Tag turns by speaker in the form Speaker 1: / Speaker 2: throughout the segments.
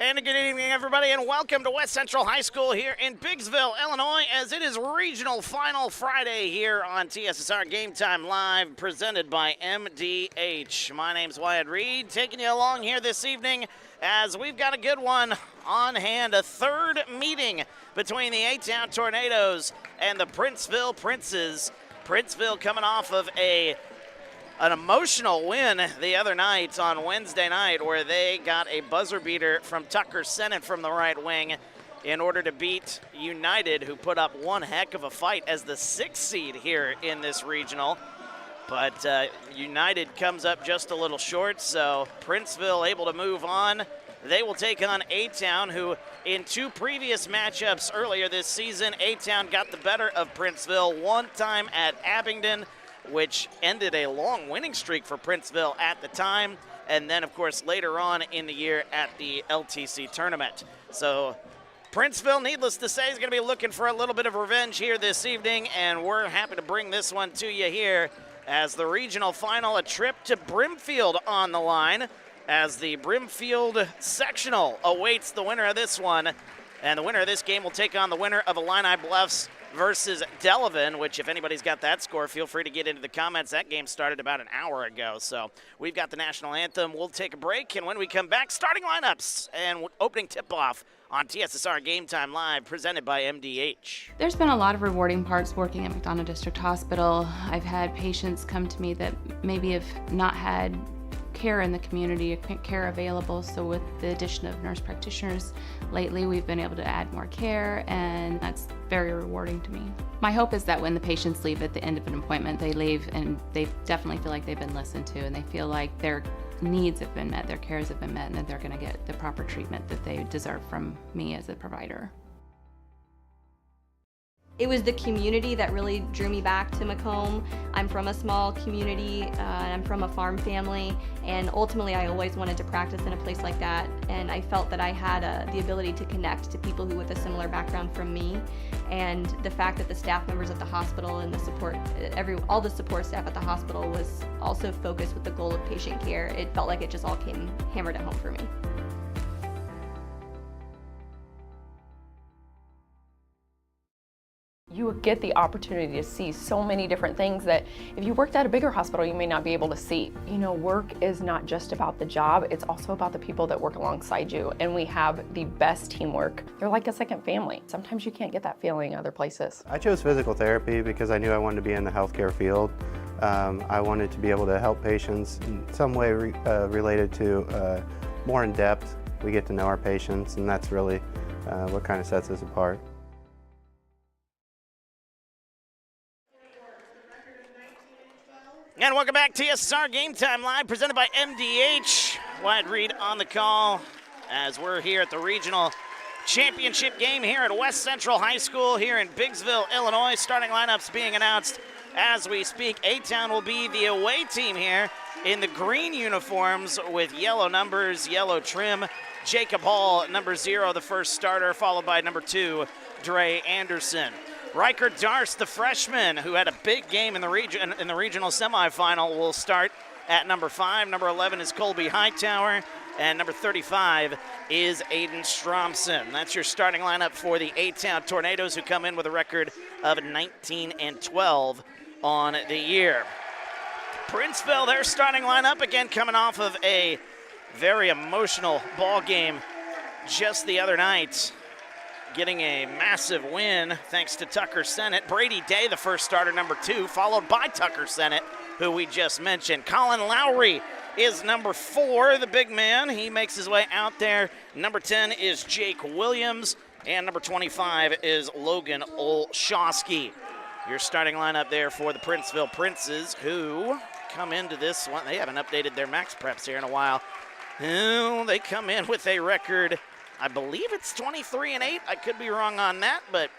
Speaker 1: And good evening, everybody, and welcome to West Central High School here in Princeville, Illinois, as it is Regional Final Friday here on TSSR Game Time Live, presented by MDH. My name's Wyatt Reed, taking you along here this evening as we've got a good one on hand, a third meeting between the A-Town Tornadoes and the Princeville Princes. Princeville coming off of an emotional win the other night on Wednesday night, where they got a buzzer beater from Tucker Sennett from the right wing in order to beat United, who put up one heck of a fight as the 6th seed here in this regional. But United comes up just a little short, so Princeville able to move on. They will take on A-Town, who in two previous matchups earlier this season, A-Town got the better of Princeville, one time at Abingdon, which ended a long winning streak for Princeville at the time, and then, of course, later on in the year at the LTC tournament. So Princeville, needless to say, is going to be looking for a little bit of revenge here this evening, and we're happy to bring this one to you here as the regional final, a trip to Brimfield on the line, as the Brimfield sectional awaits the winner of this one, and the winner of this game will take on the winner of Illini Bluffs versus Delavan, which, if anybody's got that score, feel free to get into the comments. That game started about an hour ago. So we've got the national anthem. We'll take a break, and when we come back, starting lineups and opening tip-off on TSSR Game Time Live, presented by MDH.
Speaker 2: There's been a lot of rewarding parts working at McDonough District Hospital. I've had patients come to me that maybe have not had care in the community, care available. So with the addition of nurse practitioners lately, we've been able to add more care, and that's very rewarding to me. My hope is that when the patients leave at the end of an appointment, they leave and they definitely feel like they've been listened to, and they feel like their needs have been met, their cares have been met, and that they're going to get the proper treatment that they deserve from me as a provider.
Speaker 3: It was the community that really drew me back to Macomb. I'm from a small community, and I'm from a farm family, and ultimately I always wanted to practice in a place like that, and I felt that I had the ability to connect to people who with a similar background from me, and the fact that the staff members at the hospital and the support, all the support staff at the hospital was also focused with the goal of patient care. It felt like it just all came hammered at home for me.
Speaker 4: You get the opportunity to see so many different things that if you worked at a bigger hospital, you may not be able to see. You know, work is not just about the job, it's also about the people that work alongside you, and we have the best teamwork. They're like a second family. Sometimes you can't get that feeling other places.
Speaker 5: I chose physical therapy because I knew I wanted to be in the healthcare field. I wanted to be able to help patients in some way related to more in depth. We get to know our patients, and that's really what kind of sets us apart.
Speaker 1: And welcome back to TSSR Game Time Live, presented by MDH. Wyatt Reed on the call as we're here at the regional championship game here at West Central High School here in Biggsville, Illinois. Starting lineups being announced as we speak. A-Town will be the away team here in the green uniforms with yellow numbers, yellow trim. Jacob Hall, number 0, the first starter, followed by number 2, Dre Anderson. Riker Darst, the freshman, who had a big game in the regional semifinal, will start at number 5. Number 11 is Colby Hightower, and number 35 is Aiden Stromson. That's your starting lineup for the A-Town Tornadoes, who come in with a record of 19-12 on the year. Princeville, their starting lineup, again coming off of a very emotional ball game just the other night, getting a massive win thanks to Tucker Sennett. Brady Day, the first starter, number 2, followed by Tucker Sennett, who we just mentioned. Colin Lowry is number 4, the big man. He makes his way out there. Number 10 is Jake Williams, and number 25 is Logan Olszewski. Your starting lineup there for the Princeville Princes, who come into this one. They haven't updated their max preps here in a while. They come in with a record, I believe it's 23-8. I could be wrong on that, but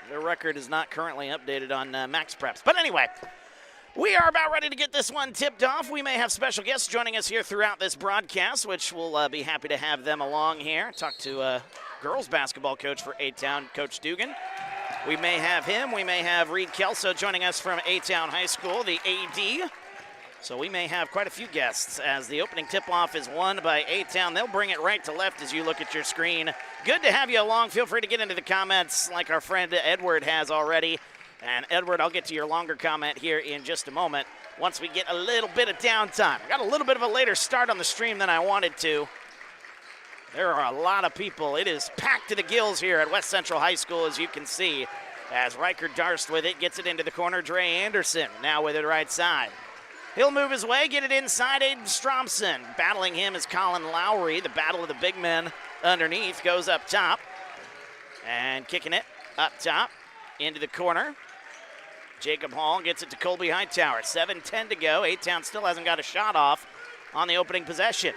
Speaker 1: their record is not currently updated on max preps. But anyway, we are about ready to get this one tipped off. We may have special guests joining us here throughout this broadcast, which we'll be happy to have them along here. Talk to girls basketball coach for A-Town, Coach Dugan. We may have him. We may have Reed Kelso joining us from A-Town High School, the AD. So we may have quite a few guests as the opening tip-off is won by A-Town. They'll bring it right to left as you look at your screen. Good to have you along. Feel free to get into the comments like our friend Edward has already. And Edward, I'll get to your longer comment here in just a moment once we get a little bit of downtime. I got a little bit of a later start on the stream than I wanted to. There are a lot of people. It is packed to the gills here at West Central High School, as you can see, as Riker Darst with it, gets it into the corner. Dre Anderson now with it right side. He'll move his way, get it inside. Aiden Stromson. Battling him is Colin Lowry. The battle of the big men underneath goes up top. And kicking it up top into the corner. Jacob Hall gets it to Colby Hightower. 7:10 to go. A-Town still hasn't got a shot off on the opening possession.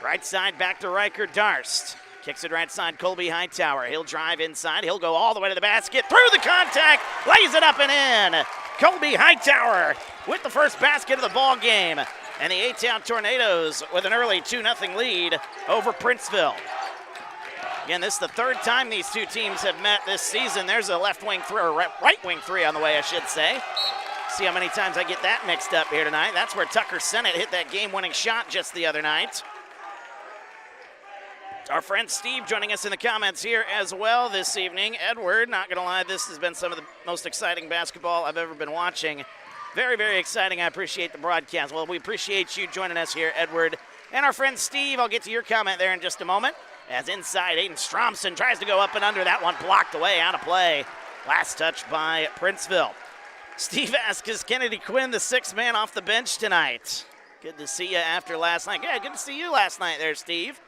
Speaker 1: Right side back to Riker Darst. Kicks it right side, Colby Hightower. He'll drive inside. He'll go all the way to the basket. Through the contact. Lays it up and in. Colby Hightower with the first basket of the ball game. And the A-Town Tornadoes with an early 2-0 lead over Princeville. Again, this is the third time these two teams have met this season. There's a left wing three, or right wing three on the way, I should say. See how many times I get that mixed up here tonight. That's where Tucker Sennett hit that game-winning shot just the other night. Our friend Steve joining us in the comments here as well this evening. Edward, not gonna lie, this has been some of the most exciting basketball I've ever been watching. Very, very exciting. I appreciate the broadcast. Well, we appreciate you joining us here, Edward. And our friend Steve, I'll get to your comment there in just a moment. As inside, Aiden Stromson tries to go up and under. That one blocked away, out of play. Last touch by Princeville. Steve asks, is Kennedy Quinn the sixth man off the bench tonight? Good to see you after last night. Yeah, good to see you last night there, Steve.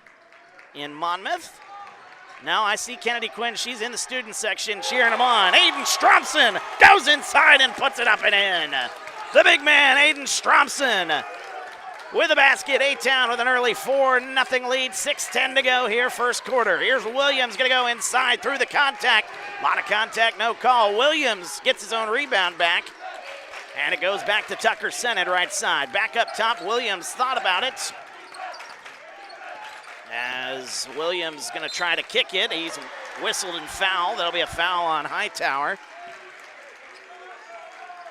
Speaker 1: In Monmouth. Now I see Kennedy Quinn. She's in the student section cheering him on. Aiden Stromson goes inside and puts it up and in. The big man, Aiden Stromson, with a basket. A-Town with an early 4-0 lead. 6:10 to go here, first quarter. Here's Williams going to go inside through the contact. A lot of contact, no call. Williams gets his own rebound back. And it goes back to Tucker Sennett right side. Back up top, Williams thought about it. As Williams going to try to kick it. He's whistled and fouled. That'll be a foul on Hightower.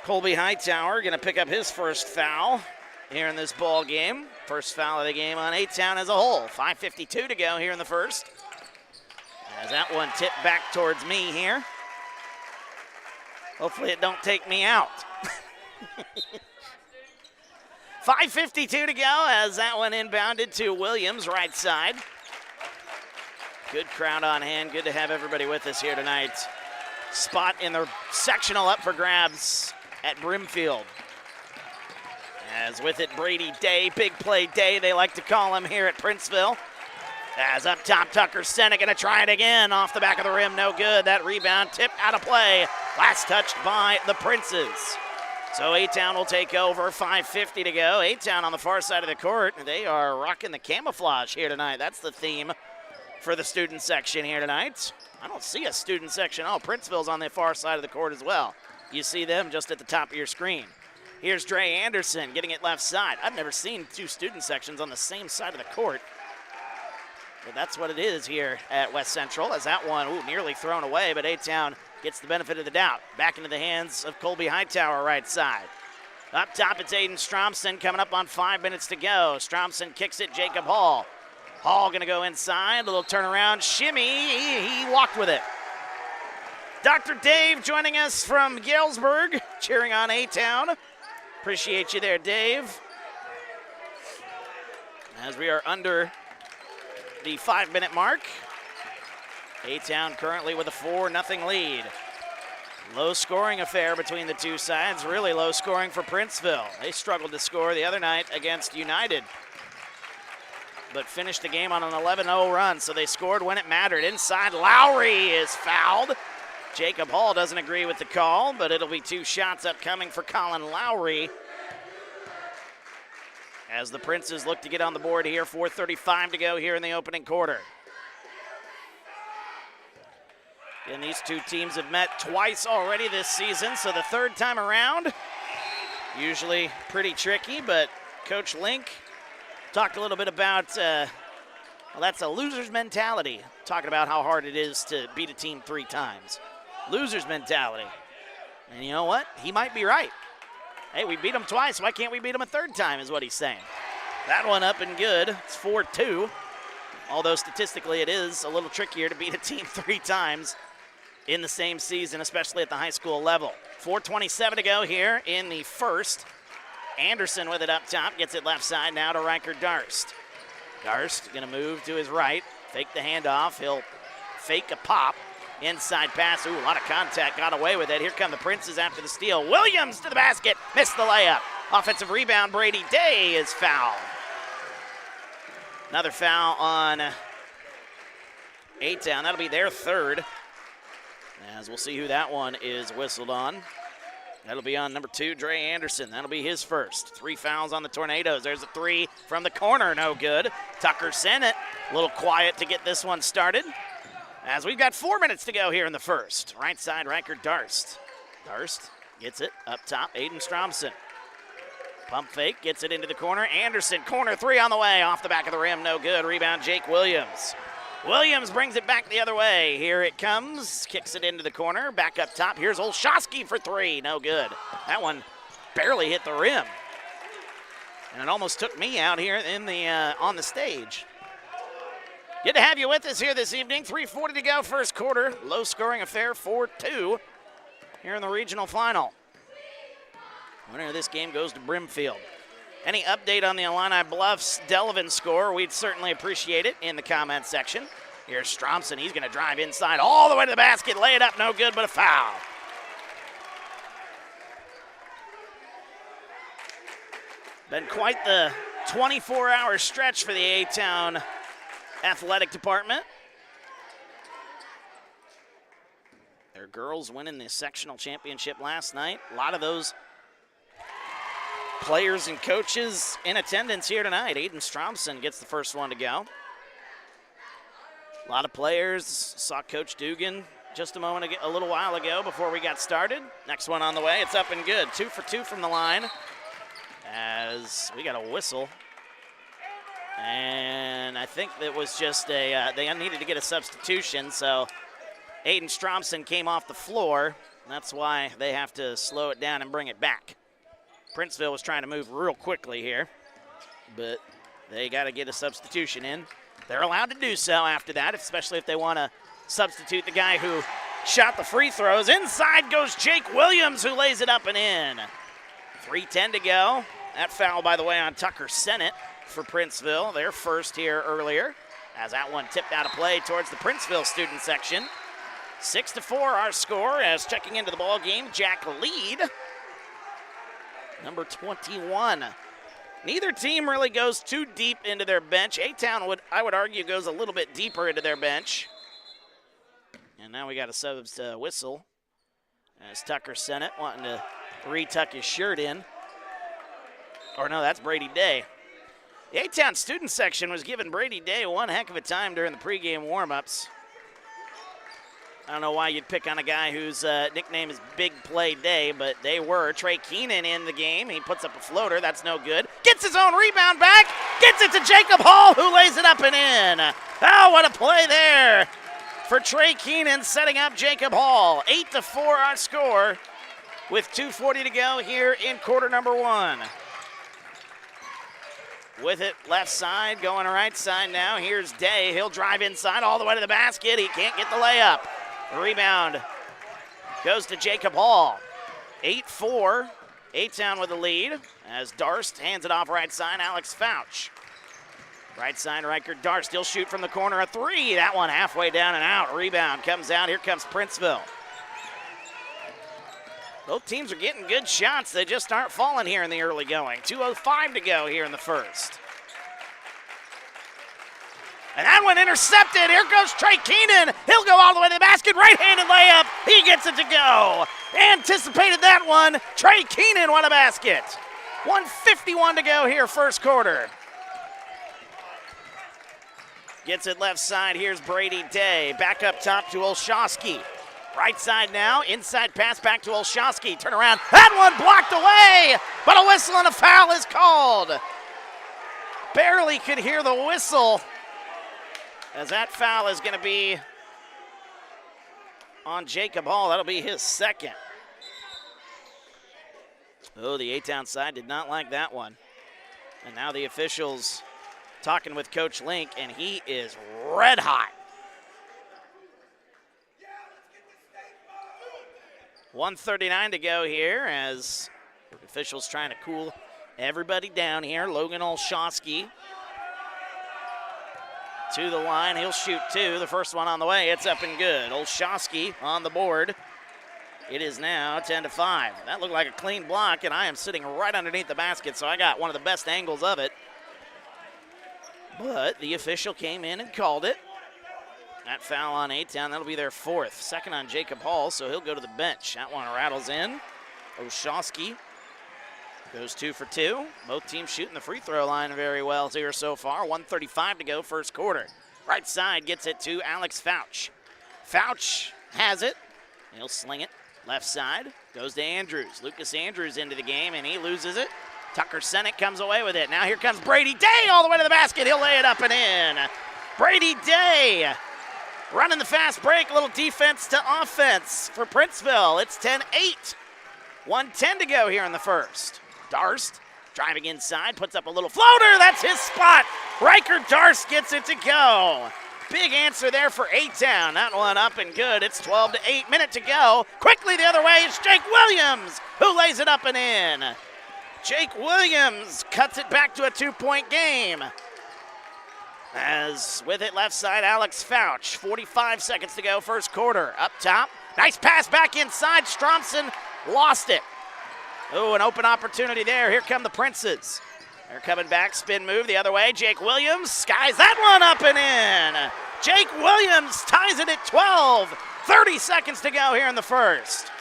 Speaker 1: Colby Hightower going to pick up his first foul here in this ball game. First foul of the game on A-Town as a whole. 5:52 to go here in the first. As that one tipped back towards me here. Hopefully it don't take me out. 5:52 to go as that one inbounded to Williams, right side. Good crowd on hand. Good to have everybody with us here tonight. Spot in the sectional up for grabs at Brimfield. As with it, Brady Day, big play Day, they like to call him here at Princeville. As up top, Tucker Sennett gonna try it again. Off the back of the rim, no good. That rebound tipped out of play. Last touched by the Princes. So A-Town will take over, 5:50 to go. A-Town on the far side of the court. They are rocking the camouflage here tonight. That's the theme for the student section here tonight. I don't see a student section. Oh, Princeville's on the far side of the court as well. You see them just at the top of your screen. Here's Dre Anderson getting it left side. I've never seen two student sections on the same side of the court. But that's what it is here at West Central, as that one, nearly thrown away, but A-Town gets the benefit of the doubt. Back into the hands of Colby Hightower, right side. Up top, it's Aiden Stromson coming up on 5 minutes to go. Stromson kicks it, Jacob Hall. Hall gonna go inside, little turnaround, shimmy, he walked with it. Dr. Dave joining us from Galesburg, cheering on A-Town. Appreciate you there, Dave. As we are under the 5-minute mark. A-Town currently with a 4-0 lead. Low scoring affair between the two sides. Really low scoring for Princeville. They struggled to score the other night against United, but finished the game on an 11-0 run, so they scored when it mattered. Inside, Lowry is fouled. Jacob Hall doesn't agree with the call, but it'll be 2 shots upcoming for Colin Lowry. As the Princes look to get on the board here, 4:35 to go here in the opening quarter. And these two teams have met twice already this season, so the third time around, usually pretty tricky, but Coach Link talked a little bit about, well, that's a loser's mentality, talking about how hard it is to beat a team 3 times. Loser's mentality. And you know what? He might be right. Hey, we beat them twice. Why can't we beat them a third time is what he's saying. That one up and good. It's 4-2. Although statistically it is a little trickier to beat a team 3 times in the same season, especially at the high school level. 4:27 to go here in the first. Anderson with it up top, gets it left side now to Riker Darst. Darst going to move to his right, fake the handoff. He'll fake a pop. Inside pass. Ooh, a lot of contact. Got away with it. Here come the Princes after the steal. Williams to the basket. Missed the layup. Offensive rebound. Brady Day is fouled. Another foul on A-Town. That'll be their third. As we'll see who that one is whistled on. That'll be on number 2, Dre Anderson. That'll be his first. 3 fouls on the Tornadoes. There's a 3 from the corner. No good. Tucker Sennett. A little quiet to get this one started. As we've got 4 minutes to go here in the first. Right side, Riker Darst. Darst gets it up top, Aiden Stromson. Pump fake, gets it into the corner. Anderson, corner 3 on the way. Off the back of the rim, no good. Rebound, Jake Williams. Williams brings it back the other way. Here it comes, kicks it into the corner. Back up top, here's Olszewski for 3, no good. That one barely hit the rim. And it almost took me out here in the on the stage. Good to have you with us here this evening. 3:40 to go, first quarter. Low-scoring affair, 4-2 here in the regional final. Winner of this game goes to Brimfield. Any update on the Illini Bluffs Delavan score, we'd certainly appreciate it in the comments section. Here's Stromson. He's going to drive inside all the way to the basket. Lay it up, no good, but a foul. Been quite the 24-hour stretch for the A-Town athletic department. Their girls winning the sectional championship last night. A lot of those players and coaches in attendance here tonight. Aiden Stromson gets the first one to go. A lot of players. Saw Coach Dugan just a little while ago before we got started. Next one on the way. It's up and good. 2 for 2 from the line. As we got a whistle. And I think that was just they needed to get a substitution, so Aiden Stromson came off the floor. That's why they have to slow it down and bring it back. Princeville was trying to move real quickly here, but they got to get a substitution in. They're allowed to do so after that, especially if they want to substitute the guy who shot the free throws. Inside goes Jake Williams, who lays it up and in. 3:10 to go. That foul, by the way, on Tucker Sennett for Princeville. Their first here earlier, as that one tipped out of play towards the Princeville student section. 6-4 our score, as checking into the ball game, Jack Lead, number 21. Neither team really goes too deep into their bench. A-Town, I would argue, goes a little bit deeper into their bench. And now we got a subs whistle, as Tucker Sennett wanting to retuck his shirt in. Or no, that's Brady Day. The A-Town student section was giving Brady Day one heck of a time during the pregame warm-ups. I don't know why you'd pick on a guy whose nickname is Big Play Day, but they were. Trey Keenan in the game. He puts up a floater. That's no good. Gets his own rebound back. Gets it to Jacob Hall, who lays it up and in. Oh, what a play there for Trey Keenan, setting up Jacob Hall. 8-4 our score with 2:40 to go here in quarter number 1. With it left side, going right side now. Here's Day. He'll drive inside all the way to the basket. He can't get the layup. The rebound goes to Jacob Hall. 8-4. A-Town with the lead as Darst hands it off right side. Alex Fouch. Right side, Riker Darst. He'll shoot from the corner. A 3. That one halfway down and out. Rebound comes out. Here comes Princeville. Both teams are getting good shots. They just aren't falling here in the early going. 2:05 to go here in the first. And that one intercepted. Here goes Trey Keenan. He'll go all the way to the basket. Right-handed layup. He gets it to go. Anticipated that one. Trey Keenan won a basket. 1:51 to go here, first quarter. Gets it left side. Here's Brady Day. Back up top to Olszewski. Right side now, inside pass back to Olszewski. Turn around, that one blocked away, but a whistle and a foul is called. Barely could hear the whistle, as that foul is going to be on Jacob Hall. That'll be his second. Oh, the A-Town side did not like that one. And now the officials talking with Coach Link, and he is red hot. 1:39 to go here as officials trying to cool everybody down here. Logan Olszewski to the line. He'll shoot two. The first one on the way. It's up and good. Olszewski on the board. It is now 10-5. That looked like a clean block, and I am sitting right underneath the basket, so I got one of the best angles of it. But the official came in and called it. That foul on A-Town, that'll be their fourth. Second on Jacob Hall, so he'll go to the bench. That one rattles in. Olszewski goes 2 for 2. Both teams shooting the free throw line very well here so far. 1:35 to go, first quarter. Right side gets it to Alex Fouch. Fouch has it. He'll sling it. Left side goes to Andrews. Lucas Andrews into the game, and he loses it. Tucker Sennett comes away with it. Now here comes Brady Day all the way to the basket. He'll lay it up and in. Brady Day running the fast break. A little defense to offense for Princeville. It's 10-8. 1:10 to go here in the first. Darst driving inside, puts up a little floater. That's his spot. Riker Darst gets it to go. Big answer there for A-Town. That one up and good. It's 12-8. Minute to go. Quickly the other way, it's Jake Williams who lays it up and in. Jake Williams cuts it back to a 2-point game. As with it left side, Alex Fouch. 45 seconds to go, first quarter. Up top, nice pass back inside. Stromson lost it. Oh, an open opportunity there. Here come the Princes. They're coming back, spin move the other way. Jake Williams skies that one up and in. Jake Williams ties it at 12. 30 seconds to go here in the first.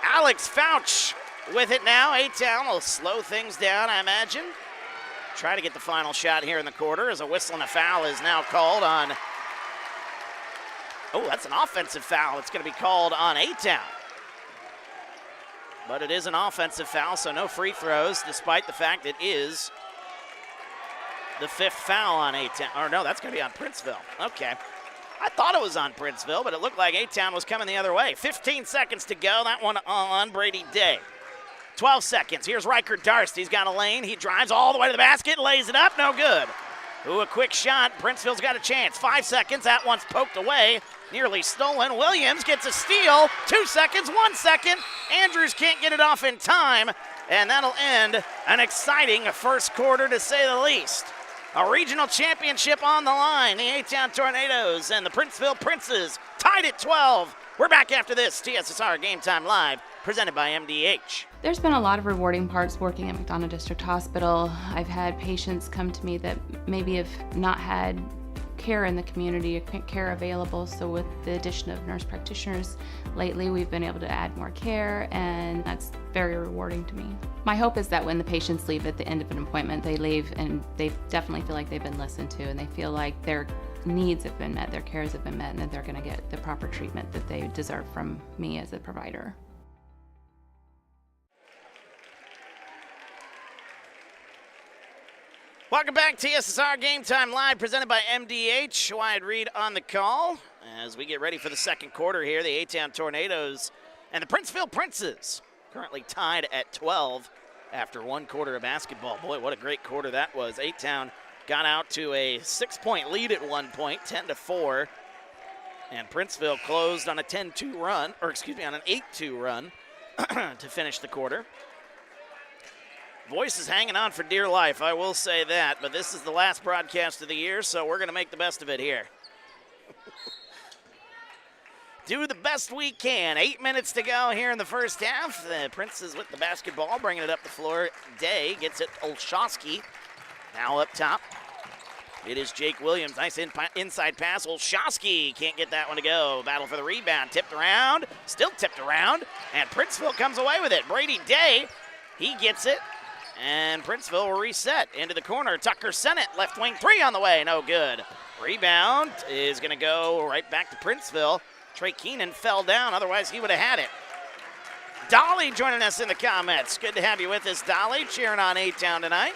Speaker 1: Alex Fouch with it now. A-Town will slow things down, I imagine. Try to get the final shot here in the quarter as a whistle and a foul is now called on. Oh, that's an offensive foul. It's going to be called on A-Town. But it is an offensive foul, so no free throws, despite the fact it is the fifth foul on A-Town. Or no, that's going to be on Princeville. Okay. I thought it was on Princeville, but it looked like A-Town was coming the other way. 15 seconds to go. That one on Brady Day. 12 seconds. Here's Riker Darst. He's got a lane. He drives all the way to the basket, lays it up. No good. Ooh, a quick shot. Princeville's got a chance. 5 seconds. That one's poked away. Nearly stolen. Williams gets a steal. 2 seconds. 1 second. Andrews can't get it off in time. And that'll end an exciting first quarter, to say the least. A regional championship on the line. The A-Town Tornadoes and the Princeville Princes tied at 12. We're back after this. TSSR Game Time Live, presented by MDH.
Speaker 2: There's been a lot of rewarding parts working at McDonough District Hospital. I've had patients come to me that maybe have not had care in the community, care available, so with the addition of nurse practitioners lately, we've been able to add more care, and that's very rewarding to me. My hope is that when the patients leave at the end of an appointment, they leave and they definitely feel like they've been listened to, and they feel like their needs have been met, their cares have been met, and that they're going to get the proper treatment that they deserve from me as a provider.
Speaker 1: Welcome back, TSSR Game Time Live, presented by MDH. Wyatt Reed on the call as we get ready for the second quarter here. The A-Town Tornadoes and the Princeville Princes currently tied at 12 after 1 quarter of basketball. Boy, what a great quarter that was. A-Town got out to a 6-point lead at one point, 10-4. And Princeville closed on a 10-2 run, or excuse me, on an 8-2 run to finish the quarter. Voice is hanging on for dear life, I will say that, but this is the last broadcast of the year, so we're going to make the best of it here. Do the best we can. 8 minutes to go here in the first half. The Princes with the basketball, bringing it up the floor. Day gets it, Olszewski now up top. It is Jake Williams, nice inside pass. Olszewski can't get that one to go. Battle for the rebound, tipped around, still tipped around, and Princeville comes away with it. Brady Day, he gets it. And Princeville will reset into the corner. Tucker Sennett, left wing 3 on the way, no good. Rebound is going to go right back to Princeville. Trey Keenan fell down, otherwise he would have had it. Dolly joining us in the comments. Good to have you with us, Dolly, cheering on A-Town tonight.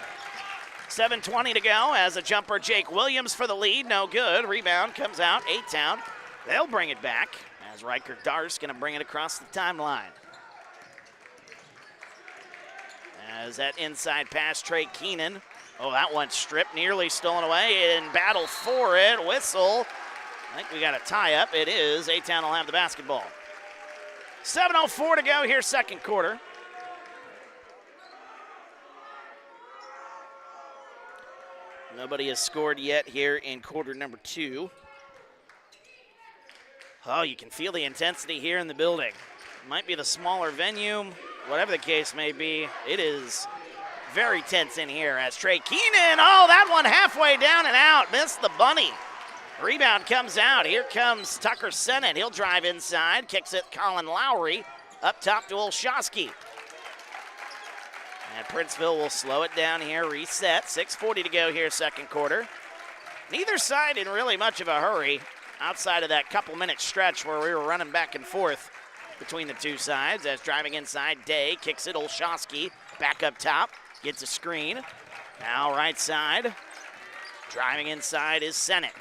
Speaker 1: 7:20 to go as a jumper, Jake Williams for the lead, no good. Rebound comes out, A-Town. They'll bring it back as Riker Darst going to bring it across the timeline. As that inside pass, Trey Keenan. Oh, that one stripped, nearly stolen away. In battle for it, whistle. I think we got a tie-up. It is. A-Town will have the basketball. 7:04 to go here, second quarter. Nobody has scored yet here in quarter number 2. Oh, you can feel the intensity here in the building. Might be the smaller venue, whatever the case may be. It is very tense in here as Trey Keenan, oh, that one halfway down and out, missed the bunny. Rebound comes out. Here comes Tucker Sennett. He'll drive inside, kicks it Colin Lowry, up top to Olszewski. And Princeville will slow it down here, reset. 6:40 to go here, second quarter. Neither side in really much of a hurry outside of that couple-minute stretch where we were running back and forth between the two sides. As driving inside, Day kicks it, Olszewski back up top, gets a screen. Now right side, driving inside is Sennett.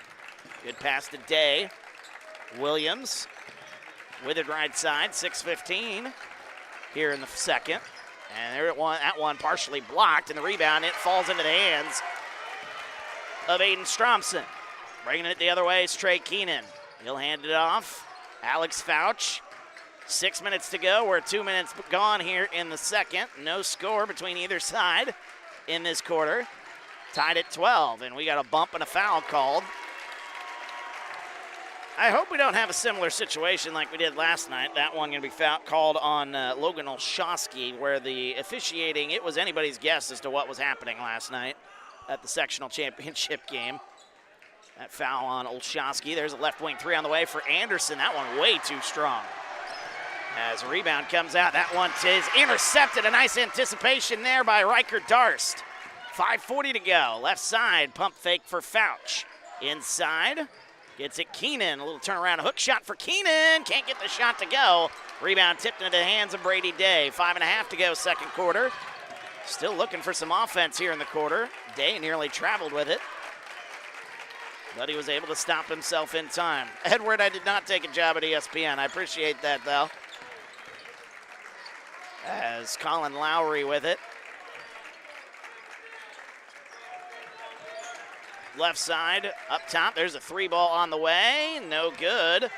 Speaker 1: Good pass to Day. Williams with it right side, 6:15 here in the second. And there that one partially blocked, and the rebound, it falls into the hands of Aiden Stromson. Bringing it the other way is Trey Keenan. He'll hand it off. Alex Fouch. 6 minutes to go. We're 2 minutes gone here in the second. No score between either side in this quarter. Tied at 12, and we got a bump and a foul called. I hope we don't have a similar situation like we did last night. That one going to be called on Logan Olszewski, where the officiating, it was anybody's guess as to what was happening last night at the sectional championship game. That foul on Olszewski. There's a left wing three on the way for Anderson. That one way too strong. As a rebound comes out, that one is intercepted. A nice anticipation there by Riker Darst. 5:40 to go. Left side, pump fake for Fouch. Inside. Gets it Keenan, a little turnaround, a hook shot for Keenan. Can't get the shot to go. Rebound tipped into the hands of Brady Day. 5:30 to go, second quarter. Still looking for some offense here in the quarter. Day nearly traveled with it, but he was able to stop himself in time. Edward, I did not take a job at ESPN. I appreciate that, though. As Colin Lowry with it. Left side, up top, there's a three ball on the way, no good.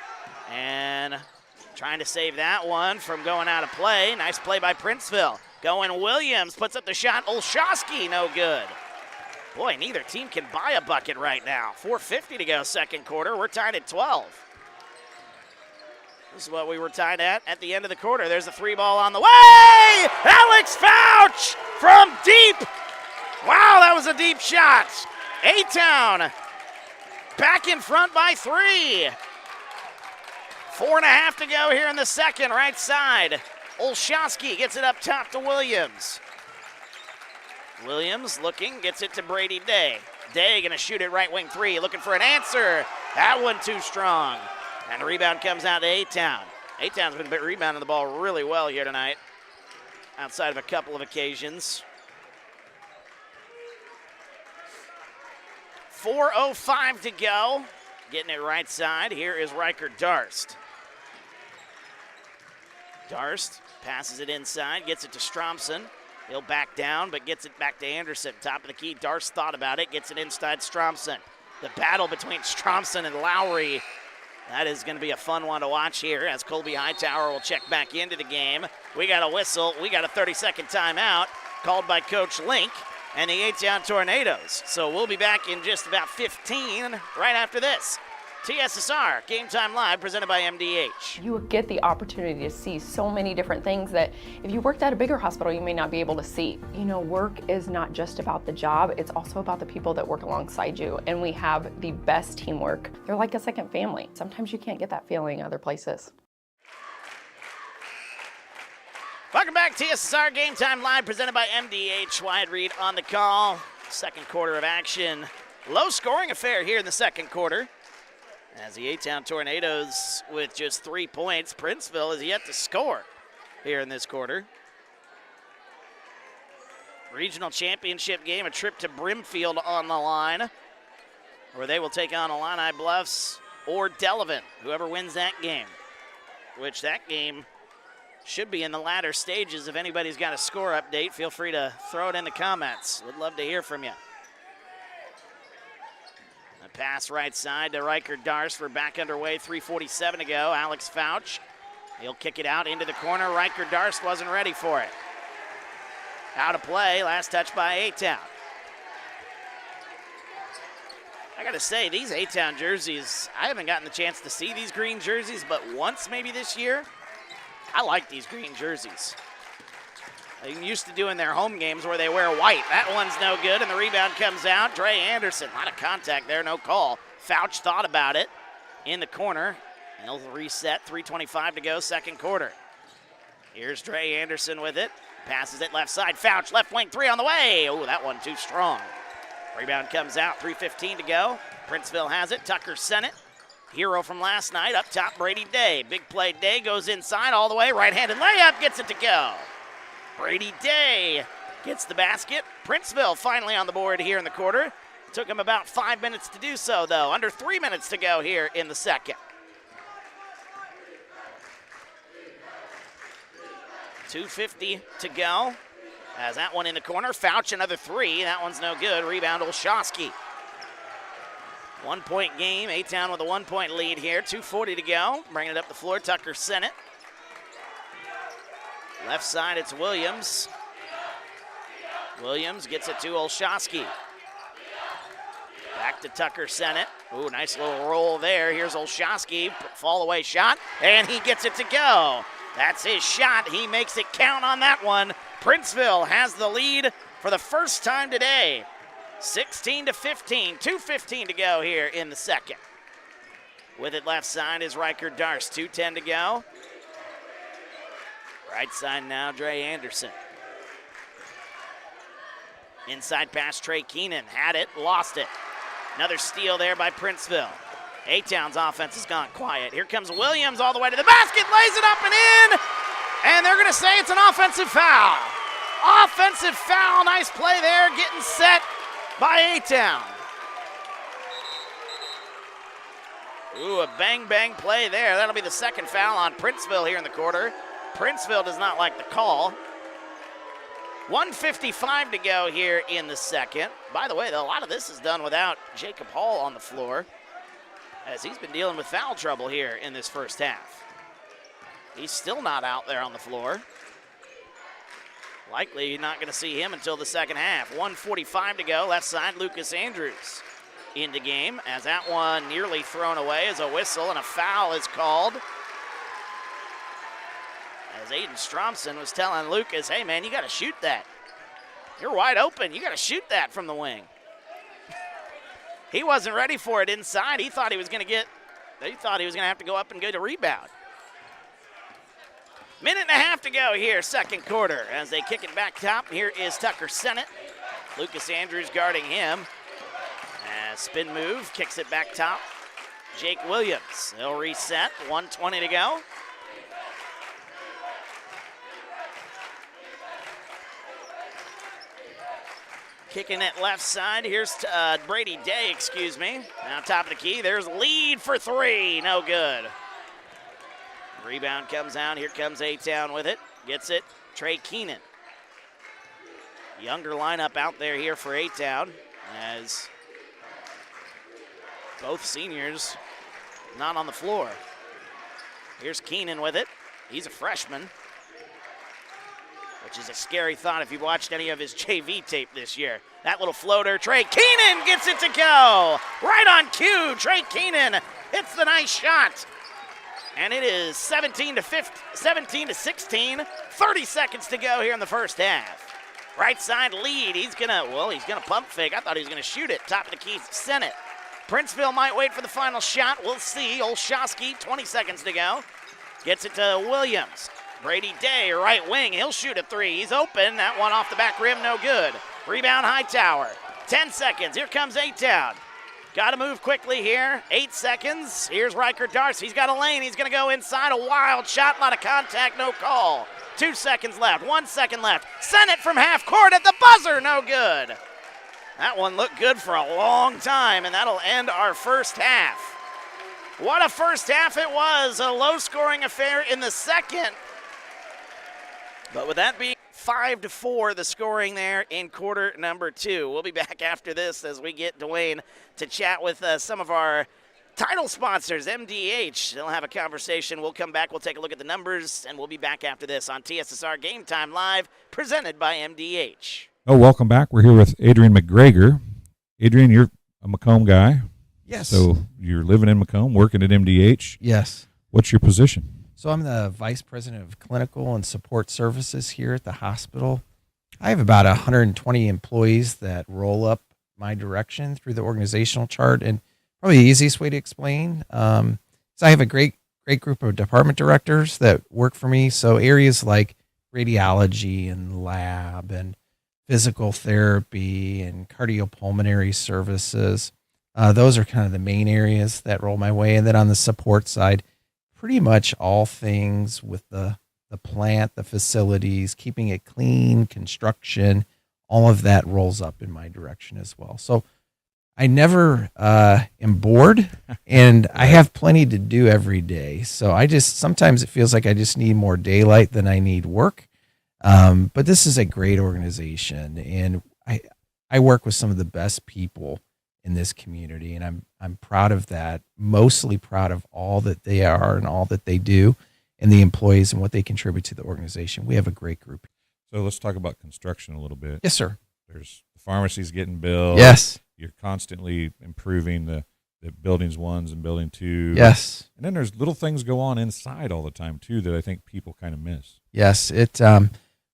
Speaker 1: And trying to save that one from going out of play. Nice play by Princeville. Going Williams, puts up the shot, Olszewski, no good. Boy, neither team can buy a bucket right now. 4:50 to go, second quarter, we're tied at 12. This is what we were tied at the end of the quarter. There's a three ball on the way! Alex Fouch from deep! Wow, that was a deep shot. A-Town back in front by 3. 4:30 to go here in the second, right side. Olszewski gets it up top to Williams. Williams looking, gets it to Brady Day. Day gonna shoot it right wing 3, looking for an answer. That one too strong. And the rebound comes out to A-Town. A-Town's been rebounding the ball really well here tonight, outside of a couple of occasions. 4:05 to go. Getting it right side. Here is Riker Darst. Darst passes it inside, gets it to Stromson. He'll back down, but gets it back to Anderson. Top of the key, Darst thought about it, gets it inside Stromson. The battle between Stromson and Lowry. That is going to be a fun one to watch here as Colby Hightower will check back into the game. We got a whistle. We got a 30-second timeout called by Coach Link and the A-Town Tornadoes. So we'll be back in just about 15 right after this. TSSR Game Time Live presented by MDH.
Speaker 4: You get the opportunity to see so many different things that if you worked at a bigger hospital, you may not be able to see. You know, work is not just about the job, it's also about the people that work alongside you. And we have the best teamwork. They're like a second family. Sometimes you can't get that feeling other places.
Speaker 1: Welcome back, TSSR Game Time Live presented by MDH. Wyatt Reed on the call. Second quarter of action. Low scoring affair here in the second quarter. As the A-Town Tornadoes with just 3 points, Princeville is yet to score here in this quarter. Regional championship game, a trip to Brimfield on the line, where they will take on Illini Bluffs or Delavan, whoever wins that game. Which that game should be in the latter stages. If anybody's got a score update, feel free to throw it in the comments. Would love to hear from you. A pass right side to Riker Darst. We're back underway, 3:47 to go. Alex Fouch, he'll kick it out into the corner. Riker Darst wasn't ready for it. Out of play, last touch by A-Town. I gotta say, these A-Town jerseys, I haven't gotten the chance to see these green jerseys, but once maybe this year. I like these green jerseys. I'm used to doing their home games where they wear white. That one's no good, and the rebound comes out. Dre Anderson, a lot of contact there, no call. Fouch thought about it in the corner. And he'll reset, 3:25 to go, second quarter. Here's Dre Anderson with it. Passes it left side. Fouch, left wing, three on the way. Oh, that one too strong. Rebound comes out, 3:15 to go. Princeville has it. Tucker sent it. Hero from last night, up top, Brady Day. Big play, Day goes inside all the way. Right-handed layup, gets it to go. Brady Day gets the basket. Princeville finally on the board here in the quarter. Took him about 5 minutes to do so, though. Under 3 minutes to go here in the second. 2:50 to go. As that one in the corner. Fouch, another three. That one's no good. Rebound, Olszewski. 1 point game. A-Town with a 1 point lead here. 2:40 to go. Bringing it up the floor. Tucker sent it. Left side, it's Williams. Williams gets it to Olszewski. Back to Tucker sent it. Ooh, nice little roll there. Here's Olszewski. Fall away shot. And he gets it to go. That's his shot. He makes it count on that one. Princeville has the lead for the first time today. 16-15, 2:15 to go here in the second. With it left side is Riker Darst, 2:10 to go. Right side now, Dre Anderson. Inside pass, Trey Keenan had it, lost it. Another steal there by Princeville. A-Town's offense has gone quiet. Here comes Williams all the way to the basket, lays it up and in, and they're gonna say it's an offensive foul. Offensive foul, nice play there, getting set by A-Town. Ooh, a bang-bang play there. That'll be the second foul on Princeville here in the quarter. Princeville does not like the call. 1:55 to go here in the second. By the way, a lot of this is done without Jacob Hall on the floor, as he's been dealing with foul trouble here in this first half. He's still not out there on the floor. Likely you're not going to see him until the second half. 1:45 to go. Left side, Lucas Andrews in the game, as that one nearly thrown away as a whistle and a foul is called. As Aiden Stromson was telling Lucas, hey man, you got to shoot that. You're wide open. You got to shoot that from the wing. He wasn't ready for it inside. He thought he was going to have to go up and get a rebound. Minute and a half to go here, second quarter, as they kick it back top. Here is Tucker Sennett. Lucas Andrews guarding him. Spin move, kicks it back top. Jake Williams, he'll reset, 1:20 to go. Kicking it left side, here's Brady Day, Now top of the key, there's lead for three, no good. Rebound comes out, here comes A-Town with it. Gets it, Trey Keenan. Younger lineup out there here for A-Town, as both seniors not on the floor. Here's Keenan with it. He's a freshman, which is a scary thought if you've watched any of his JV tape this year. That little floater, Trey Keenan gets it to go. Right on cue, Trey Keenan hits the nice shot. And it is 17 to 16, 30 seconds to go here in the first half. Right side lead, he's gonna pump fake. I thought he was gonna shoot it. Top of the key, Sennett. Princeville might wait for the final shot. We'll see. Olszewski, 20 seconds to go. Gets it to Williams. Brady Day, right wing. He'll shoot a three. He's open. That one off the back rim, no good. Rebound, Hightower. 10 seconds. Here comes A-Town. Got to move quickly here. 8 seconds. Here's Riker Darst. He's got a lane. He's going to go inside. A wild shot. A lot of contact. No call. 2 seconds left. 1 second left. Send it from half court at the buzzer. No good. That one looked good for a long time, and that'll end our first half. What a first half it was. A low-scoring affair in the second. But with that being 5-4, the scoring there in quarter number 2. We'll be back after this as we get Dwayne to chat with some of our title sponsors, MDH. They'll have a conversation. We'll come back. We'll take a look at the numbers, and we'll be back after this on TSSR Game Time Live, presented by MDH.
Speaker 6: Oh, welcome back. We're here with Adrian McGregor. Adrian, you're a Macomb guy.
Speaker 7: Yes.
Speaker 6: So you're living in Macomb, working at MDH.
Speaker 7: Yes.
Speaker 6: What's your position?
Speaker 7: So I'm the Vice President of Clinical and Support Services here at the hospital. I have about 120 employees that roll up my direction through the organizational chart. And probably the easiest way to explain, so I have a great group of department directors that work for me. So areas like radiology and lab and physical therapy and cardiopulmonary services, those are kind of the main areas that roll my way. And then on the support side, pretty much all things with the plant, the facilities, keeping it clean, construction, all of that rolls up in my direction as well. So I never am bored, and I have plenty to do every day. So sometimes it feels like I just need more daylight than I need work. But this is a great organization, and I work with some of the best people in this community, and I'm proud of that. Mostly proud of all that they are and all that they do, and the employees and what they contribute to the organization. We have a great group.
Speaker 6: So let's talk about construction a little bit.
Speaker 7: Yes, sir.
Speaker 6: There's the pharmacies getting built.
Speaker 7: Yes.
Speaker 6: You're constantly improving the buildings 1s and building 2.
Speaker 7: Yes.
Speaker 6: And then there's little things go on inside all the time too that I think people kind of miss.
Speaker 7: Yes.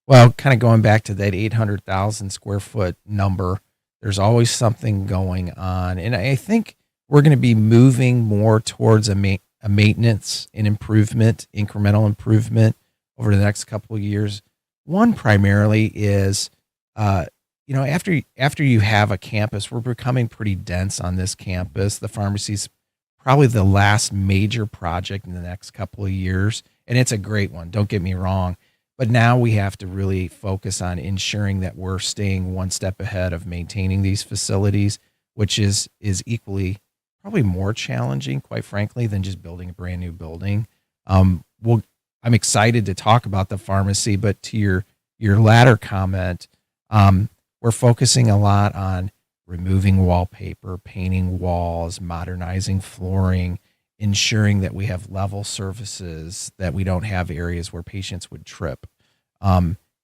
Speaker 7: Well, kind of going back to that 800,000 square foot number, there's always something going on. And I think we're going to be moving more towards a maintenance and improvement, incremental improvement over the next couple of years. One primarily is, after you have a campus, we're becoming pretty dense on this campus. The pharmacy's probably the last major project in the next couple of years. And it's a great one, don't get me wrong. But now we have to really focus on ensuring that we're staying one step ahead of maintaining these facilities, which is equally probably more challenging, quite frankly, than just building a brand new building. I'm excited to talk about the pharmacy, but to your latter comment, we're focusing a lot on removing wallpaper, painting walls, modernizing flooring, ensuring that we have level surfaces, that we don't have areas where patients would trip,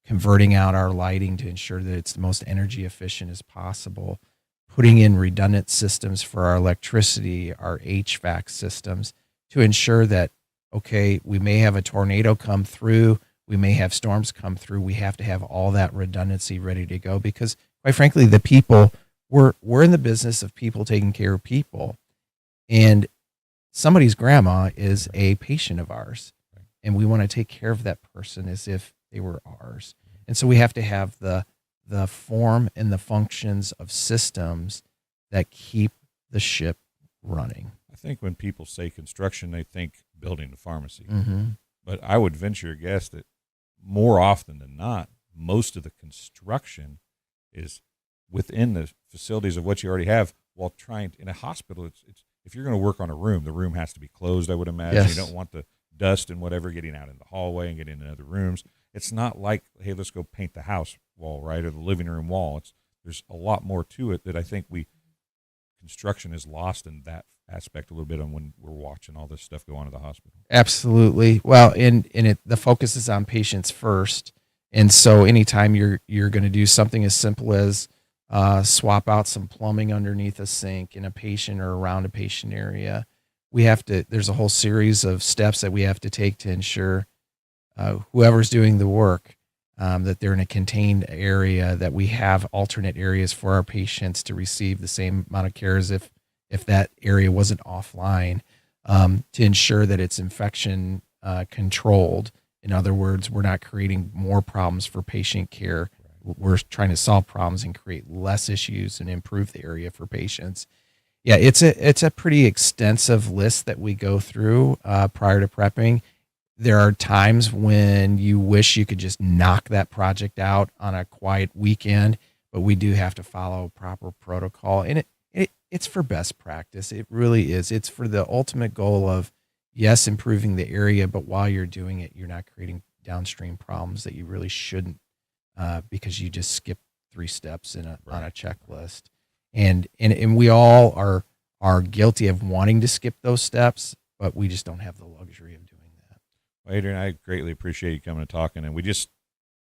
Speaker 7: converting out our lighting to ensure that it's the most energy efficient as possible, putting in redundant systems for our electricity, our HVAC systems to ensure that, okay, we may have a tornado come through, we may have storms come through, we have to have all that redundancy ready to go because, quite frankly, the people, we're in the business of people taking care of people. And somebody's grandma is a patient of ours, and we want to take care of that person as if they were ours. And so we have to have the form and the functions of systems that keep the ship running.
Speaker 6: I think when people say construction, they think building a pharmacy.
Speaker 7: Mm-hmm.
Speaker 6: But I would venture a guess that more often than not, most of the construction is within the facilities of what you already have while trying to, in a hospital, it's if you're going to work on a room, the room has to be closed, I would imagine.
Speaker 7: Yes.
Speaker 6: You don't want the dust and whatever getting out in the hallway and getting into other rooms. It's not like, hey, let's go paint the house wall, right, or the living room wall. There's a lot more to it that I think construction is lost in that aspect a little bit on when we're watching all this stuff go on at the hospital.
Speaker 7: Absolutely. Well, the focus is on patients first. And so anytime you're going to do something as simple as swap out some plumbing underneath a sink in a patient or around a patient area, there's a whole series of steps that we have to take to ensure whoever's doing the work, that they're in a contained area, that we have alternate areas for our patients to receive the same amount of care as if that area wasn't offline, to ensure that it's infection controlled. In other words, we're not creating more problems for patient care. We're trying to solve problems and create less issues and improve the area for patients. Yeah, it's a pretty extensive list that we go through prior to prepping. There are times when you wish you could just knock that project out on a quiet weekend, but we do have to follow proper protocol. And it's for best practice. It really is. It's for the ultimate goal of, yes, improving the area, but while you're doing it, you're not creating downstream problems that you really shouldn't, because you just skip 3 steps on a checklist. And we all are guilty of wanting to skip those steps, but we just don't have the luxury of doing that.
Speaker 6: Well, Adrian, I greatly appreciate you coming and talking, and we just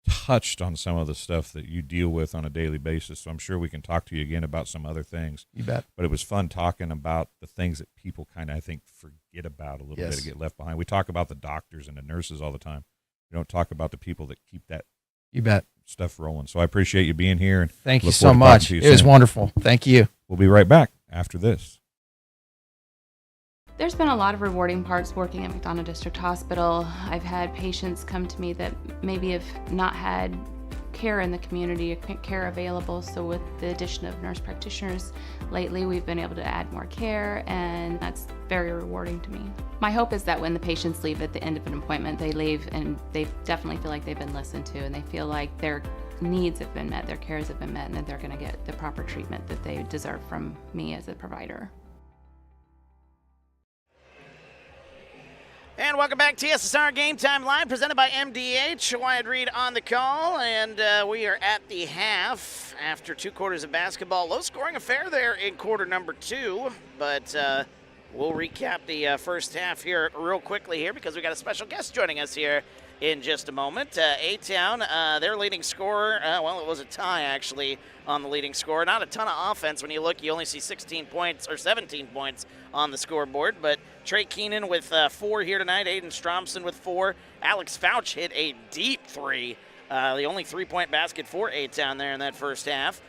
Speaker 6: touched on some of the stuff that you deal with on a daily basis, so I'm sure we can talk to you again about some other things.
Speaker 7: You bet.
Speaker 6: But it was fun talking about the things that people kind of, I think, forget about a little bit, to get left behind. We talk about the doctors and the nurses all the time. We don't talk about the people that keep that
Speaker 7: You bet.
Speaker 6: stuff rolling. So I appreciate you being here. And
Speaker 7: thank you
Speaker 6: look
Speaker 7: so
Speaker 6: forward to
Speaker 7: much.
Speaker 6: talking to
Speaker 7: It
Speaker 6: you
Speaker 7: was
Speaker 6: soon.
Speaker 7: wonderful. Thank you.
Speaker 6: We'll be right back after this.
Speaker 2: There's been a lot of rewarding parts working at McDonough District Hospital. I've had patients come to me that maybe have not had care in the community, care available. So with the addition of nurse practitioners lately, we've been able to add more care, and that's very rewarding to me. My hope is that when the patients leave at the end of an appointment, they leave and they definitely feel like they've been listened to, and they feel like their needs have been met, their cares have been met, and that they're going to get the proper treatment that they deserve from me as a provider.
Speaker 1: And welcome back, TSSR Game Time Live, presented by MDH. Wyatt Reed on the call, and we are at the half after 2 quarters of basketball. Low-scoring affair there in quarter number 2, but we'll recap the first half here real quickly here because we got a special guest joining us here in just a moment. A-Town, their leading scorer, well, it was a tie, actually, on the leading scorer. Not a ton of offense. When you look, you only see 16 points or 17 points on the scoreboard, but Trey Keenan with 4 here tonight, Aiden Stromson with 4. Alex Fouch hit a deep 3, the only 3-point basket for A-Town there in that first half.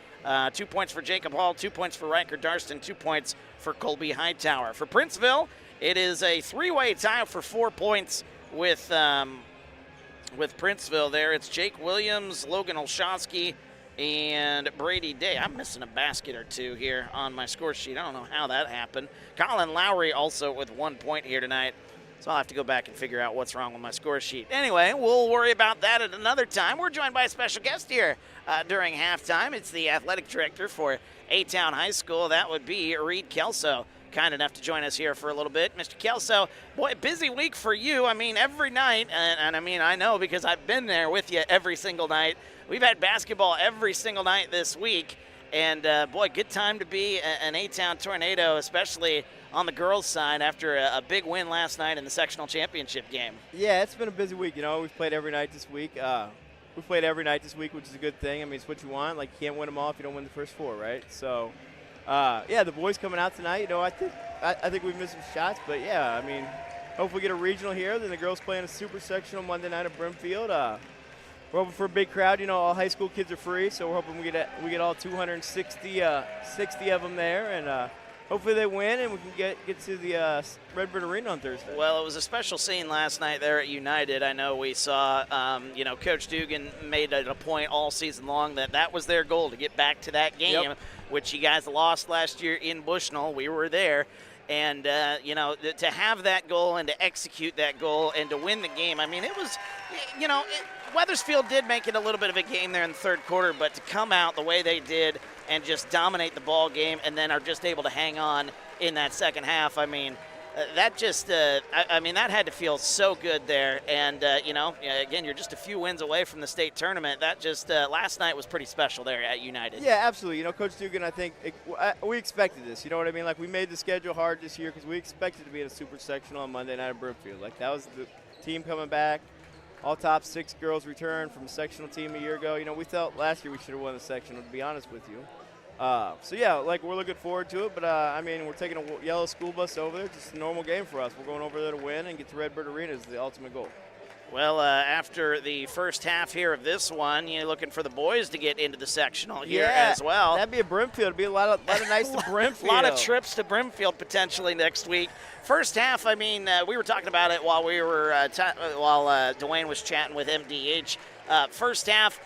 Speaker 1: 2 points for Jacob Hall, 2 points for Riker Darston, 2 points for Colby Hightower. For Princeville, it is a 3-way tie for 4 points with Princeville there. It's Jake Williams, Logan Olszewski, and Brady Day. I'm missing a basket or 2 here on my score sheet. I don't know how that happened. Colin Lowry also with 1 point here tonight. So I'll have to go back and figure out what's wrong with my score sheet. Anyway, we'll worry about that at another time. We're joined by a special guest here during halftime. It's the athletic director for A-Town High School. That would be Reed Kelso. Kind enough to join us here for a little bit. Mr. Kelso, boy, busy week for you. I mean, every night, and I mean, I know because I've been there with you every single night. We've had basketball every single night this week, and boy, good time to be an A-Town Tornado, especially on the girls' side after a big win last night in the sectional championship game.
Speaker 8: Yeah, it's been a busy week. You know, we've played every night this week. We've played every night this week, which is a good thing. I mean, it's what you want. Like, you can't win them all if you don't win the first 4, right? So, yeah, the boys coming out tonight, you know, I think we've missed some shots, but yeah, I mean, hopefully we get a regional here. Then the girls playing a super sectional Monday night at Brimfield. We're hoping for a big crowd. You know, all high school kids are free, so we're hoping we get all 260 of them there, and hopefully they win and we can get to the Redbird Arena on Thursday.
Speaker 1: Well, it was a special scene last night there at United. I know we saw, you know, Coach Dugan made it a point all season long that was their goal, to get back to that game, which you guys lost last year in Bushnell. We were there. And, you know, to have that goal and to execute that goal and to win the game, I mean, it was, you know, Wethersfield did make it a little bit of a game there in the third quarter, but to come out the way they did and just dominate the ball game and then are just able to hang on in that second half, I mean, that just, I mean, that had to feel so good there. And, you know, again, you're just a few wins away from the state tournament. That just, last night was pretty special there at United.
Speaker 8: Yeah, absolutely. You know, Coach Dugan, I think we expected this. You know what I mean? Like, we made the schedule hard this year because we expected to be in a super sectional on Monday night at Brookfield. Like, that was the team coming back. All top 6 girls returned from a sectional team a year ago. You know, we felt last year we should have won the sectional, to be honest with you. So, yeah, like, we're looking forward to it. But, I mean, we're taking a yellow school bus over there. Just a normal game for us. We're going over there to win and get to Redbird Arena is the ultimate goal.
Speaker 1: Well, after the first half here of this one, you're looking for the boys to get into the sectional here as well.
Speaker 8: That'd be a Brimfield. It'd be a lot of nights to Brimfield.
Speaker 1: A lot of trips to Brimfield potentially next week. First half, I mean, we were talking about it while we were while Dwayne was chatting with MDH. First half,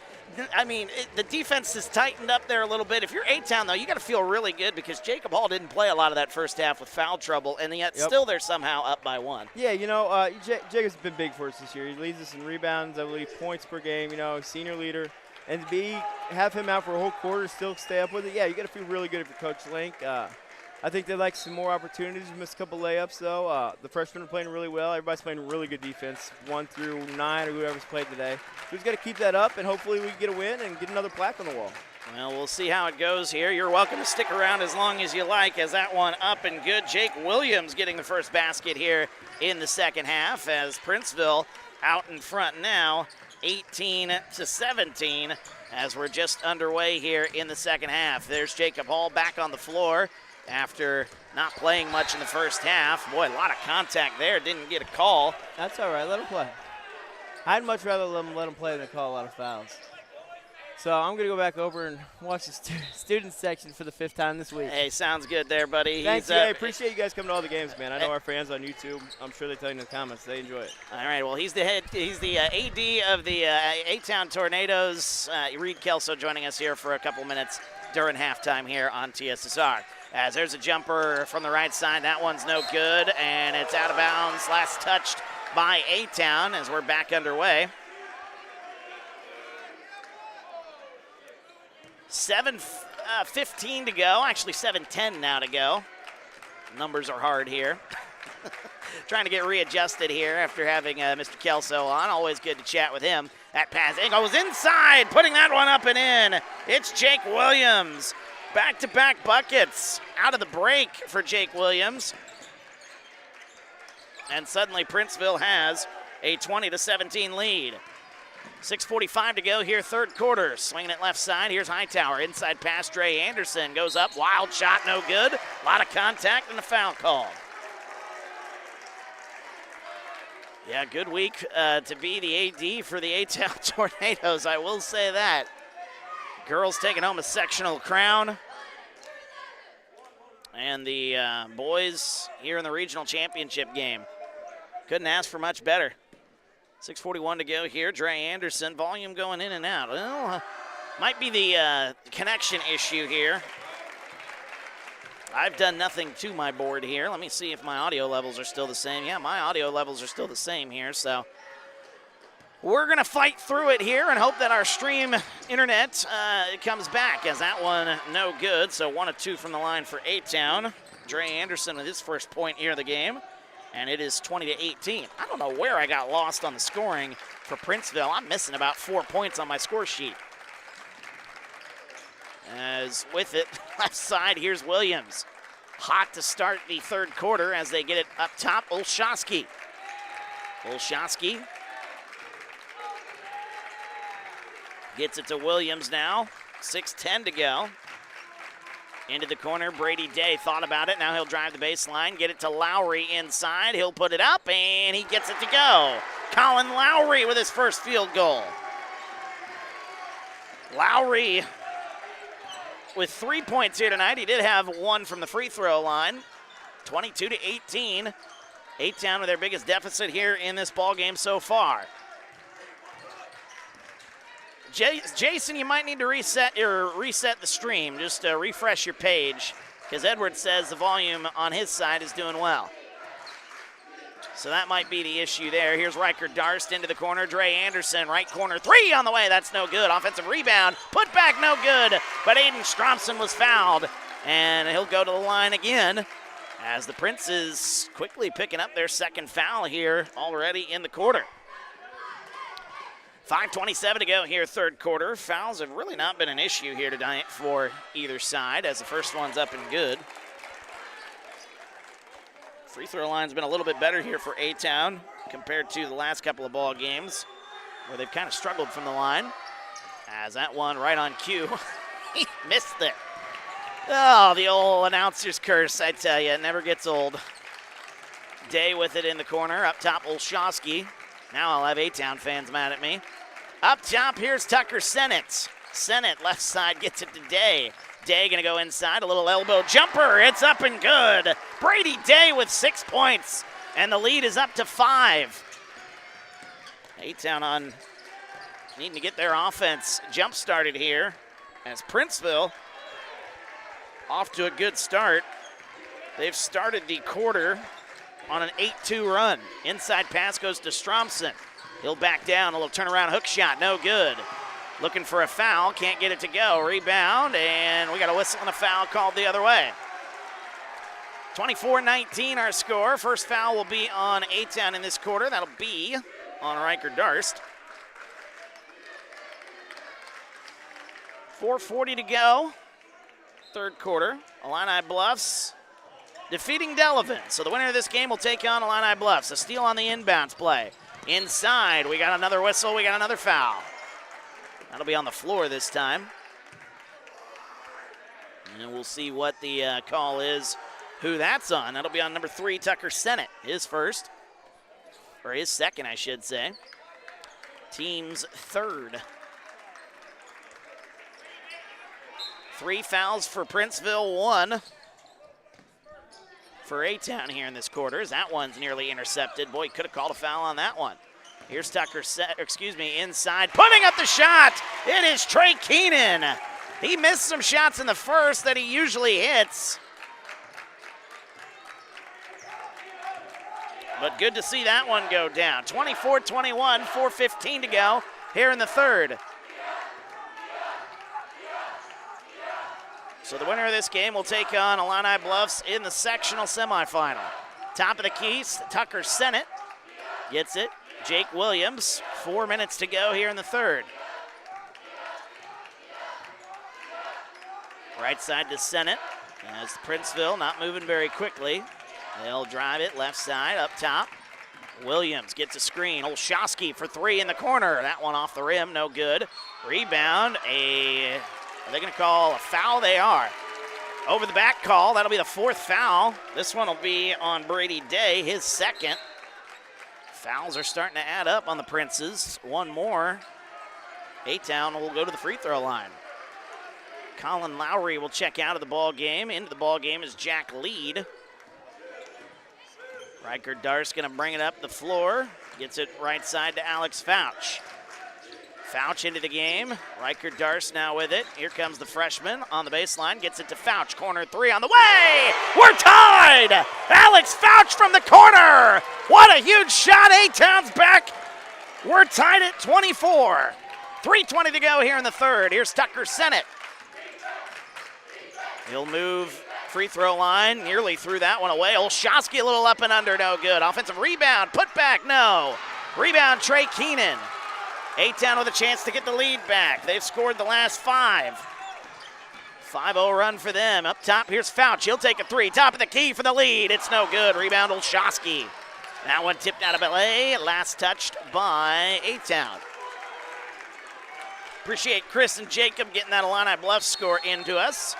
Speaker 1: I mean, the defense has tightened up there a little bit. If you're A-Town, though, you got to feel really good because Jacob Hall didn't play a lot of that first half with foul trouble, and yet still they're somehow up by 1.
Speaker 8: Yeah, you know, Jacob's been big for us this year. He leads us in rebounds, I believe, points per game, you know, senior leader. And to have him out for a whole quarter, still stay up with it, yeah, you got to feel really good if you're Coach Link. I think they'd like some more opportunities. We missed a couple layups, though. The freshmen are playing really well. Everybody's playing really good defense, 1 through 9 or whoever's played today. So we've got to keep that up, and hopefully we can get a win and get another plaque on the wall.
Speaker 1: Well, we'll see how it goes here. You're welcome to stick around as long as you like, as that one up and good. Jake Williams getting the first basket here in the second half, as Princeville out in front now, 18-17, as we're just underway here in the second half. There's Jacob Hall back on the floor after not playing much in the first half. Boy, a lot of contact there. Didn't get a call.
Speaker 8: That's all right. Let him play. I'd much rather let him play than call a lot of fouls. So I'm going to go back over and watch the student section for the 5th time this week.
Speaker 1: Hey, sounds good there, buddy.
Speaker 8: Thanks, I appreciate you guys coming to all the games, man. I know our fans on YouTube, I'm sure they tell you in the comments, they enjoy it.
Speaker 1: All right, well, he's the AD of the A-Town Tornadoes. Reed Kelso joining us here for a couple minutes during halftime here on TSSR. As there's a jumper from the right side. That one's no good, and it's out of bounds. Last touched by A-Town as we're back underway. 7:15 to go. Actually, 7:10 now to go. Numbers are hard here. Trying to get readjusted here after having Mr. Kelso on. Always good to chat with him. That pass goes inside, putting that one up and in. It's Jake Williams. Back-to-back buckets out of the break for Jake Williams. And suddenly Princeville has a 20-17 lead. 6:45 to go here, third quarter. Swinging it left side. Here's Hightower. Inside pass, Dre Anderson goes up. Wild shot, no good. A lot of contact and a foul call. Yeah, good week to be the AD for the A-Town Tornadoes, I will say that. Girls taking home a sectional crown. And the boys here in the regional championship game. Couldn't ask for much better. 6:41 to go here. Dre Anderson, volume going in and out. Well, might be the connection issue here. I've done nothing to my board here. Let me see if my audio levels are still the same. Yeah, my audio levels are still the same here, so we're going to fight through it here and hope that our stream internet comes back, as that one no good. So 1 of 2 from the line for A-Town. Dre Anderson with his first point here of the game, and it is 20-18. I don't know where I got lost on the scoring for Princeville. I'm missing about 4 points on my score sheet. As with it, left side, here's Williams. Hot to start the third quarter as they get it up top. Olszewski. Olszewski gets it to Williams now. 6:10 to go. Into the corner, Brady Day thought about it. Now he'll drive the baseline, get it to Lowry inside. He'll put it up, and he gets it to go. Colin Lowry with his first field goal. Lowry with 3 points here tonight. He did have 1 from the free throw line. 22-18. A-Town with their biggest deficit here in this ball game so far. Jason, you might need to reset the stream. Just refresh your page, because Edward says the volume on his side is doing well. So that might be the issue there. Here's Riker Darst into the corner. Dre Anderson, right corner, 3 on the way. That's no good. Offensive rebound, put back, no good. But Aiden Stromson was fouled, and he'll go to the line again, as the Princes quickly picking up their second foul here already in the quarter. 5:27 to go here, third quarter. Fouls have really not been an issue here tonight for either side, as the first one's up and good. Free throw line's been a little bit better here for A-Town compared to the last couple of ball games, where they've kind of struggled from the line. As that one right on cue, he missed it. Oh, the old announcer's curse, I tell you, it never gets old. Day with it in the corner. Up top, Olszewski. Now I'll have A-Town fans mad at me. Up top, here's Tucker Sennett. Sennett, left side, gets it to Day. Day gonna go inside, a little elbow jumper. It's up and good. Brady Day with 6 points, and the lead is up to 5. A-Town on needing to get their offense jump started here, as Princeville off to a good start. They've started the quarter on an 8-2 run. Inside pass goes to Stromson. He'll back down, a little turnaround hook shot, no good. Looking for a foul, can't get it to go. Rebound, and we got a whistle and a foul called the other way. 24-19 our score. First foul will be on A-Town in this quarter. That'll be on Riker Darst. 4:40 to go. Third quarter. Illini Bluffs defeating Delavan. So the winner of this game will take on Illini Bluffs. A steal on the inbounds play. Inside, we got another whistle. We got another foul. That'll be on the floor this time. And we'll see what the call is, who that's on. That'll be on number 3, Tucker Sennett. His first, or his second, I should say. Team's third. 3 fouls for Princeville, 1 for A-Town here in this quarter. That one's nearly intercepted. Boy, could have called a foul on that one. Here's Tucker, inside, putting up the shot. It is Trey Keenan. He missed some shots in the first that he usually hits. But good to see that one go down. 24-21, 4:15 to go here in the third. So the winner of this game will take on Illini Bluffs in the sectional semifinal. Top of the key, Tucker Sennett gets it. Jake Williams, 4 minutes to go here in the third. Right side to Sennett, as Princeville not moving very quickly. They'll drive it left side, up top. Williams gets a screen. Olszewski for 3 in the corner. That one off the rim, no good. Rebound, are they going to call a foul? They are. Over the back call, that'll be the 4th foul. This one will be on Brady Day, his second. Fouls are starting to add up on the Princes. One more. A-Town will go to the free throw line. Colin Lowry will check out of the ball game. Into the ball game is Jack Lead. Riker Darst going to bring it up the floor. Gets it right side to Alex Fouch. Fouch into the game. Riker Darst now with it. Here comes the freshman on the baseline. Gets it to Fouch. Corner 3 on the way. We're tied. Alex Fouch from the corner. What a huge shot. A-Town's back. We're tied at 24. 3:20 to go here in the third. Here's Tucker Sennett. He'll move free throw line. Nearly threw that one away. Olszewski a little up and under. No good. Offensive rebound. Put back. No. Rebound Trey Keenan. A-Town with a chance to get the lead back. They've scored the last 5. 5-0 run for them. Up top, here's Fouch. He'll take a 3. Top of the key for the lead. It's no good. Rebound Olszewski. That one tipped out of LA. Last touched by A-Town. Appreciate Chris and Jacob getting that Illini Bluffs score into us.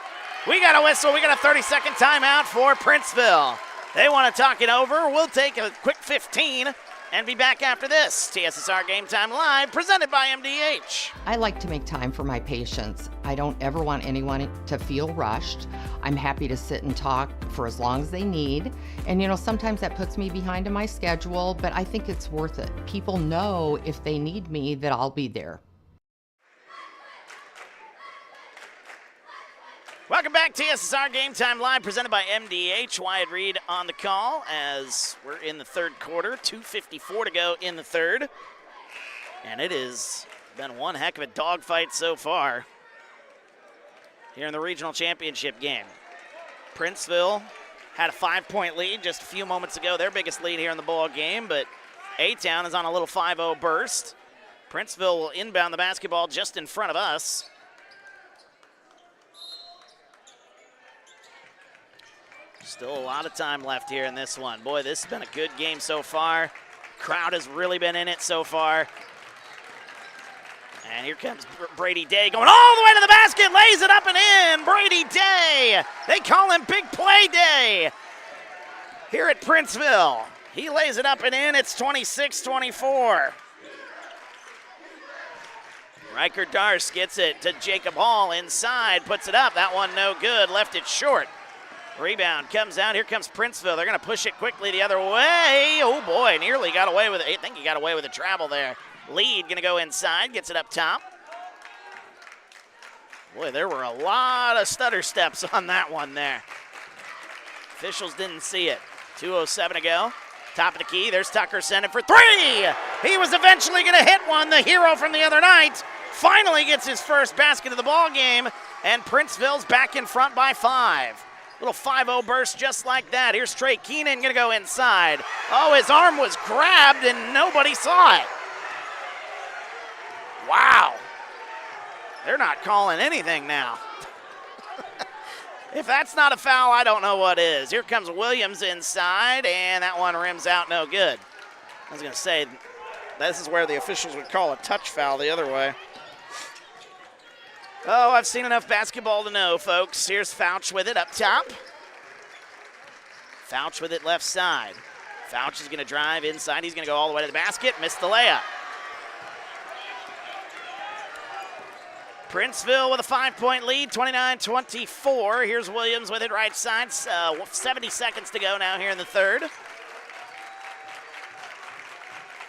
Speaker 1: We got a whistle. We got a 30-second timeout for Princeville. They want to talk it over. We'll take a quick 15 and be back after this. TSSR Game Time Live, presented by MDH.
Speaker 9: I like to make time for my patients. I don't ever want anyone to feel rushed. I'm happy to sit and talk for as long as they need. And sometimes that puts me behind in my schedule, but I think it's worth it. People know if they need me that I'll be there.
Speaker 1: Welcome back, TSSR Game Time Live, presented by MDH. Wyatt Reed on the call as we're in the third quarter. 2:54 to go in the third. And it has been one heck of a dogfight so far here in the regional championship game. Princeville had a 5-point lead just a few moments ago, their biggest lead here in the ball game, but A-Town is on a little 5-0 burst. Princeville will inbound the basketball just in front of us. Still a lot of time left here in this one. Boy, this has been a good game so far. Crowd has really been in it so far. And here comes Brady Day going all the way to the basket, lays it up and in. Brady Day. They call him Big Play Day here at Princeville. He lays it up and in. It's 26-24. Riker Darst gets it to Jacob Hall inside, puts it up. That one no good, left it short. Rebound comes out. Here comes Princeville. They're going to push it quickly the other way. Oh, boy, nearly got away with it. I think he got away with the travel there. Lead going to go inside, gets it up top. Boy, there were a lot of stutter steps on that one there. Officials didn't see it. 2:07 to go. Top of the key. There's Tucker Sennett for 3. He was eventually going to hit one. The hero from the other night finally gets his first basket of the ball game, and Princeville's back in front by 5. Little 5-0 burst just like that. Here's Trey Keenan going to go inside. Oh, his arm was grabbed and nobody saw it. Wow. They're not calling anything now. If that's not a foul, I don't know what is. Here comes Williams inside, and that one rims out no good. I was going to say, this is where the officials would call a touch foul the other way. Oh, I've seen enough basketball to know, folks. Here's Fouch with it up top. Fouch with it left side. Fouch is going to drive inside. He's going to go all the way to the basket. Missed the layup. Princeville with a 5-point lead, 29-24. Here's Williams with it right side. 70 seconds to go now here in the third.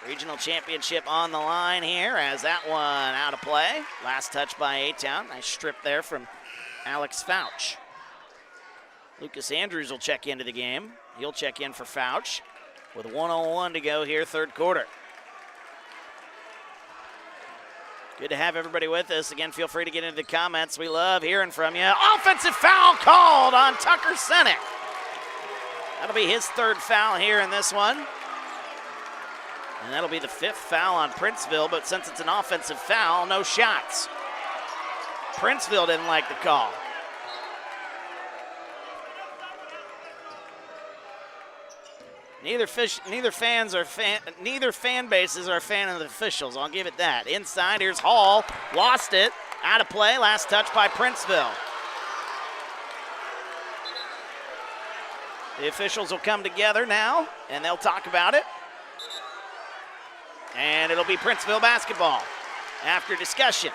Speaker 1: Regional championship on the line here as that one out of play. Last touch by A-Town. Nice strip there from Alex Fouch. Lucas Andrews will check into the game. He'll check in for Fouch with 1:01 to go here, third quarter. Good to have everybody with us. Again, feel free to get into the comments. We love hearing from you. Offensive foul called on Tucker Sennick. That'll be his third foul here in this one. And that'll be the fifth foul on Princeville, but since it's an offensive foul, no shots. Princeville didn't like the call. Neither fan bases are a fan of the officials. I'll give it that. Inside, here's Hall. Lost it. Out of play. Last touch by Princeville. The officials will come together now, and they'll talk about it. And it'll be Princeville basketball after discussion.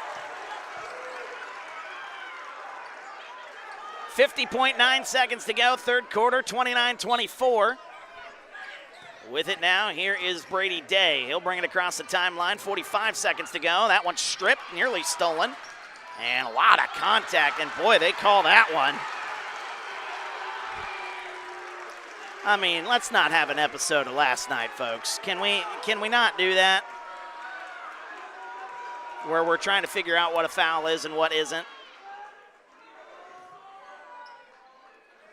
Speaker 1: 50.9 seconds to go, third quarter, 29-24. With it now, here is Brady Day. He'll bring it across the timeline, 45 seconds to go. That one's stripped, nearly stolen. And a lot of contact, and boy, they call that one. I mean, let's not have an episode of last night, folks. Can we not do that? Where we're trying to figure out what a foul is and what isn't.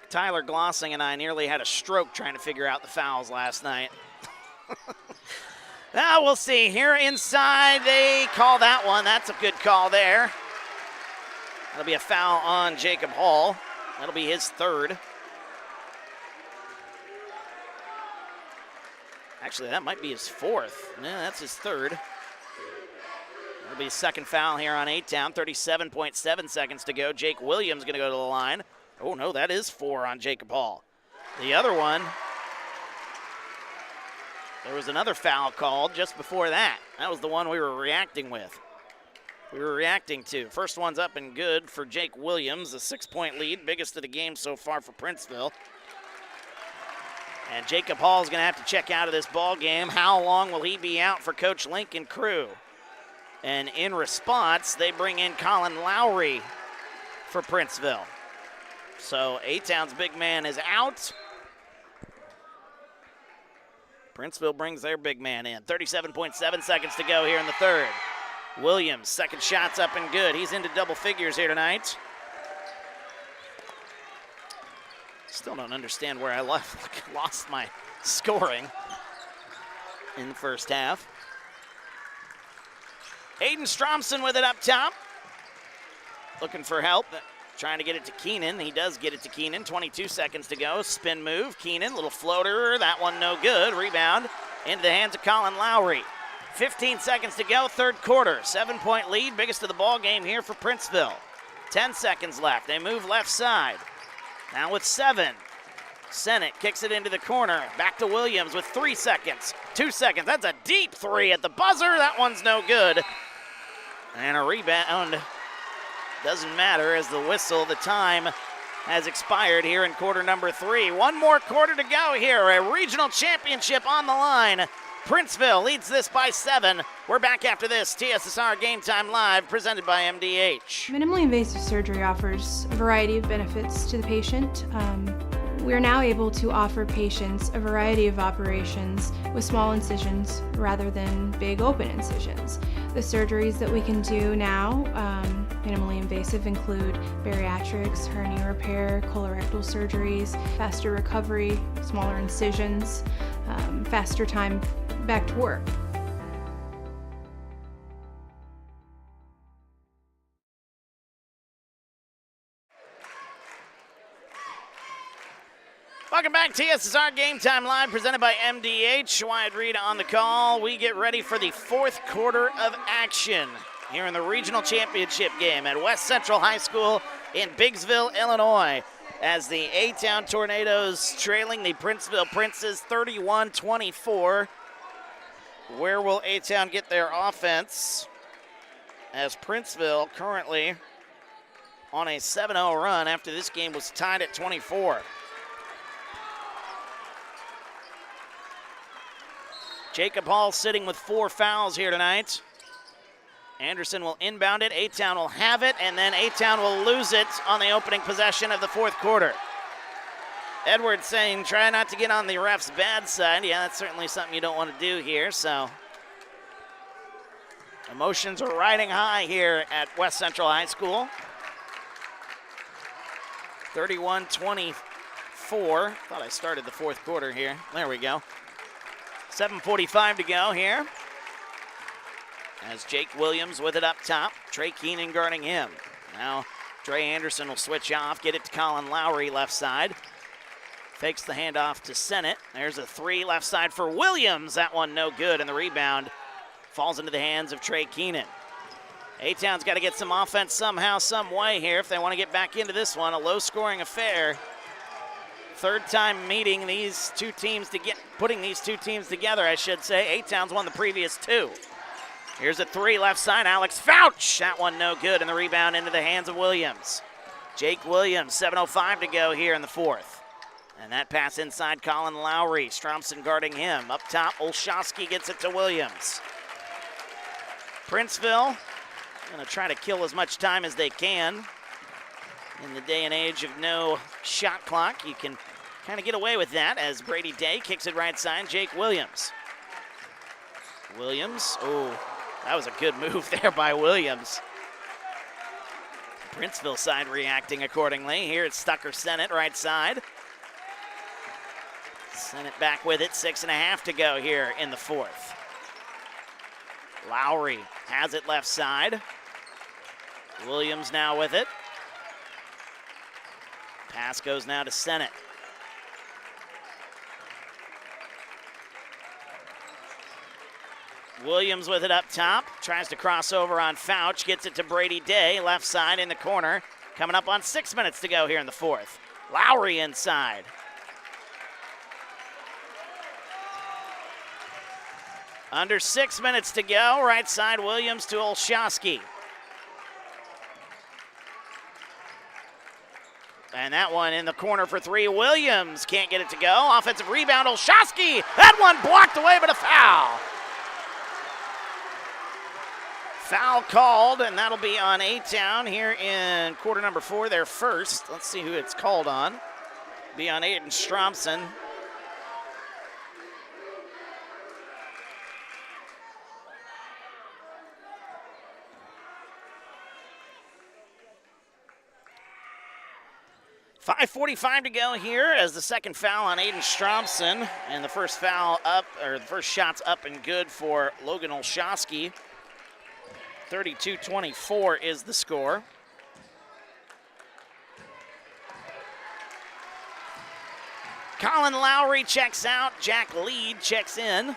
Speaker 1: Tyler Glossing and I nearly had a stroke trying to figure out the fouls last night. Now we'll see. Here inside, they call that one. That's a good call there. That'll be a foul on Jacob Hall. That'll be his third. Actually, that might be his fourth. No, that's his third. That'll be his second foul here on A-Town. 37.7 seconds to go. Jake Williams going to go to the line. Oh, no, that is 4 on Jacob Hall. The other one, there was another foul called just before that. That was the one we were reacting with. We were reacting to. First one's up and good for Jake Williams, a 6-point lead, biggest of the game so far for Princeville. And Jacob Hall is going to have to check out of this ball game. How long will he be out for Coach Lincoln Crew? And in response, they bring in Colin Lowry for Princeville. So A-Town's big man is out. Princeville brings their big man in. 37.7 seconds to go here in the third. Williams, second shot's up and good. He's into double figures here tonight. Still don't understand where I lost my scoring in the first half. Aiden Stromson with it up top. Looking for help. Trying to get it to Keenan. He does get it to Keenan. 22 seconds to go. Spin move. Keenan, little floater. That one no good. Rebound into the hands of Colin Lowry. 15 seconds to go. Third quarter. 7-point lead. Biggest of the ball game here for Princeville. 10 seconds left. They move left side. Now with 7. Sennick kicks it into the corner. Back to Williams with 3 seconds. 2 seconds. That's a deep 3 at the buzzer. That one's no good. And a rebound. Doesn't matter as the whistle, the time has expired here in quarter number 3. One more quarter to go here. A regional championship on the line. Princeville leads this by 7. We're back after this. TSSR Game Time Live, presented by MDH.
Speaker 10: Minimally invasive surgery offers a variety of benefits to the patient. We are now able to offer patients a variety of operations with small incisions rather than big open incisions. The surgeries that we can do now Minimally invasive include bariatrics, hernia repair, colorectal surgeries, faster recovery, smaller incisions, faster time back to work.
Speaker 1: Welcome back, TSSR Game Time Live, presented by MDH. Wyatt Reed on the call. We get ready for the fourth quarter of action here in the regional championship game at West Central High School in Biggsville, Illinois, as the A-Town Tornadoes trailing the Princeville Princes 31-24. Where will A-Town get their offense? As Princeville currently on a 7-0 run after this game was tied at 24. Jacob Hall sitting with 4 fouls here tonight. Anderson will inbound it. A-Town will have it, and then A-Town will lose it on the opening possession of the fourth quarter. Edwards saying try not to get on the ref's bad side. Yeah, that's certainly something you don't want to do here, so emotions are riding high here at West Central High School. 31-24. Thought I started the fourth quarter here. There we go. 7:45 to go here. As Jake Williams with it up top. Trey Keenan guarding him. Now Dre Anderson will switch off, get it to Colin Lowry left side. Fakes the handoff to Sennett. There's a 3 left side for Williams. That one no good, and the rebound falls into the hands of Trey Keenan. A-Town's got to get some offense somehow, some way here if they want to get back into this one. A low-scoring affair. Third time meeting these two teams putting these two teams together, I should say. A-Town's won the previous 2. Here's a 3 left side, Alex Fouch. That one no good, and the rebound into the hands of Williams. Jake Williams, 7:05 to go here in the fourth. And that pass inside Colin Lowry. Stromson guarding him. Up top, Olszewski gets it to Williams. Princeville going to try to kill as much time as they can. In the day and age of no shot clock, you can kind of get away with that as Brady Day kicks it right side. Jake Williams. Williams, oh, that was a good move there by Williams. Princeville side reacting accordingly. Here it's Stucker Sennett right side. Sennett back with it, 6.5 to go here in the fourth. Lowry has it left side. Williams now with it. Pass goes now to Sennett. Williams with it up top. Tries to cross over on Fouch. Gets it to Brady Day. Left side in the corner. Coming up on 6 minutes to go here in the fourth. Lowry inside. Under 6 minutes to go. Right side, Williams to Olszewski. And that one in the corner for 3. Williams can't get it to go. Offensive rebound, Olszewski. That one blocked away, but a foul. Foul called, and that'll be on A-Town here in quarter number 4, their first. Let's see who it's called on. Be on Aiden Stromson. .5:45 to go here as the second foul on Aiden Stromson, and the first foul up, or the first shot's up and good for Logan Olszewski. 32-24 is the score. Colin Lowry checks out. Jack Lead checks in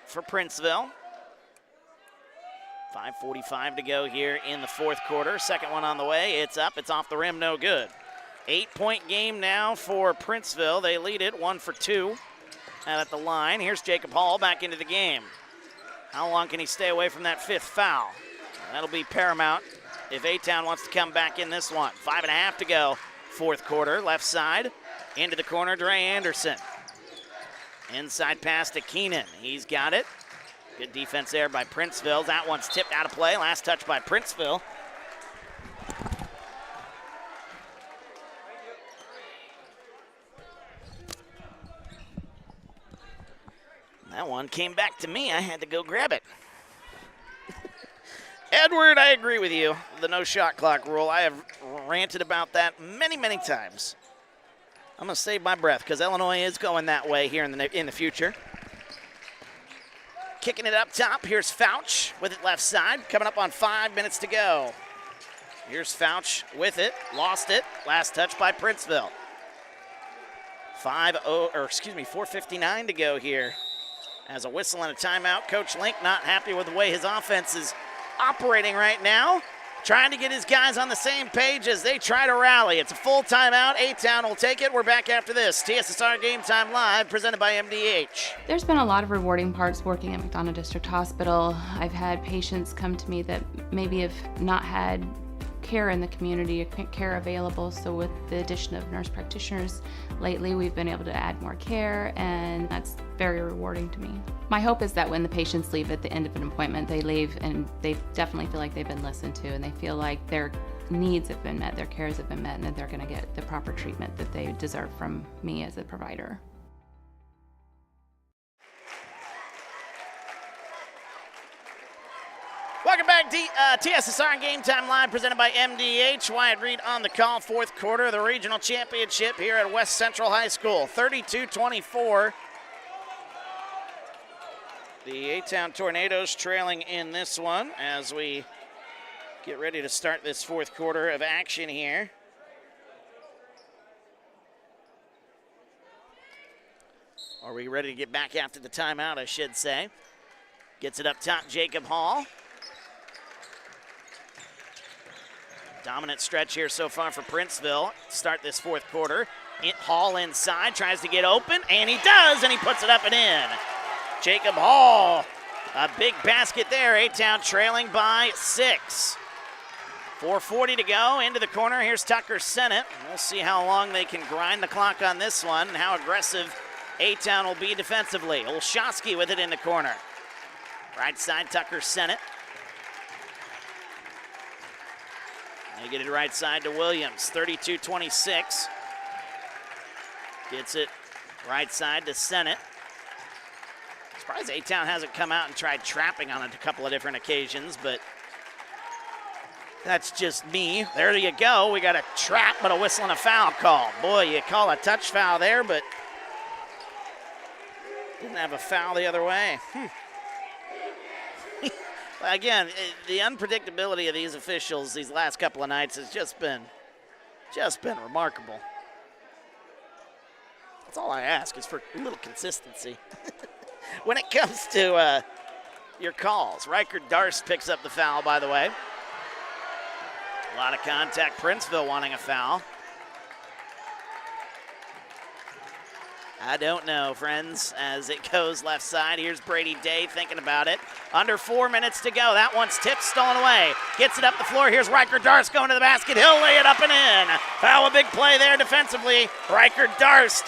Speaker 1: for Princeville. 5:45 to go here in the fourth quarter. Second one on the way. It's up. It's off the rim. No good. 8-point game now for Princeville. They lead it 1 for 2 out at the line. Here's Jacob Hall back into the game. How long can he stay away from that 5th foul? That'll be paramount if A-Town wants to come back in this one. 5.5 to go, fourth quarter. Left side, into the corner, Dre Anderson. Inside pass to Keenan. He's got it. Good defense there by Princeville. That one's tipped out of play. Last touch by Princeville. That one came back to me. I had to go grab it. Edward, I agree with you. The no shot clock rule. I have ranted about that many, many times. I'm going to save my breath because Illinois is going that way here in the future. Kicking it up top. Here's Fouch with it left side. Coming up on 5 minutes to go. Here's Fouch with it. Lost it. Last touch by Princeville. 4:59 to go here. As a whistle and a timeout. Coach Link not happy with the way his offense is operating right now. Trying to get his guys on the same page as they try to rally. It's a full timeout. A-Town will take it. We're back after this. TSSR Game Time Live, presented by MDH.
Speaker 2: There's been a lot of rewarding parts working at McDonough District Hospital. I've had patients come to me that maybe have not had care in the community, care available. So with the addition of nurse practitioners lately, we've been able to add more care, and that's very rewarding to me. My hope is that when the patients leave at the end of an appointment, they leave and they definitely feel like they've been listened to, and they feel like their needs have been met, their cares have been met, and that they're going to get the proper treatment that they deserve from me as a provider.
Speaker 1: Welcome back to TSSR Game Time Live, presented by MDH. Wyatt Reed on the call, fourth quarter of the regional championship here at West Central High School. 32-24. The A-Town Tornadoes trailing in this one as we get ready to start this fourth quarter of action here. Are we ready to get back after the timeout, I should say. Gets it up top, Jacob Hall. Dominant stretch here so far for Princeville. Start this fourth quarter. Hall inside, tries to get open, and he does, and he puts it up and in. Jacob Hall, a big basket there. A-Town trailing by 6. 4:40 to go, into the corner. Here's Tucker Sennett. We'll see how long they can grind the clock on this one and how aggressive A-Town will be defensively. Olszewski with it in the corner. Right side, Tucker Sennett. They get it right side to Williams, 32-26. Gets it right side to Sennett. Surprised A-Town hasn't come out and tried trapping on it a couple of different occasions, but that's just me. There you go. We got a trap, but a whistle and a foul call. Boy, you call a touch foul there, but didn't have a foul the other way. Again, the unpredictability of these officials these last couple of nights has just been remarkable. That's all I ask is for a little consistency. When it comes to your calls, Riker Darst picks up the foul, by the way. A lot of contact. Princeville wanting a foul. I don't know, friends, as it goes left side. Here's Brady Day thinking about it. Under 4 minutes to go. That one's tipped, stolen away. Gets it up the floor. Here's Riker Darst going to the basket. He'll lay it up and in. Foul, a big play there defensively. Riker Darst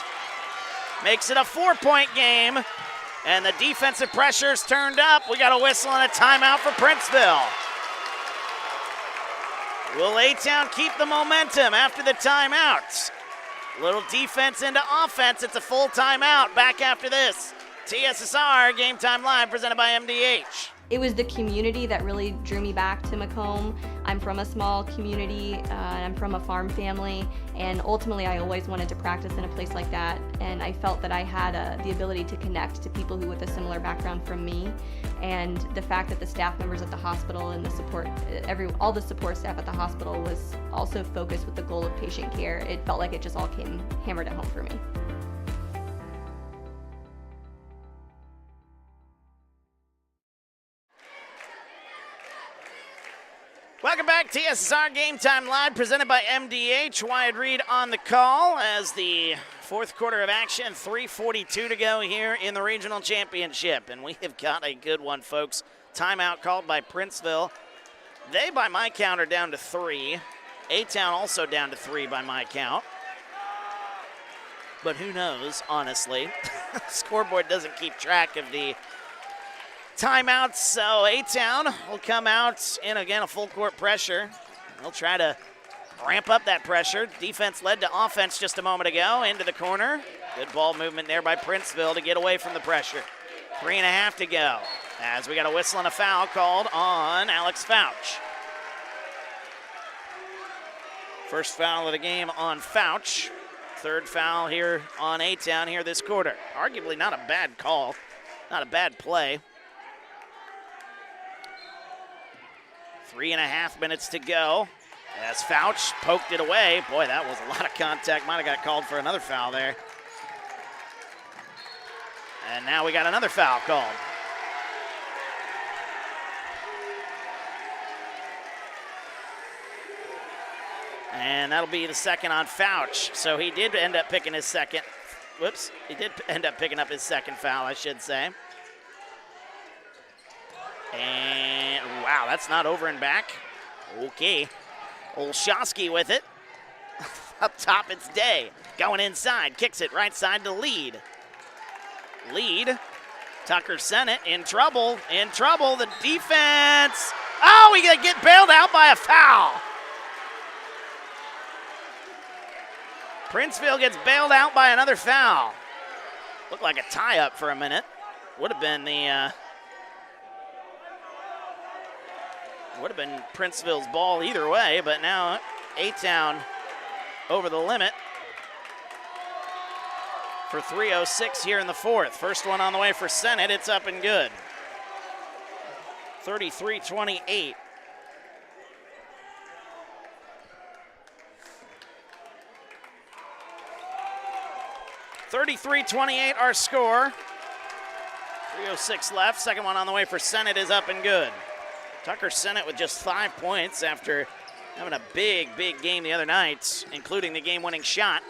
Speaker 1: makes it a 4-point game, and the defensive pressure's turned up. We got a whistle and a timeout for Princeville. Will A-Town keep the momentum after the timeouts? Little defense into offense. It's a full timeout. Back after this. TSSR Game Time Live, presented by MDH.
Speaker 3: It was the community that really drew me back to Macomb. I'm from a small community, and I'm from a farm family, and ultimately I always wanted to practice in a place like that, and I felt that I had the ability to connect to people who with a similar background from me, and the fact that the staff members at the hospital and the support, all the support staff at the hospital was also focused with the goal of patient care. It felt like it just all came hammered at home for me.
Speaker 1: Welcome back, TSSR Game Time Live, presented by MDH. Wyatt Reed on the call as the fourth quarter of action, 3:42 to go here in the regional championship. And we have got a good one, folks. Timeout called by Princeville. They, by my count, are down to 3. A-Town also down to 3 by my count. But who knows, honestly. Scoreboard doesn't keep track of the timeouts, so A-Town will come out in, again, a full court pressure. They'll try to ramp up that pressure. Defense led to offense just a moment ago, into the corner. Good ball movement there by Princeville to get away from the pressure. 3.5 to go. as we got a whistle and a foul called on Alex Fouch. First foul of the game on Fouch. Third foul here on A-Town here this quarter. Arguably not a bad call, not a bad play. 3.5 minutes to go as Fouch poked it away. Boy, that was a lot of contact. Might have got called for another foul there. And now we got another foul called. And that'll be the second on Fouch. So he did end up picking his second. Whoops. He did end up picking up his second foul, I should say. And wow, that's not over and back. Okay. Olszewski with it. Up top, it's Day. Going inside, kicks it right side to Lead. Lead. Tucker Sennett in trouble. In trouble. The defense. Oh, we gotta get bailed out by a foul. Princeville gets bailed out by another foul. Looked like a tie-up for a minute. Would have been Princeville's ball either way, but now A-Town over the limit for 3:06 here in the fourth. First one on the way for Sennett. It's up and good. 33-28. Our score. 3:06 left. Second one on the way for Sennett is up and good. Tucker Sennett with just 5 points after having a big game the other night, including the game-winning shot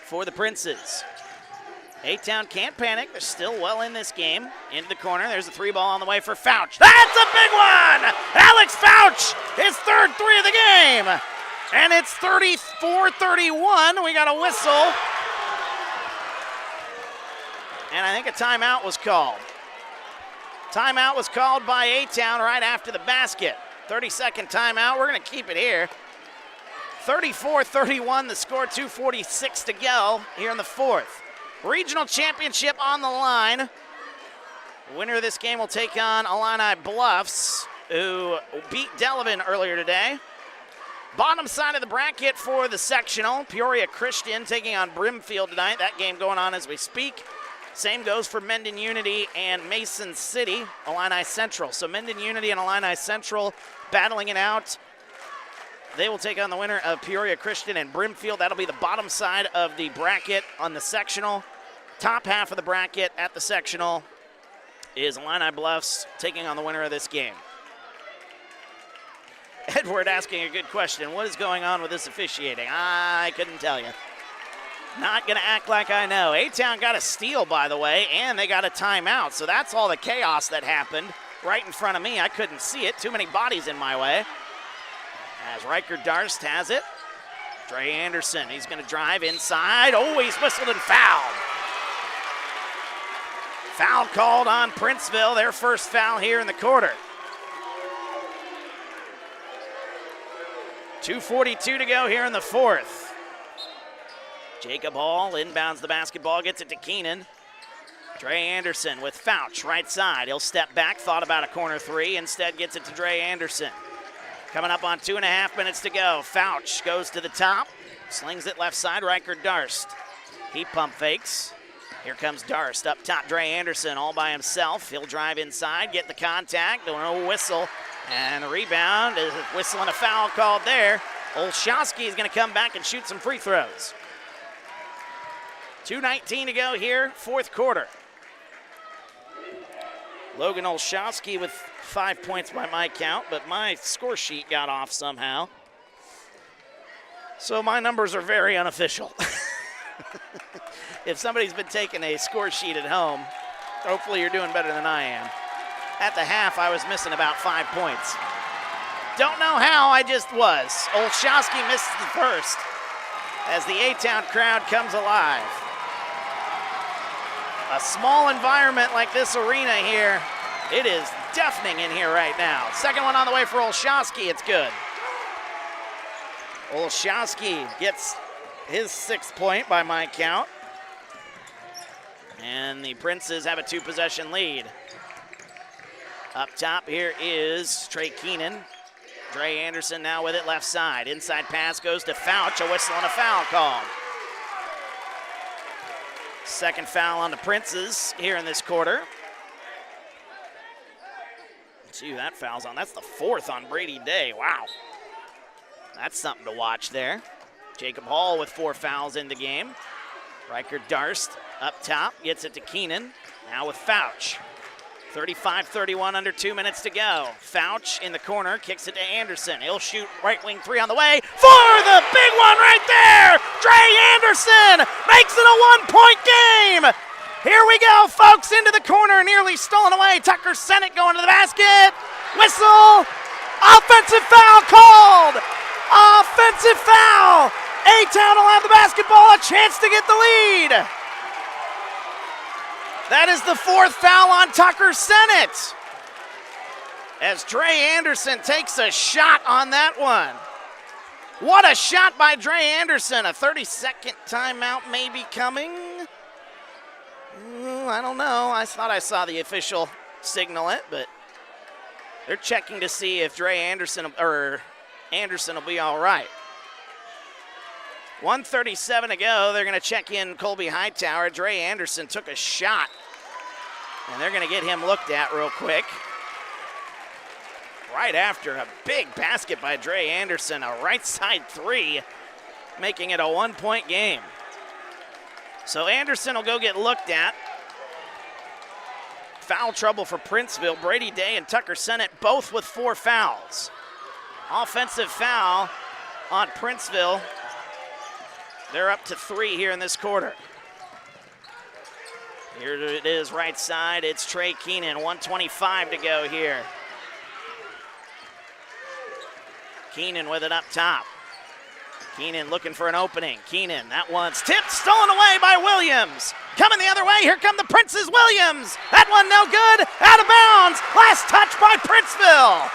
Speaker 1: for the Princes. A-Town can't panic. They're still well in this game. Into the corner. There's a 3 ball on the way for Fouch. That's a big one! Alex Fouch, his third 3 of the game. And it's 34-31. We got a whistle. And I think a timeout was called. Timeout was called by A-Town right after the basket. 30-second timeout. We're going to keep it here. 34-31, the score, 2:46 to go here in the fourth. Regional championship on the line. The winner of this game will take on Illini Bluffs, who beat Delavan earlier today. Bottom side of the bracket for the sectional, Peoria Christian taking on Brimfield tonight. That game going on as we speak. Same goes for Mendon Unity and Mason City, Illini Central. So Mendon Unity and Illini Central battling it out. They will take on the winner of Peoria Christian and Brimfield. That'll be the bottom side of the bracket on the sectional. Top half of the bracket at the sectional is Illini Bluffs taking on the winner of this game. Edward asking a good question. What is going on with this officiating? I couldn't tell you. Not going to act like I know. A-Town got a steal, by the way, and they got a timeout. So that's all the chaos that happened right in front of me. I couldn't see it. Too many bodies in my way. As Riker Darst has it. Dre Anderson, he's going to drive inside. Oh, he's whistled and fouled. Foul called on Princeville, their first foul here in the quarter. 2:42 to go here in the fourth. Jacob Hall inbounds the basketball, gets it to Keenan. Dre Anderson with Fouch, right side. He'll step back, thought about a corner 3, instead gets it to Dre Anderson. Coming up on 2.5 minutes to go. Fouch goes to the top, slings it left side, Riker Darst. He pump fakes. Here comes Darst up top, Dre Anderson all by himself. He'll drive inside, get the contact, no whistle, and the rebound is a whistle and a foul called there. Olszewski is going to come back and shoot some free throws. 2:19 to go here, fourth quarter. Logan Olszewski with 5 points by my count, but my score sheet got off somehow. So my numbers are very unofficial. If somebody's been taking a score sheet at home, hopefully you're doing better than I am. At the half, I was missing about 5 points. Don't know how, I just was. Olszewski misses the first as the A-Town crowd comes alive. A small environment like this arena here, it is deafening in here right now. Second one on the way for Olszewski, it's good. Olszewski gets his 6th point by my count. And the Princes have a 2-possession lead. Up top here is Trey Keenan. Dre Anderson now with it left side. Inside pass goes to Fouch, a whistle and a foul called. Second foul on the Princes here in this quarter. Let's see who that foul's on. That's the fourth on Brady Day. Wow. That's something to watch there. Jacob Hall with 4 fouls in the game. Riker Darst up top, gets it to Keenan. Now with Fouch. 35-31, under 2 minutes to go. Fouch in the corner, kicks it to Anderson. He'll shoot right wing 3 on the way for the big one right there. Dre Anderson makes it a 1-point game. Here we go, folks, into the corner, nearly stolen away. Tucker Sennett going to the basket. Whistle. Offensive foul called. Offensive foul. A-Town will have the basketball, a chance to get the lead. That is the 4th foul on Tucker Sennett. As Dre Anderson takes a shot on that one. What a shot by Dre Anderson. A 30-second timeout may be coming. I don't know. I thought I saw the official signal it, but they're checking to see if Dre Anderson or Anderson will be all right. 1:37 to go. They're going to check in Colby Hightower. Dre Anderson took a shot, and they're going to get him looked at real quick. Right after a big basket by Dre Anderson, a right side 3, making it a 1-point game. So Anderson will go get looked at. Foul trouble for Princeville. Brady Day and Tucker Sennett both with 4 fouls. Offensive foul on Princeville. They're up to 3 here in this quarter. Here it is, right side. It's Trey Keenan, 1:25 to go here. Keenan with it up top. Keenan looking for an opening. Keenan, that one's tipped, stolen away by Williams. Coming the other way, here come the Princes. Williams, that one no good, out of bounds. Last touch by Princeville.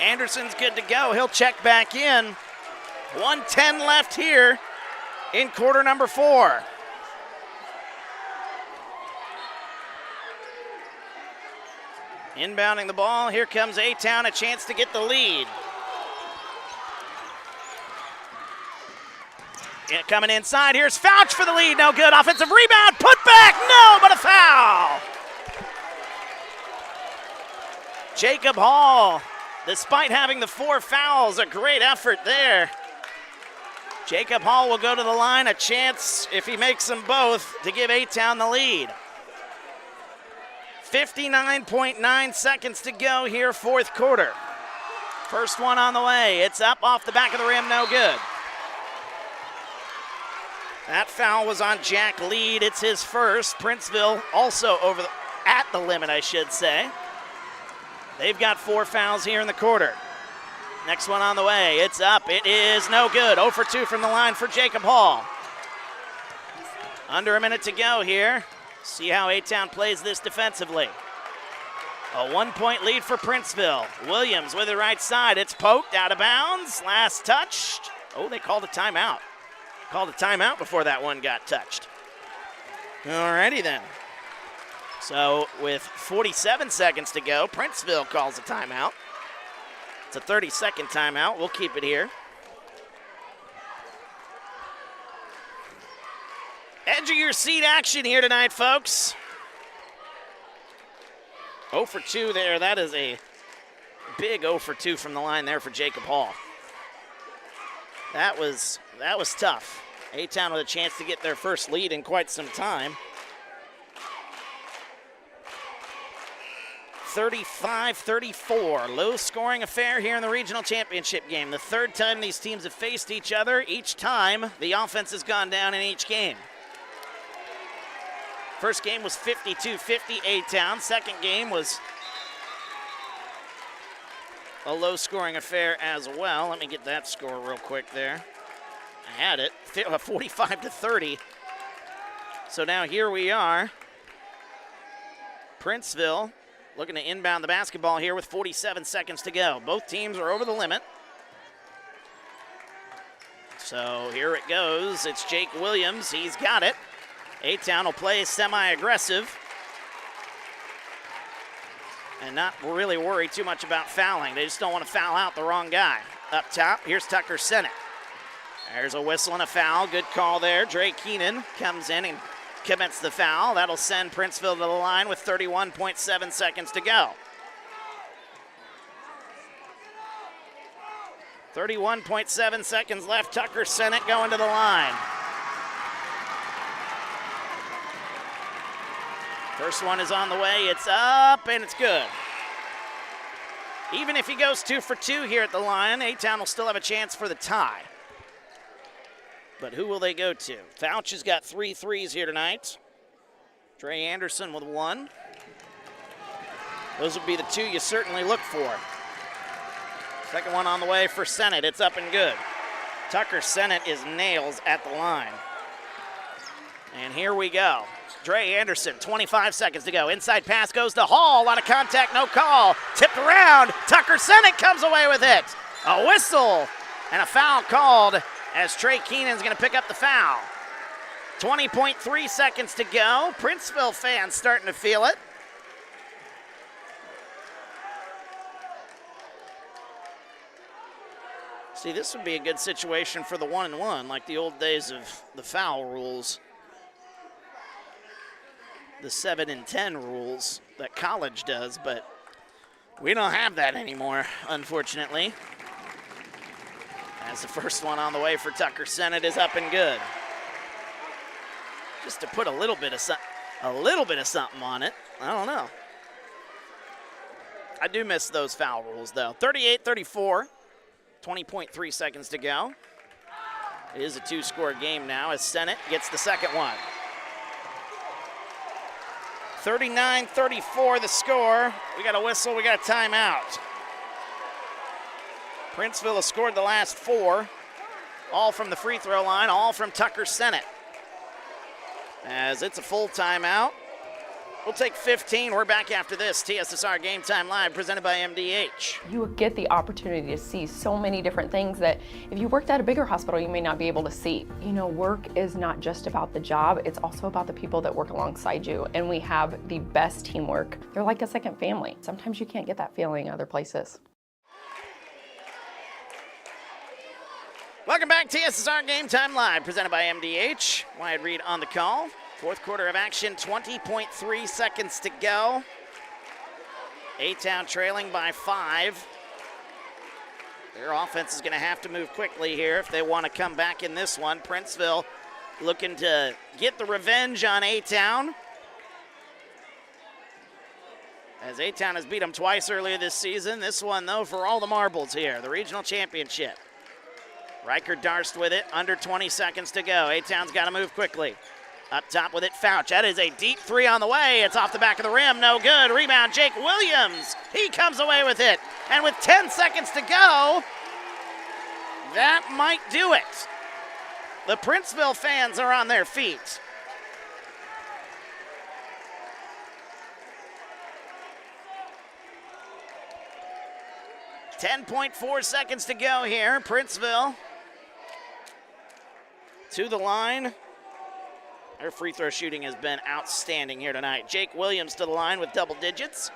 Speaker 1: Anderson's good to go. He'll check back in. 1:10 left here in quarter number 4. Inbounding the ball. Here comes A-Town, a chance to get the lead. Coming inside. Here's Fouch for the lead. No good. Offensive rebound. Put back. No, but a foul. Jacob Hall, despite having the 4 fouls, a great effort there. Jacob Hall will go to the line, a chance, if he makes them both, to give A-Town the lead. 59.9 seconds to go here, 4th quarter. First one on the way. It's up off the back of the rim, no good. That foul was on Jack Lead. It's his first. Princeville also at the limit, I should say. They've got 4 fouls here in the quarter. Next one on the way. It's up. It is no good. 0 for 2 from the line for Jacob Hall. Under a minute to go here. See how A-Town plays this defensively. A 1-point lead for Princeville. Williams with the right side. It's poked out of bounds. Last touched. Oh, they called a timeout. Called a timeout before that one got touched. Alrighty then. So with 47 seconds to go, Princeville calls a timeout. It's a 30-second timeout. We'll keep it here. Edge of your seat action here tonight, folks. 0 for 2 there. That is a big 0 for 2 from the line there for Jacob Hall. That was tough. A-Town with a chance to get their first lead in quite some time. 35-34, low-scoring affair here in the regional championship game. The 3rd time these teams have faced each other. Each time, the offense has gone down in each game. First game was 52-50 A-Town. Second game was a low-scoring affair as well. Let me get that score real quick there. I had it, 45-30. So now here we are. Princeville looking to inbound the basketball here with 47 seconds to go. Both teams are over the limit. So here it goes. It's Jake Williams. He's got it. A-Town will play semi-aggressive and not really worry too much about fouling. They just don't want to foul out the wrong guy. Up top, here's Tucker Sennett. There's a whistle and a foul. Good call there. Dre Keenan comes in and commits the foul. That'll send Princeville to the line with 31.7 seconds to go. 31.7 seconds left. Tucker Sennett going to the line. First one is on the way. It's up, and it's good. Even if he goes 2 for 2 here at the line, A-Town will still have a chance for the tie. But who will they go to? Fouch has got 3 threes here tonight. Dre Anderson with 1. Those would be the 2 you certainly look for. Second one on the way for Sennett. It's up and good. Tucker Sennett is nails at the line. And here we go. Dre Anderson, 25 seconds to go. Inside pass goes to Hall. A lot of contact, no call. Tipped around. Tucker Sennett comes away with it. A whistle and a foul called as Trey Keenan's going to pick up the foul. 20.3 seconds to go. Princeville fans starting to feel it. See, this would be a good situation for the 1-and-1, like the old days of the foul rules. The 7-and-10 rules that college does, but we don't have that anymore, unfortunately. As the first one on the way for Tucker Sennett is up and good. Just to put a little bit of something on it. I don't know. I do miss those foul rules, though. 38-34, 20.3 seconds to go. It is a 2-score game now as Sennett gets the second one. 39-34 the score. We got a whistle, we got a timeout. Princeville has scored the last 4, all from the free throw line, all from Tucker Sennett. As it's a full timeout. We'll take 15. We're back after this. TSSR Game Time Live presented by MDH.
Speaker 4: You will get the opportunity to see so many different things that if you worked at a bigger hospital, you may not be able to see. You know, work is not just about the job, it's also about the people that work alongside you. And we have the best teamwork. They're like a second family. Sometimes you can't get that feeling other places.
Speaker 1: Welcome back, TSSR Game Time Live, presented by MDH. Wyatt Reed on the call. Fourth quarter of action, 20.3 seconds to go. A-Town trailing by 5. Their offense is going to have to move quickly here if they want to come back in this one. Princeville looking to get the revenge on A-Town. As A-Town has beat them twice earlier this season. This one, though, for all the marbles here, the regional championship. Riker Darst with it, under 20 seconds to go. A-Town's got to move quickly. Up top with it, Fouch. That is a deep 3 on the way. It's off the back of the rim, no good. Rebound, Jake Williams. He comes away with it. And with 10 seconds to go, that might do it. The Princeville fans are on their feet. .4 seconds to go here. Princeville to the line. Their free throw shooting has been outstanding here tonight. Jake Williams to the line with double digits.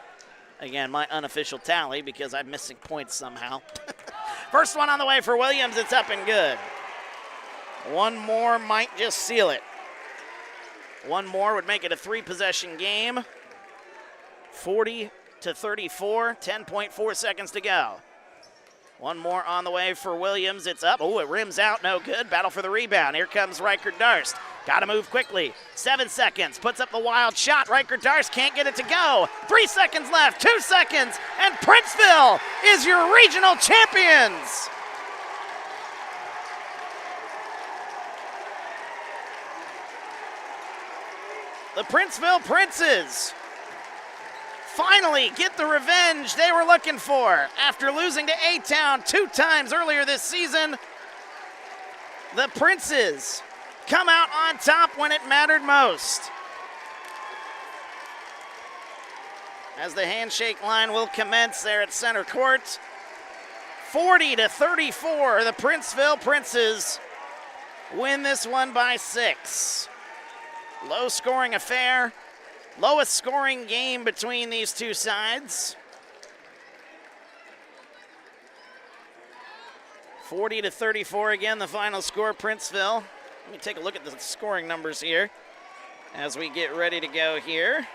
Speaker 1: Again, my unofficial tally because I'm missing points somehow. First one on the way for Williams. It's up and good. One more might just seal it. One more would make it a 3-possession game. 40-34, 10.4 seconds to go. One more on the way for Williams. It's up. Oh, it rims out. No good. Battle for the rebound. Here comes Riker Darst. Got to move quickly. 7 seconds. Puts up the wild shot. Riker Darst can't get it to go. 3 seconds left. 2 seconds. And Princeville is your regional champions. The Princeville Princes finally get the revenge they were looking for. After losing to A-Town 2 times earlier this season, the Princes come out on top when it mattered most. As the handshake line will commence there at center court. 40-34, the Princeville Princes win this one by 6. Low scoring affair, lowest scoring game between these two sides. 40-34 again, the final score, Princeville. Let me take a look at the scoring numbers here as we get ready to go here.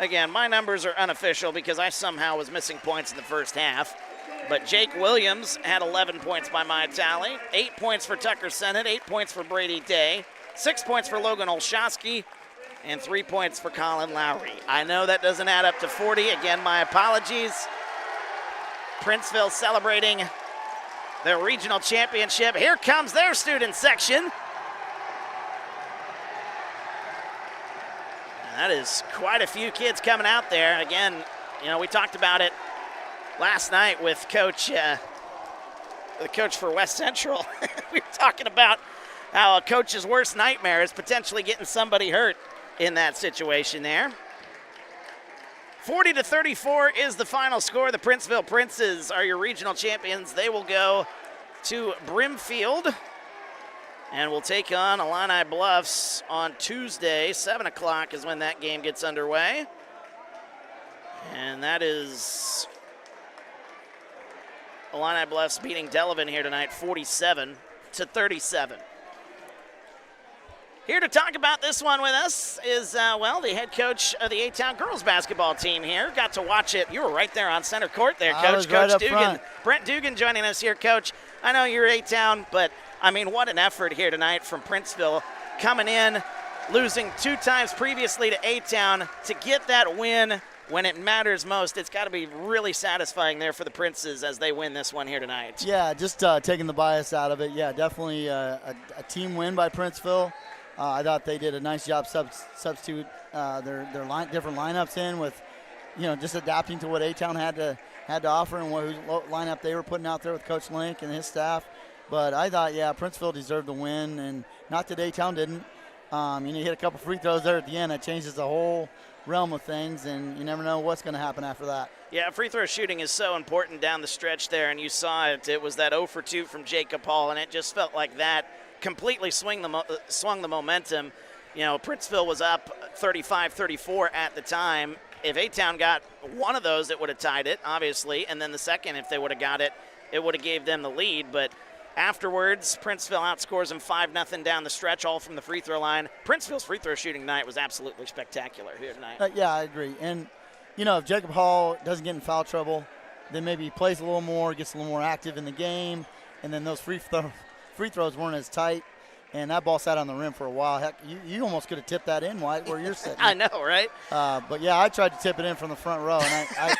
Speaker 1: Again, my numbers are unofficial because I somehow was missing points in the first half. But Jake Williams had 11 points by my tally, 8 points for Tucker Sennett, 8 points for Brady Day, 6 points for Logan Olszewski, and 3 points for Colin Lowry. I know that doesn't add up to 40. Again, my apologies. Princeville celebrating their regional championship. Here comes their student section. And that is quite a few kids coming out there. Again, you know, we talked about it last night with the coach for West Central. We were talking about how a coach's worst nightmare is potentially getting somebody hurt in that situation there. 40-34 is the final score. The Princeville Princes are your regional champions. They will go to Brimfield and will take on Illini Bluffs on Tuesday. 7 o'clock is when that game gets underway. And that is Illini Bluffs beating Delavan here tonight, 47-37. Here to talk about this one with us is, the head coach of the A-Town girls basketball team here. Got to watch it. You were right there on center court there, Coach.
Speaker 11: I was right
Speaker 1: Coach
Speaker 11: up
Speaker 1: Dugan.
Speaker 11: front.
Speaker 1: Brent Dugan joining us here, Coach. I know you're A-Town, but, I mean, what an effort here tonight from Princeville. Coming in, losing 2 times previously to A-Town to get that win when it matters most. It's got to be really satisfying there for the Princes as they win this one here tonight.
Speaker 11: Yeah, just taking the bias out of it. Yeah, definitely a team win by Princeville. I thought they did a nice job substitute their different lineups in with, you know, just adapting to what A-Town had to offer and what lineup they were putting out there with Coach Link and his staff. But I thought, yeah, Princeville deserved the win, and not that A-Town didn't. You hit a couple free throws there at the end. That changes the whole realm of things, and you never know what's going to happen after that.
Speaker 1: Yeah, free throw shooting is so important down the stretch there, and you saw it. It was that 0 for 2 from Jacob Hall, and it just felt like that completely swung the momentum. You know, Princeville was up 35-34 at the time. If A-Town got one of those, it would have tied it, obviously, and then the second, if they would have got it, it would have gave them the lead. But afterwards, Princeville outscores them 5-0 down the stretch, all from the free throw line. Princeville's free throw shooting night was absolutely spectacular here tonight.
Speaker 11: Yeah, I agree. And, you know, if Jacob Hall doesn't get in foul trouble, then maybe he plays a little more, gets a little more active in the game, and then those free throws weren't as tight, and that ball sat on the rim for a while. Heck, you almost could have tipped that in, White, where you're sitting.
Speaker 1: I know, right?
Speaker 11: But, yeah, I tried to tip it in from the front row, and I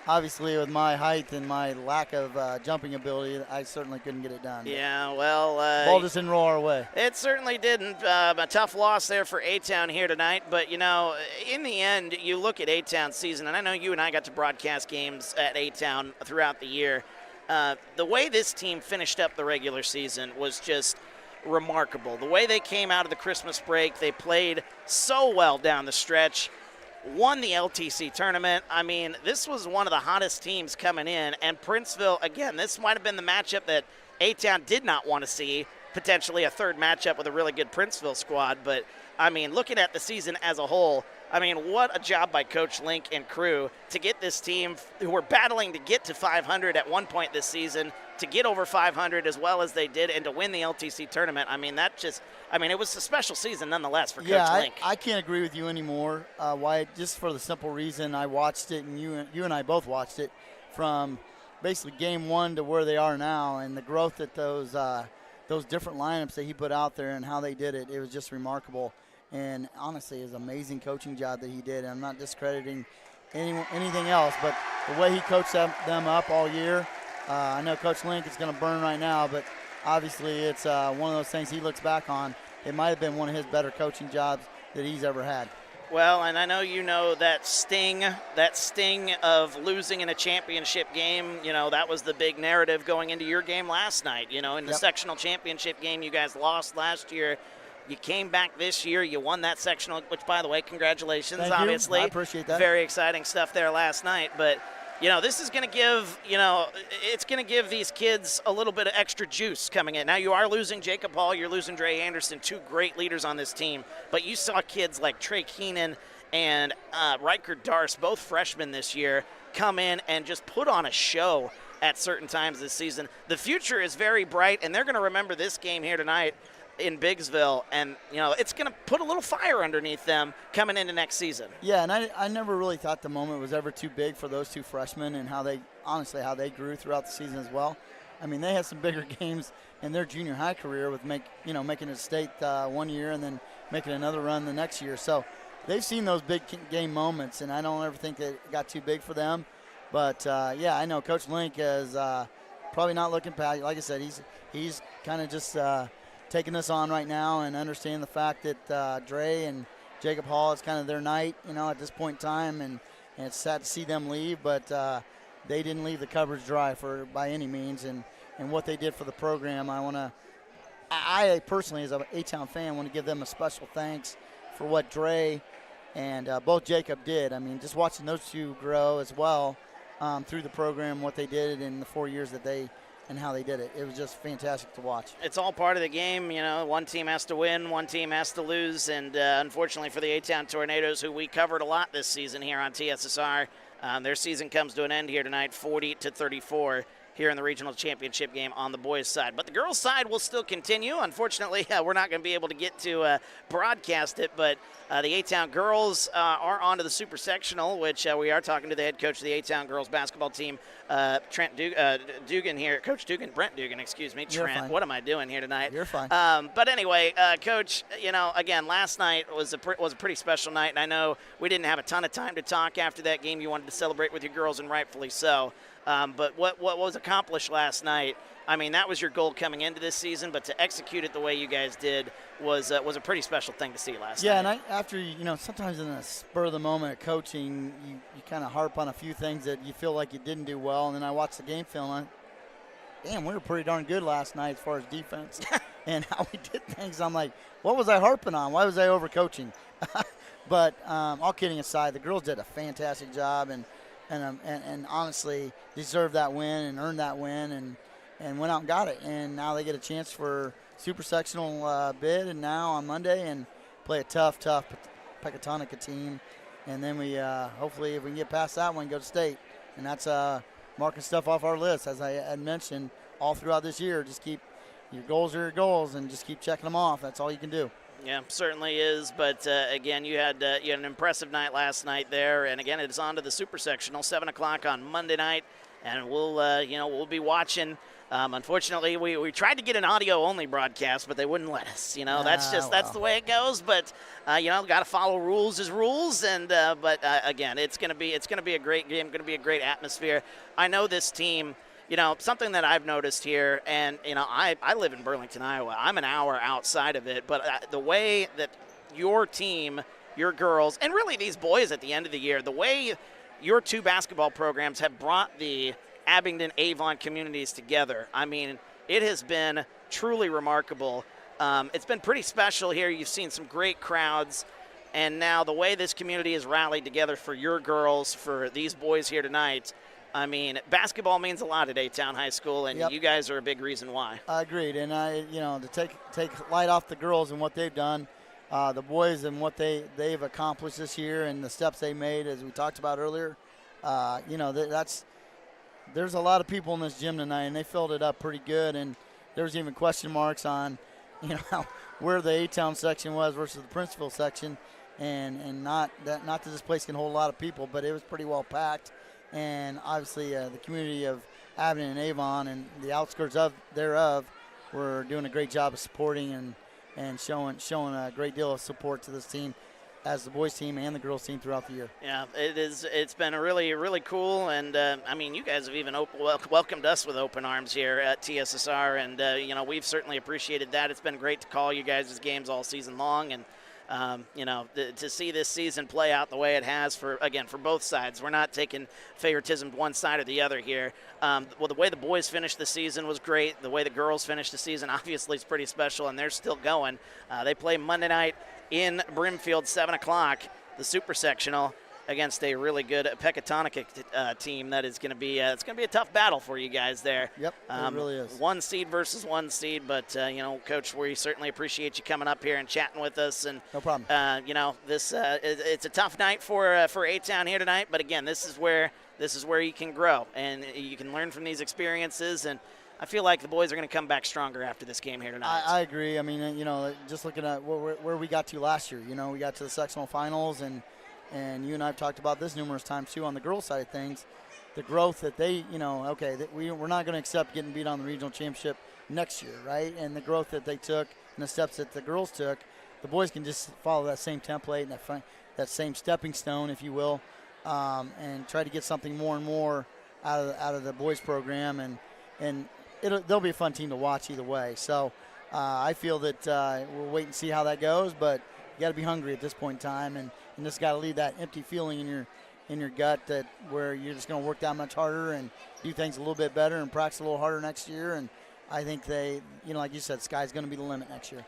Speaker 11: obviously with my height and my lack of jumping ability, I certainly couldn't get it done.
Speaker 1: Yeah, well.
Speaker 11: Ball just didn't roll our way.
Speaker 1: It certainly didn't. A tough loss there for A-Town here tonight. But, you know, in the end, you look at A-Town's season, and I know you and I got to broadcast games at A-Town throughout the year. The way this team finished up the regular season was just remarkable. The way they came out of the Christmas break, they played so well down the stretch, won the LTC tournament. I mean, this was one of the hottest teams coming in, and Princeville, again, this might have been the matchup that A-Town did not want to see, potentially a third matchup with a really good Princeville squad. But, I mean, looking at the season as a whole, I mean, what a job by Coach Link and crew to get this team, who were battling to get to 500 at one point this season, to get over 500 as well as they did and to win the LTC tournament. I mean, it was a special season nonetheless for Coach Link.
Speaker 11: I can't agree with you anymore, Wyatt, just for the simple reason I watched it, and you and I both watched it, from basically game one to where they are now, and the growth that those different lineups that he put out there and how they did it, it was just remarkable. And honestly, it was an amazing coaching job that he did. And I'm not discrediting anything else, but the way he coached them up all year, I know Coach Link is going to burn right now, but obviously it's one of those things he looks back on. It might have been one of his better coaching jobs that he's ever had.
Speaker 1: Well, and I know you know that sting of losing in a championship game, you know, that was the big narrative going into your game last night. You know, in the sectional championship game, you guys lost last year. You came back this year. You won that sectional, which, by the way, congratulations,
Speaker 11: Thank
Speaker 1: obviously.
Speaker 11: you. I appreciate that.
Speaker 1: Very exciting stuff there last night. But, this is going to give, it's going to give these kids a little bit of extra juice coming in. Now, you are losing Jacob Hall, you're losing Dre Anderson, two great leaders on this team, but you saw kids like Trey Keenan and Riker Darce, both freshmen this year, come in and just put on a show at certain times this season. The future is very bright, and they're going to remember this game here tonight in Biggsville, and it's going to put a little fire underneath them coming into next season.
Speaker 11: Yeah, and I never really thought the moment was ever too big for those two freshmen and how they grew throughout the season as well. I mean, they had some bigger games in their junior high career with making it state 1 year and then making another run the next year. So they've seen those big game moments, and I don't ever think that it got too big for them. But yeah, I know Coach Link is probably not looking past. Like I said, he's kind of just taking us on right now and understanding the fact that Dre and Jacob Hall, it's kind of their night, at this point in time, and it's sad to see them leave, but they didn't leave the cupboards dry by any means, and what they did for the program. I personally, as an A-Town fan, want to give them a special thanks for what Dre and both Jacob did. I mean, just watching those two grow as well through the program, what they did in the 4 years that and how they did it. It was just fantastic to watch.
Speaker 1: It's all part of the game. One team has to win, one team has to lose, and unfortunately for the A-Town Tornadoes, who we covered a lot this season here on TSSR, their season comes to an end here tonight, 40-34 here in the regional championship game on the boys' side. But the girls' side will still continue. Unfortunately, we're not going to be able to get to broadcast it, but the A-Town girls are on to the super sectional, which we are talking to the head coach of the A-Town girls basketball team, Trent Dugan here. Coach Dugan, Brent Dugan, excuse me.
Speaker 11: You're
Speaker 1: Trent,
Speaker 11: fine.
Speaker 1: What am I doing here tonight?
Speaker 11: You're fine.
Speaker 1: But anyway, Coach, again, last night was a pretty special night, and I know we didn't have a ton of time to talk after that game. You wanted to celebrate with your girls, and rightfully so. But what was accomplished last night, I mean, that was your goal coming into this season, but to execute it the way you guys did was a pretty special thing to see last night.
Speaker 11: Yeah, and after, sometimes in the spur of the moment of coaching, you kind of harp on a few things that you feel like you didn't do well, and then I watched the game film, and damn, we were pretty darn good last night as far as defense and how we did things. I'm like, what was I harping on? Why was I overcoaching? But all kidding aside, the girls did a fantastic job, and honestly deserved that win and earned that win and went out and got it. And now they get a chance for super sectional bid, and now on Monday, and play a tough Pecatonica team. And then we hopefully, if we can get past that one, go to state. And that's marking stuff off our list, as I had mentioned all throughout this year. Just keep your goals are your goals, and just keep checking them off. That's all you can do.
Speaker 1: Yeah, certainly is. But again, you had an impressive night last night there, and again, it's on to the super sectional, 7 o'clock on Monday night, and we'll be watching. Unfortunately, we tried to get an audio-only broadcast, but they wouldn't let us. That's the way it goes. But got to follow rules as rules. And but again, it's gonna be a great game. Going to be a great atmosphere. I know this team. Something that I've noticed here, and, I live in Burlington, Iowa. I'm an hour outside of it, but the way that your team, your girls, and really these boys at the end of the year, the way your two basketball programs have brought the Abingdon-Avon communities together, I mean, it has been truly remarkable. It's been pretty special here. You've seen some great crowds, and now the way this community has rallied together for your girls, for these boys here tonight, I mean, basketball means a lot at A-Town High School, and you guys are a big reason why.
Speaker 11: Agreed, and to take light off the girls and what they've done, the boys and what they've accomplished this year and the steps they made, as we talked about earlier. There's a lot of people in this gym tonight, and they filled it up pretty good. And there's even question marks on, where the A-Town section was versus the Princeville section, and not that this place can hold a lot of people, but it was pretty well packed. And obviously the community of Abingdon and Avon and the outskirts thereof were doing a great job of supporting and showing a great deal of support to this team, as the boys team and the girls team throughout the year.
Speaker 1: Yeah, it's been a really, really cool, and I mean, you guys have even welcomed us with open arms here at TSSR, and we've certainly appreciated that. It's been great to call you guys' games all season long, and to see this season play out the way it has for both sides. We're not taking favoritism to one side or the other here. The way the boys finished the season was great. The way the girls finished the season obviously is pretty special, and they're still going. They play Monday night in Brimfield, 7 o'clock, the super sectional, against a really good Pecatonica team that is going to be it's going to be a tough battle for you guys there.
Speaker 11: Yep, it really is.
Speaker 1: 1 seed versus 1 seed, but Coach, we certainly appreciate you coming up here and chatting with us. And
Speaker 11: no problem.
Speaker 1: This it's a tough night for A-Town here tonight, but again, this is where you can grow and you can learn from these experiences. And I feel like the boys are going to come back stronger after this game here tonight.
Speaker 11: I agree. I mean, just looking at where we got to last year, we got to the sectional finals, and you and I have talked about this numerous times too on the girls' side of things. The growth that they, we're not going to accept getting beat on the regional championship next year, right? And the growth that they took and the steps that the girls took, the boys can just follow that same template and that same stepping stone, if you will, and try to get something more and more out of the boys program, and they'll be a fun team to watch either way. So I feel that we'll wait and see how that goes, but you got to be hungry at this point in time, and just got to leave that empty feeling in your gut that where you're just going to work that much harder and do things a little bit better and practice a little harder next year. And I think they, like you said, sky's going to be the limit next year.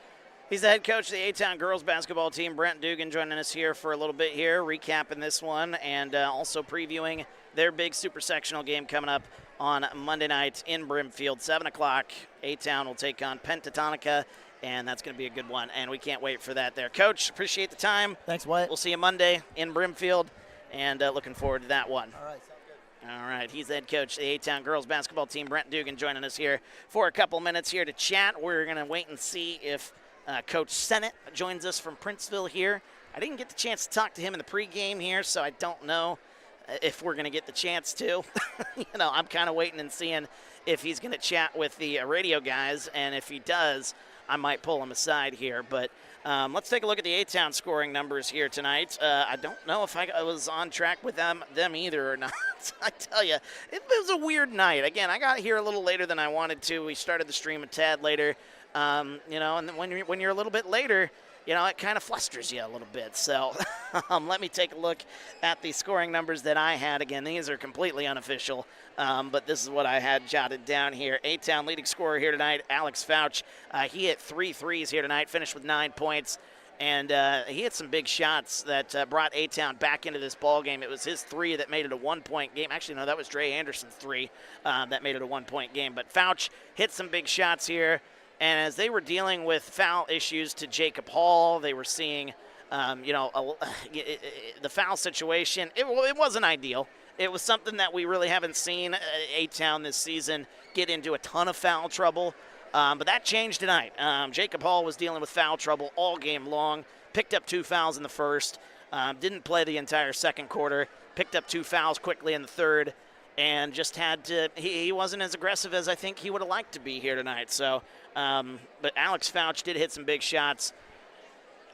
Speaker 1: He's the head coach of the A-Town girls basketball team, Brent Dugan, joining us here for a little bit here, recapping this one and also previewing their big super sectional game coming up on Monday night in Brimfield, 7 o'clock. A-Town will take on Pecatonica, and that's going to be a good one, and we can't wait for that there. Coach, appreciate the time.
Speaker 11: Thanks, Wyatt.
Speaker 1: We'll see you Monday in Brimfield, and looking forward to that one.
Speaker 11: All right, sounds good.
Speaker 1: All right, he's the head coach of the A-Town girls basketball team, Brent Dugan, joining us here for a couple minutes here to chat. We're going to wait and see if Coach Sennett joins us from Princeville here. I didn't get the chance to talk to him in the pregame here, so I don't know if we're going to get the chance to. I'm kind of waiting and seeing if he's going to chat with the radio guys, and if he does, I might pull him aside here. But let's take a look at the A-Town scoring numbers here tonight. I don't know if I was on track with them either or not. I tell you, it was a weird night. Again, I got here a little later than I wanted to. We started the stream a tad later. And when you're a little bit later, it kind of flusters you a little bit. So let me take a look at the scoring numbers that I had. Again, these are completely unofficial, but this is what I had jotted down here. A-Town leading scorer here tonight, Alex Fouch. He hit 3 threes here tonight, finished with 9 points. And he hit some big shots that brought A-Town back into this ball game. It was his 3 that made it a 1-point game. Actually, no, that was Dre Anderson's 3 that made it a 1-point game. But Fouch hit some big shots here. And as they were dealing with foul issues to Jacob Hall, they were seeing, the foul situation. It wasn't ideal. It was something that we really haven't seen A-Town this season get into a ton of foul trouble. But that changed tonight. Jacob Hall was dealing with foul trouble all game long, picked up 2 fouls in the first, didn't play the entire second quarter, picked up 2 fouls quickly in the third, and just had to, he wasn't as aggressive as I think he would have liked to be here tonight. So, but Alex Fouch did hit some big shots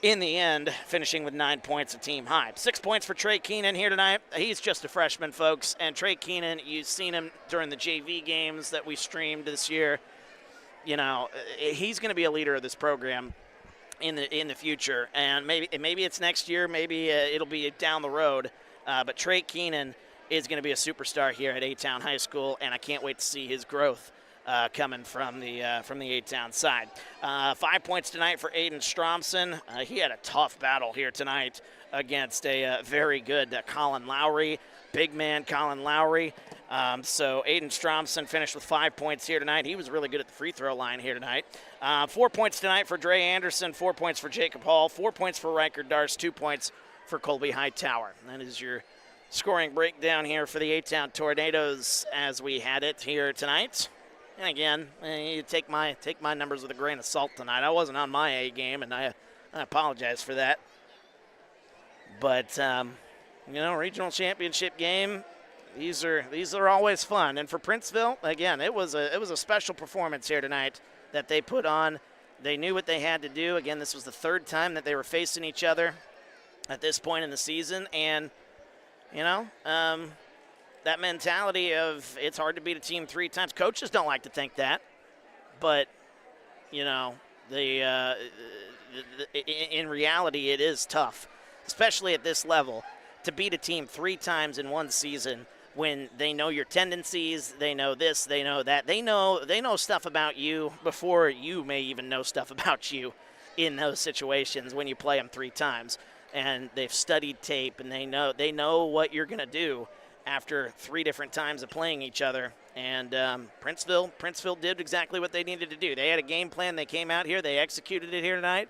Speaker 1: in the end, finishing with 9 points, a team high. 6 points for Trey Keenan here tonight. He's just a freshman, folks. And Trey Keenan, you've seen him during the JV games that we streamed this year. He's going to be a leader of this program in the future. And maybe it's next year, maybe it'll be down the road. But Trey Keenan is going to be a superstar here at A-Town High School, and I can't wait to see his growth coming from the A-Town side. 5 points tonight for Aiden Stromson. He had a tough battle here tonight against a very good Colin Lowry, big man Colin Lowry. So Aiden Stromson finished with 5 points here tonight. He was really good at the free throw line here tonight. 4 points tonight for Dre Anderson, 4 points for Jacob Hall, 4 points for Riker Darst, 2 points for Colby Hightower. That is your scoring breakdown here for the A-Town Tornadoes as we had it here tonight. And again, you take my numbers with a grain of salt tonight. I wasn't on my A game, and I apologize for that. But regional championship game, these are always fun. And for Princeville, again, it was a special performance here tonight that they put on. They knew what they had to do. Again, this was the 3rd time that they were facing each other at this point in the season, and that mentality of it's hard to beat a team 3 times. Coaches don't like to think that, but in reality, it is tough, especially at this level, to beat a team 3 times in one season when they know your tendencies, they know this, they know that, they know stuff about you before you may even know stuff about you in those situations when you play them 3 times. and they've studied tape, and they know what you're going to do after 3 different times of playing each other. And Princeville did exactly what they needed to do. They had a game plan. They came out here. They executed it here tonight.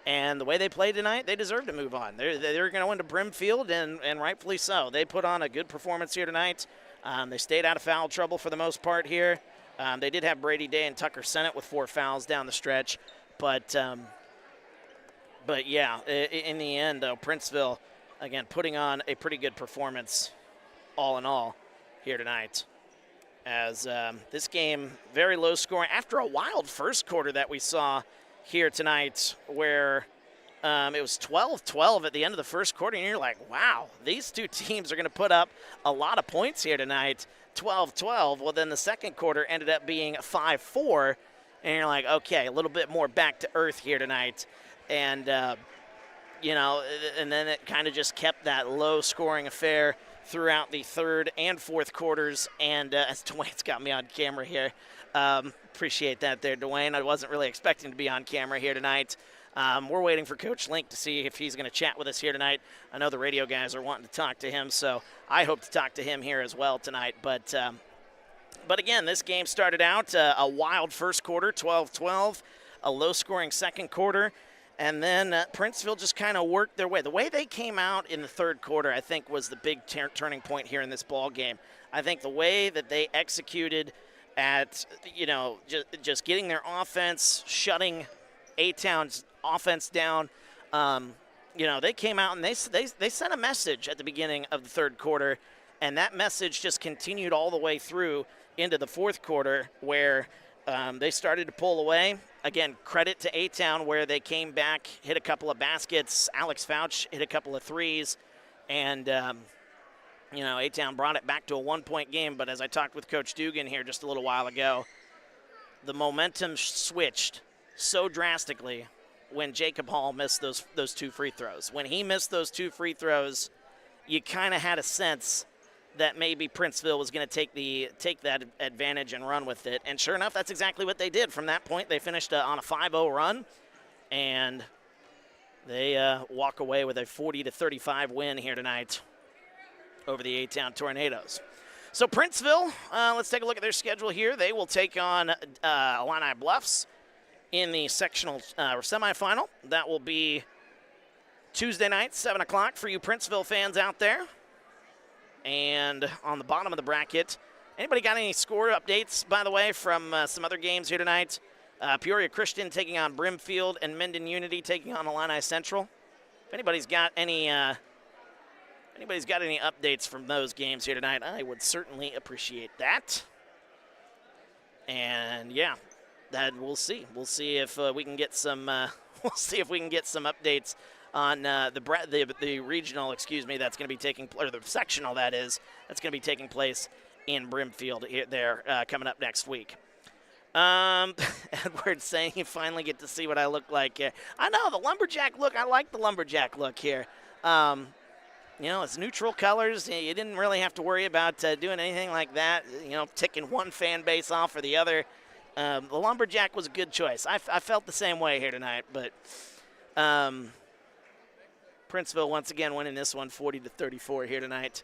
Speaker 1: And the way they played tonight, they deserve to move on. They're going to win to Brimfield, and rightfully so. They put on a good performance here tonight. They stayed out of foul trouble for the most part here. They did have Brady Day and Tucker Sennett with 4 fouls down the stretch. But yeah, in the end, though, Princeville, again, putting on a pretty good performance all in all here tonight. As this game, very low scoring. After a wild first quarter that we saw here tonight where it was 12-12 at the end of the first quarter, and you're like, wow, these two teams are going to put up a lot of points here tonight, 12-12. Well, then the second quarter ended up being 5-4, and you're like, okay, a little bit more back to earth here tonight. And, you know, and then it kind of just kept that low-scoring affair throughout the third and fourth quarters. And as Dwayne's got me on camera here, appreciate that there, Dwayne. I wasn't really expecting to be on camera here tonight. We're waiting for Coach Link to see if he's going to chat with us here tonight. I know the radio guys are wanting to talk to him, so I hope to talk to him here as well tonight. But again, this game started out a wild first quarter, 12-12, a low-scoring second quarter, and then Princeville just kind of worked their way. The way they came out in the third quarter, I think, was the big turning point here in this ball game. I think the way that they executed at, you know, just getting their offense, shutting A-Town's offense down. You know, they came out and they sent a message at the beginning of the third quarter, and that message just continued all the way through into the fourth quarter where they started to pull away. Again, credit to A-Town where they came back, hit a couple of baskets. Alex Fouch hit a couple of threes, and you know, A-Town brought it back to a one-point game. But as I talked with Coach Dugan here just a little while ago, the momentum switched so drastically when Jacob Hall missed those 2 free throws. When he missed those 2 free throws, you kind of had a sense that maybe Princeville was going to take that advantage and run with it. And sure enough, that's exactly what they did. From that point, they finished on a 5-0 run, and they walk away with a 40-35 win here tonight over the A-Town Tornadoes. So Princeville, let's take a look at their schedule here. They will take on Illini Bluffs in the sectional or semifinal. That will be Tuesday night, 7 o'clock for you Princeville fans out there. And on the bottom of the bracket, anybody got any score updates, by the way, from some other games here tonight? Peoria Christian taking on Brimfield and Minden Unity taking on Illini Central. If anybody's got any updates from those games here tonight, I would certainly appreciate that. And yeah, that we'll see. We'll see if we can get some. We'll see if we can get some updates on the regional, that's going to be taking, or the sectional that's going to be taking place in Brimfield there coming up next week. Edward saying you finally get to see what I look like here. I know, the lumberjack look, I like the lumberjack look here. You know, it's neutral colors. You didn't really have to worry about doing anything like that, you know, ticking one fan base off or the other. The lumberjack was a good choice. I felt the same way here tonight, but Princeville once again winning this one 40-34 here tonight.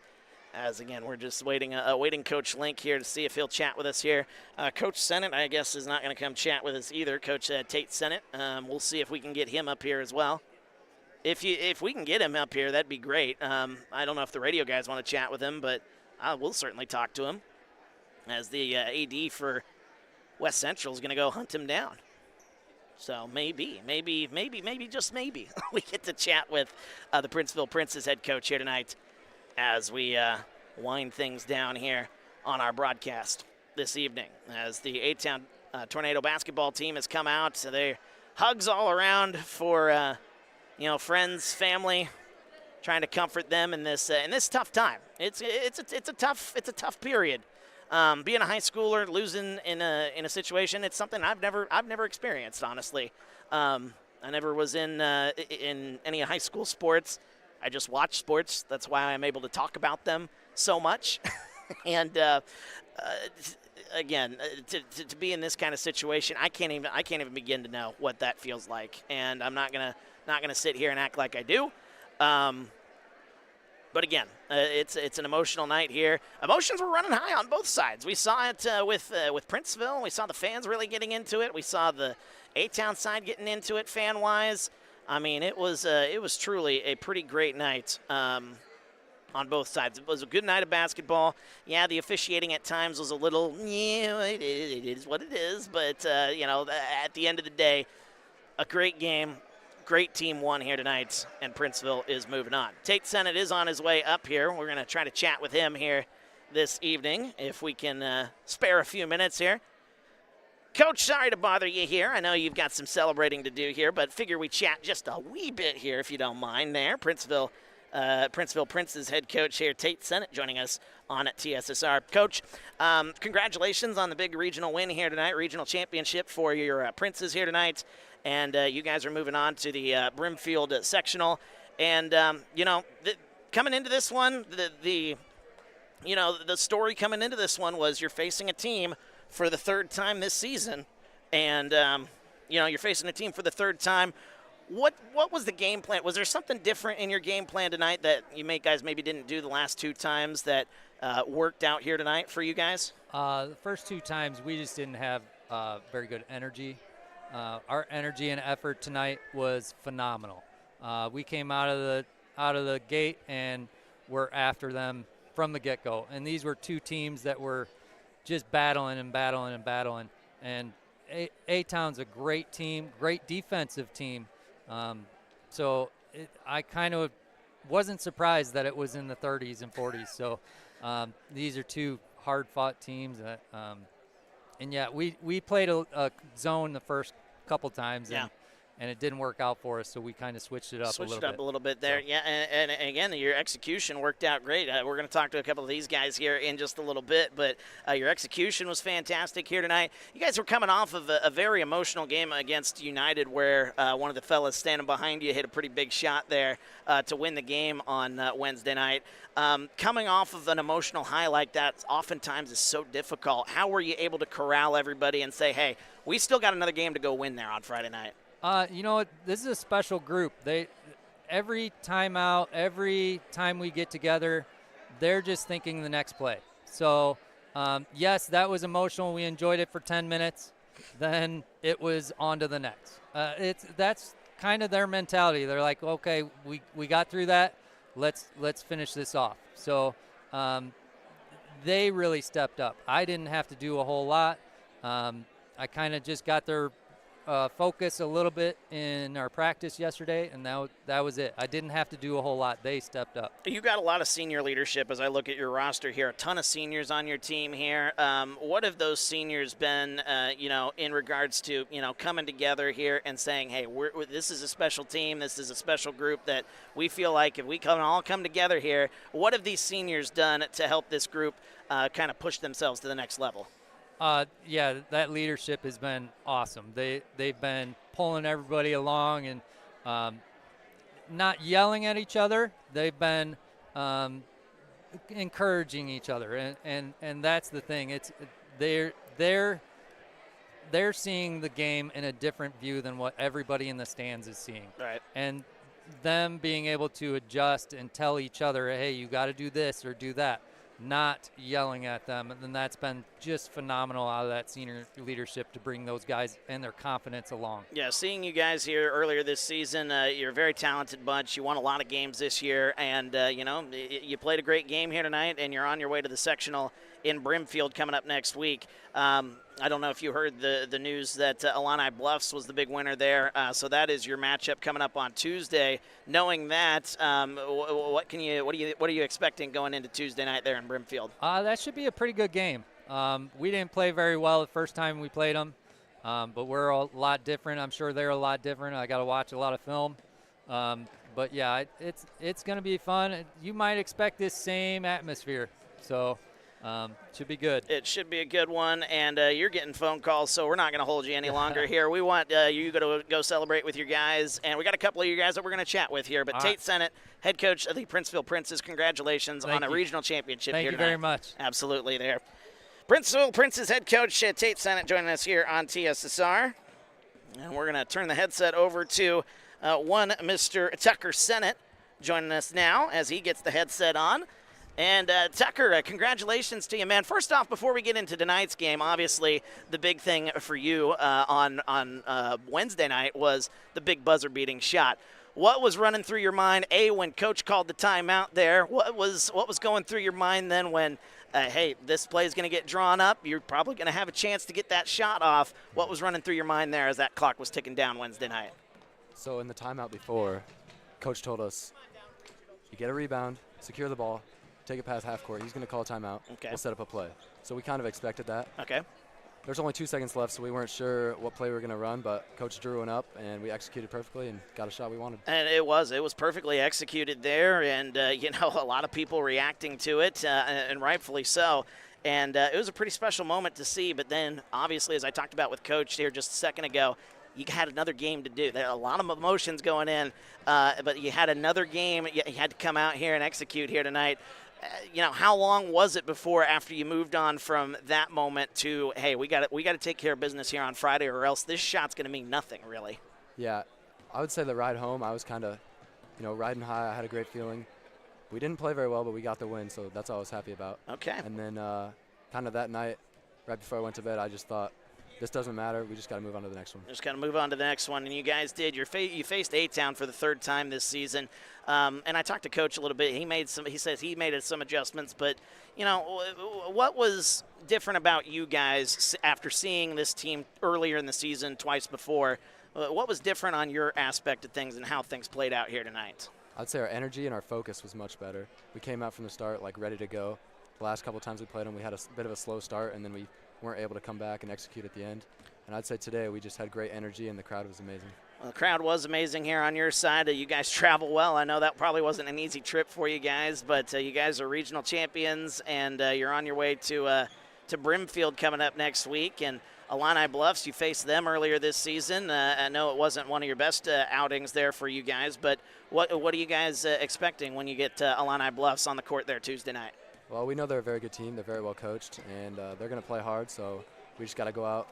Speaker 1: As again, we're just waiting Coach Link here to see if he'll chat with us here. Coach Sennett, I guess, is not going to come chat with us either. Coach Tate Sennett. We'll see if we can get him up here as well. If we can get him up here, that'd be great. I don't know if the radio guys want to chat with him, but we'll certainly talk to him. As the AD for West Central is going to go hunt him down. So maybe, just maybe, we get to chat with the Princeville Princes head coach here tonight as we wind things down here on our broadcast this evening. As the A-Town Tornado basketball team has come out, so they're hugs all around for friends, family, trying to comfort them in this tough time. It's a tough period. Being a high schooler, losing in a situation, it's something I've never experienced, honestly. I never was in any high school sports. I just watch sports. That's why I'm able to talk about them so much. And again, to be in this kind of situation, I can't even begin to know what that feels like. And I'm not gonna sit here and act like I do. But again, it's an emotional night here. Emotions were running high on both sides. We saw it with Princeville. We saw the fans really getting into it. We saw the A-Town side getting into it fan-wise. I mean, it was truly a pretty great night on both sides. It was a good night of basketball. Yeah, the officiating at times was a little, it is what it is. But, at the end of the day, a great game. Great team won here tonight, and Princeville is moving on. Tate Sennett is on his way up here. We're going to try to chat with him here this evening, if we can spare a few minutes here. Coach, sorry to bother you here. I know you've got some celebrating to do here, but figure we chat just a wee bit here, if you don't mind there. Princeville Prince's head coach here, Tate Sennett, joining us on at TSSR. Coach, congratulations on the big regional win here tonight, regional championship for your Princes here tonight. And you guys are moving on to the Brimfield sectional. And, coming into this one, the story coming into this one was you're facing a team for the third time this season. And, you're facing a team for the third time. What was the game plan? Was there something different in your game plan tonight that you guys maybe didn't do the last two times that worked out here tonight for you guys?
Speaker 12: The first two times we just didn't have very good energy. Our energy and effort tonight was phenomenal. We came out of the gate and were after them from the get-go. And these were two teams that were just battling. And A-Town's a great team, great defensive team. I kind of wasn't surprised that it was in the 30s and 40s. So these are two hard-fought teams that and yeah, we played a zone the first couple times, and it didn't work out for us, so we kind of switched it up a little bit
Speaker 1: there. So. Yeah, and again, your execution worked out great. We're going to talk to a couple of these guys here in just a little bit, but your execution was fantastic here tonight. You guys were coming off of a very emotional game against United where one of the fellas standing behind you hit a pretty big shot there to win the game on Wednesday night. Coming off of an emotional high like that oftentimes is so difficult. How were you able to corral everybody and say, hey, we still got another game to go win there on Friday night?
Speaker 12: This is a special group. Every time out, every time we get together, they're just thinking the next play. So, yes, that was emotional. We enjoyed it for 10 minutes. Then it was on to the next. That's kind of their mentality. They're like, okay, we got through that. Let's finish this off. So they really stepped up. I didn't have to do a whole lot. I kind of just got their focus a little bit in our practice yesterday, and that was it. I didn't have to do a whole lot. They stepped up.
Speaker 1: You got a lot of senior leadership as I look at your roster here, a ton of seniors on your team here. What have those seniors been, in regards to, coming together here and saying, hey, this is a special team, this is a special group that we feel like if we all come together here, what have these seniors done to help this group kind of push themselves to the next level?
Speaker 12: That leadership has been awesome. They've been pulling everybody along and not yelling at each other. They've been encouraging each other, and that's the thing. It's they're seeing the game in a different view than what everybody in the stands is seeing.
Speaker 1: Right.
Speaker 12: And them being able to adjust and tell each other, hey, you got to do this or do that. Not yelling at them, and then that's been just phenomenal out of that senior leadership to bring those guys and their confidence along.
Speaker 1: Yeah, seeing you guys here earlier this season, you're a very talented bunch. You won a lot of games this year, and you played a great game here tonight, and you're on your way to the sectional in Brimfield coming up next week. I don't know if you heard the news that Illini Bluffs was the big winner there. So that is your matchup coming up on Tuesday. Knowing that, what are you expecting going into Tuesday night there in Brimfield?
Speaker 12: That should be a pretty good game. We didn't play very well the first time we played them, but we're a lot different. I'm sure they're a lot different. I got to watch a lot of film. But yeah, it's going to be fun. You might expect this same atmosphere. So. Should be good.
Speaker 1: It should be a good one, and you're getting phone calls, so we're not going to hold you any longer here. We want you to go celebrate with your guys, and we got a couple of you guys that we're going to chat with here. But
Speaker 12: all
Speaker 1: Tate
Speaker 12: right.
Speaker 1: Sennett, head coach of the Princeville Princes, congratulations on a regional championship here
Speaker 12: Thank you
Speaker 1: tonight.
Speaker 12: very much.
Speaker 1: Absolutely there. Princeville Princes head coach Tate Sennett joining us here on TSSR. And we're going to turn the headset over to one Mr. Tucker Sennett, joining us now as he gets the headset on. And Tucker, congratulations to you, man. First off, before we get into tonight's game, obviously the big thing for you on Wednesday night was the big buzzer-beating shot. What was running through your mind, when Coach called the timeout there? What was going through your mind then when, hey, this play is going to get drawn up? You're probably going to have a chance to get that shot off. What was running through your mind there as that clock was ticking down Wednesday night?
Speaker 13: So in the timeout before, Coach told us, you get a rebound, secure the ball, take it past half court. He's going to call a timeout.
Speaker 1: Okay.
Speaker 13: We'll set up a play. So we kind of expected that.
Speaker 1: Okay.
Speaker 13: There's only 2 seconds left, so we weren't sure what play we were going to run, but Coach drew one up, and we executed perfectly and got a shot we wanted.
Speaker 1: And it was perfectly executed there, and, a lot of people reacting to it, and rightfully so. And it was a pretty special moment to see, but then, obviously, as I talked about with Coach here just a second ago, you had another game to do. There are a lot of emotions going in, but you had another game. You had to come out here and execute here tonight. How long was it before after you moved on from that moment to, hey, we got to take care of business here on Friday or else this shot's going to mean nothing, really?
Speaker 13: Yeah, I would say the ride home, I was kind of, riding high. I had a great feeling. We didn't play very well, but we got the win, so that's all I was happy about.
Speaker 1: Okay.
Speaker 13: And then kind of that night, right before I went to bed, I just thought, this doesn't matter. We just got to move on to the next one.
Speaker 1: Just got to move on to the next one, and you guys did. You faced A-Town for the third time this season, and I talked to Coach a little bit. He says he made some adjustments, but what was different about you guys after seeing this team earlier in the season twice before? What was different on your aspect of things and how things played out here tonight?
Speaker 13: I'd say our energy and our focus was much better. We came out from the start ready to go. The last couple times we played them, we had a bit of a slow start, and then we weren't able to come back and execute at the end. And I'd say today we just had great energy, and the crowd was amazing.
Speaker 1: Well, the crowd was amazing here on your side. You guys travel well. I know that probably wasn't an easy trip for you guys, but you guys are regional champions, and you're on your way to Brimfield coming up next week. And Illini Bluffs, you faced them earlier this season. I know it wasn't one of your best outings there for you guys, but what are you guys expecting when you get Illini Bluffs on the court there Tuesday night?
Speaker 13: Well, we know they're a very good team. They're very well coached, and they're going to play hard, so we just got to go out,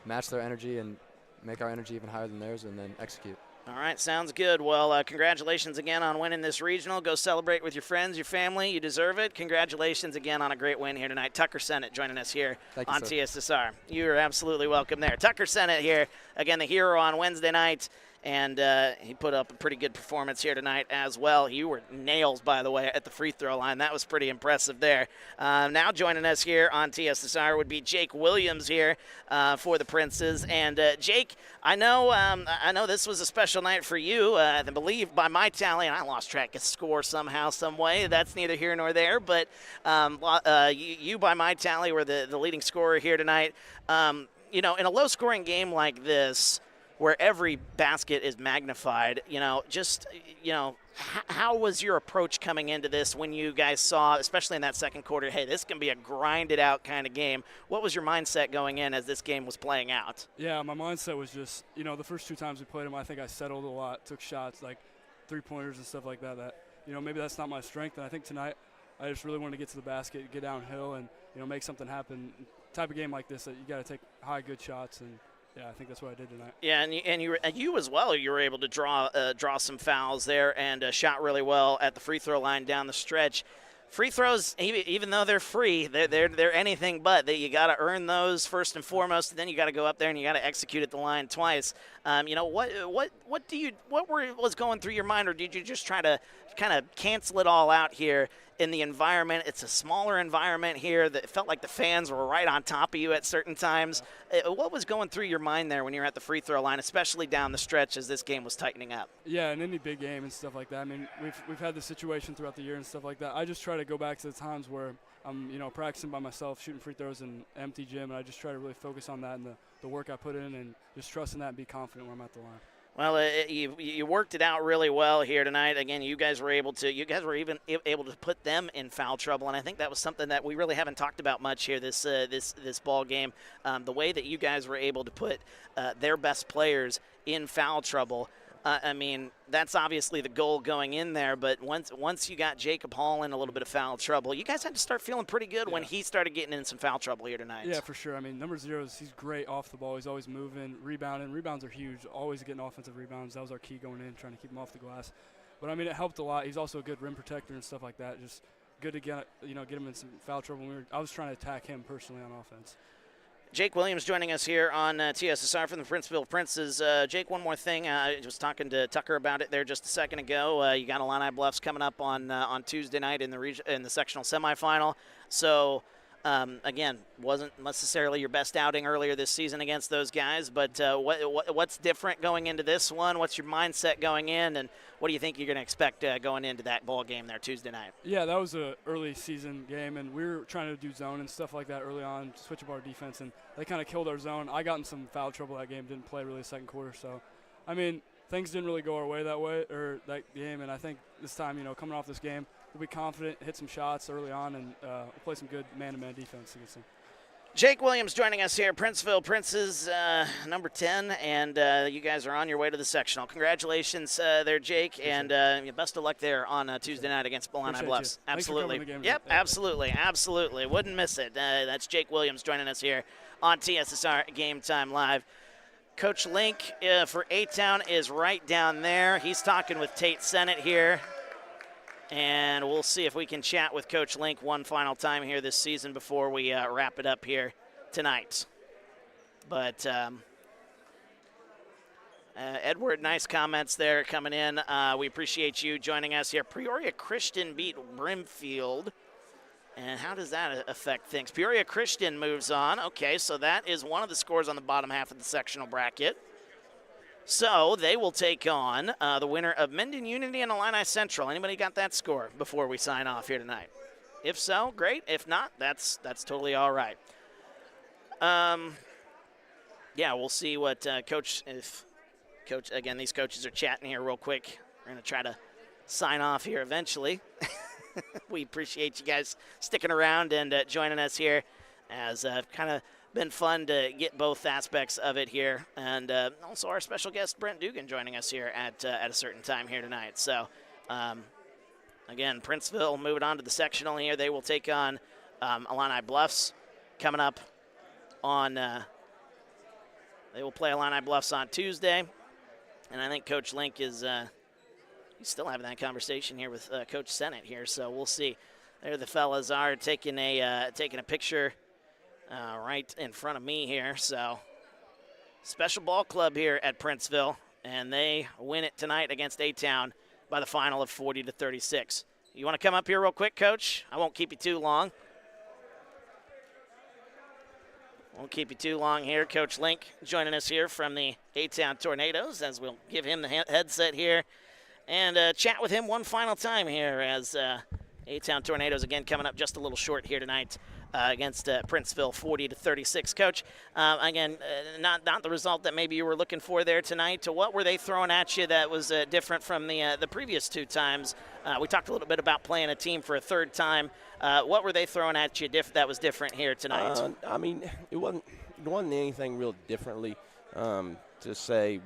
Speaker 13: match their energy, and make our energy even higher than theirs, and then execute.
Speaker 1: All right, sounds good. Well, congratulations again on winning this regional. Go celebrate with your friends, your family. You deserve it. Congratulations again on a great win here tonight. Tucker Sennett joining us here on TSSR. You are absolutely welcome there. Tucker Sennett here, again, the hero on Wednesday night. And he put up a pretty good performance here tonight as well. You were nails, by the way, at the free throw line. That was pretty impressive there. Now joining us here on TSSR would be Jake Williams here for the Princes. And Jake, I know this was a special night for you. I believe by my tally, and I lost track of score somehow, some way. That's neither here nor there. But you by my tally, were the leading scorer here tonight. In a low-scoring game like this, where every basket is magnified, how was your approach coming into this when you guys saw, especially in that second quarter, hey, this can be a grinded-out kind of game? What was your mindset going in as this game was playing out?
Speaker 14: Yeah, my mindset was just, the first 2 times we played them, I think I settled a lot, took shots, like three-pointers and stuff like that, maybe that's not my strength. And I think tonight I just really wanted to get to the basket, get downhill, and, make something happen. Type of game like this that you got to take high, good shots, and yeah, I think that's what I did tonight. Yeah,
Speaker 1: and you as well. You were able to draw some fouls there and shot really well at the free throw line down the stretch. Free throws, even though they're free, they're anything but. You got to earn those first and foremost, and then you got to go up there and you got to execute at the line twice. What was going through your mind, or did you just try to kind of cancel it all out here in the environment? It's a smaller environment here that felt like the fans were right on top of you at certain times. What was going through your mind there when you were at the free throw line, especially down the stretch as this game was tightening up?
Speaker 14: Yeah, in any big game and stuff like that. I mean, we've had this situation throughout the year and stuff like that. I just try to go back to the times where I'm, practicing by myself, shooting free throws in an empty gym, and I just try to really focus on that and the work I put in and just trusting that and be confident when I'm at the line.
Speaker 1: Well, you worked it out really well here tonight. Again, you guys were even able to put them in foul trouble, and I think that was something that we really haven't talked about much here this ball game. The way that you guys were able to put their best players in foul trouble. I mean, that's obviously the goal going in there, but once you got Jacob Hall in a little bit of foul trouble, you guys had to start feeling pretty good when he started getting in some foul trouble here tonight.
Speaker 14: Yeah, for sure. I mean, number 0, he's great off the ball. He's always moving, rebounding. Rebounds are huge, always getting offensive rebounds. That was our key going in, trying to keep him off the glass. But I mean, it helped a lot. He's also a good rim protector and stuff like that. Just good to get him in some foul trouble. I was trying to attack him personally on offense.
Speaker 1: Jake Williams joining us here on TSSR from the Princeville Princes. Jake, one more thing. I was talking to Tucker about it there just a second ago. You got Illini Bluffs coming up on Tuesday night in the sectional semifinal. So, again, wasn't necessarily your best outing earlier this season against those guys, but what's different going into this one? What's your mindset going in, and what do you think you're going to expect going into that ball game there Tuesday night?
Speaker 14: Yeah, that was an early season game, and we were trying to do zone and stuff like that early on, switch up our defense, and they kind of killed our zone. I got in some foul trouble that game, didn't play really the second quarter. So, I mean, things didn't really go our way that game, and I think this time, coming off this game, we'll be confident, hit some shots early on, and we'll play some good man-to-man defense against them.
Speaker 1: Jake Williams joining us here, Princeville Princes, number 10, and you guys are on your way to the sectional. Congratulations there, Jake, and best of luck there on Tuesday night against Illini Bluffs. Absolutely. Yep, absolutely. Wouldn't miss it. That's Jake Williams joining us here on TSSR Game Time Live. Coach Link for A-Town is right down there. He's talking with Tate Sennett here. And we'll see if we can chat with Coach Link one final time here this season before we wrap it up here tonight. But Edward, nice comments there coming in. We appreciate you joining us here. Peoria Christian beat Brimfield. And how does that affect things? Peoria Christian moves on. Okay, so that is one of the scores on the bottom half of the sectional bracket. So they will take on the winner of Minden Unity and Illini Central. Anybody got that score before we sign off here tonight? If so, great. If not, that's totally all right. Yeah, we'll see what again, these coaches are chatting here real quick. We're going to try to sign off here eventually. We appreciate you guys sticking around and joining us here, as kind of been fun to get both aspects of it here, and also our special guest Brent Dugan joining us here at a certain time here tonight. So again, Princeville moving on to the sectional here. They will take on Illini Bluffs coming up on they will play Illini Bluffs on Tuesday, and I think Coach Link is he's still having that conversation here with Coach Sennett here, so we'll see. There the fellas are taking a picture right in front of me here. So special ball club here at Princeville, and they win it tonight against A-Town by the final of 40-36. You want to come up here real quick, Coach? I won't keep you too long. Won't keep you too long here. Coach Link joining us here from the A-Town Tornadoes, as we'll give him the headset here and chat with him one final time here, as A-Town Tornadoes again coming up just a little short here tonight against Princeville, 40-36. Coach, again, not the result that maybe you were looking for there tonight. What were they throwing at you that was different from the previous two times? We talked a little bit about playing a team for a third time. What were they throwing at you that was different here tonight?
Speaker 15: I mean, it wasn't anything real differently to say.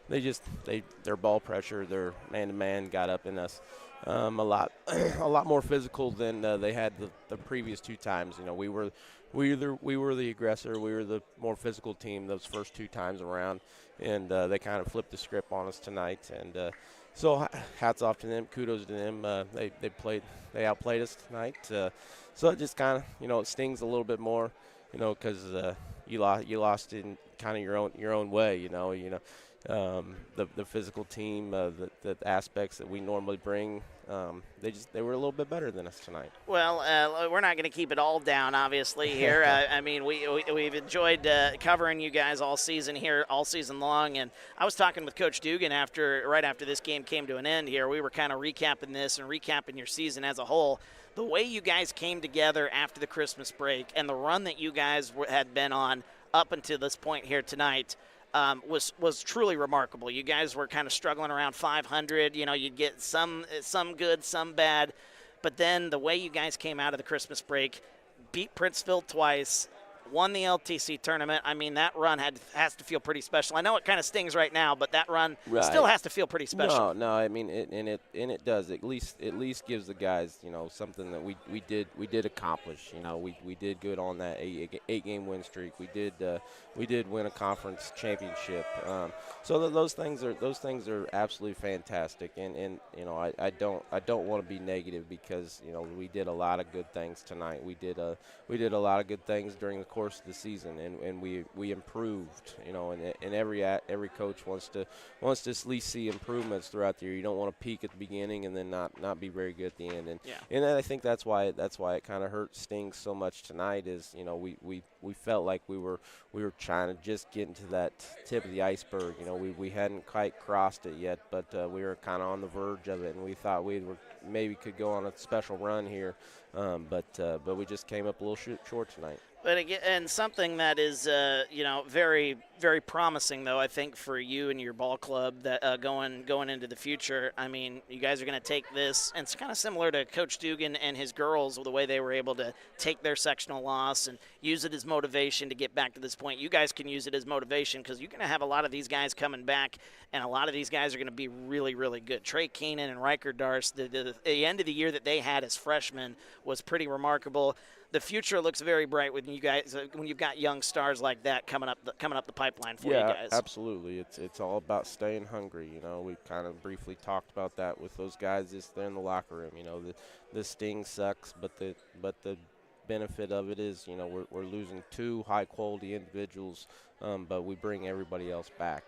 Speaker 15: Their ball pressure, their man-to-man got up in us. A lot more physical than they had the previous two times. We were the aggressor. We were the more physical team those first two times around, and they kind of flipped the script on us tonight. And so hats off to them. Kudos to them. They outplayed us tonight. So it just kind of it stings a little bit more, because you lost in kind of your own way. The physical team, the aspects that we normally bring, they were a little bit better than us tonight.
Speaker 1: Well, we're not going to keep it all down, obviously, here. I mean, we've enjoyed covering you guys all season long, and I was talking with Coach Dugan right after this game came to an end here. We were kind of recapping this and recapping your season as a whole. The way you guys came together after the Christmas break and the run that you guys had been on up until this point here tonight was truly remarkable. You guys were kind of struggling around 500. You'd get some good, some bad. But then the way you guys came out of the Christmas break, beat Princeville twice, won the LTC tournament. I mean, that run has to feel pretty special. I know it kind of stings right now, but that run still has to feel pretty special.
Speaker 15: No, I mean, it does. At least gives the guys, something that we did accomplish. We did good on that eight-game win streak. We did win a conference championship. So those things are absolutely fantastic. And I don't want to be negative because we did a lot of good things tonight. We did a lot of good things during the course of the season, and we improved. And every coach wants to at least see improvements throughout the year. You don't want to peak at the beginning and then not be very good at the end. And I think that's why it kind of stings so much tonight is we felt like we were trying to just get into that tip of the iceberg. We hadn't quite crossed it yet, but we were kind of on the verge of it, and we thought maybe could go on a special run here, but we just came up a little short tonight.
Speaker 1: But again, and something that is, very, very promising, though, I think, for you and your ball club that going into the future. I mean, you guys are going to take this, and it's kind of similar to Coach Dugan and his girls, the way they were able to take their sectional loss and use it as motivation to get back to this point. You guys can use it as motivation because you're going to have a lot of these guys coming back, and a lot of these guys are going to be really, really good. Trey Keenan and Riker Darce, the end of the year that they had as freshmen was pretty remarkable. The future looks very bright with you guys when you've got young stars like that coming up the pipeline for you guys.
Speaker 15: Yeah, absolutely. It's all about staying hungry. We kind of briefly talked about that with those guys just there in the locker room. The sting sucks, but the benefit of it is we're losing two high quality individuals, but we bring everybody else back.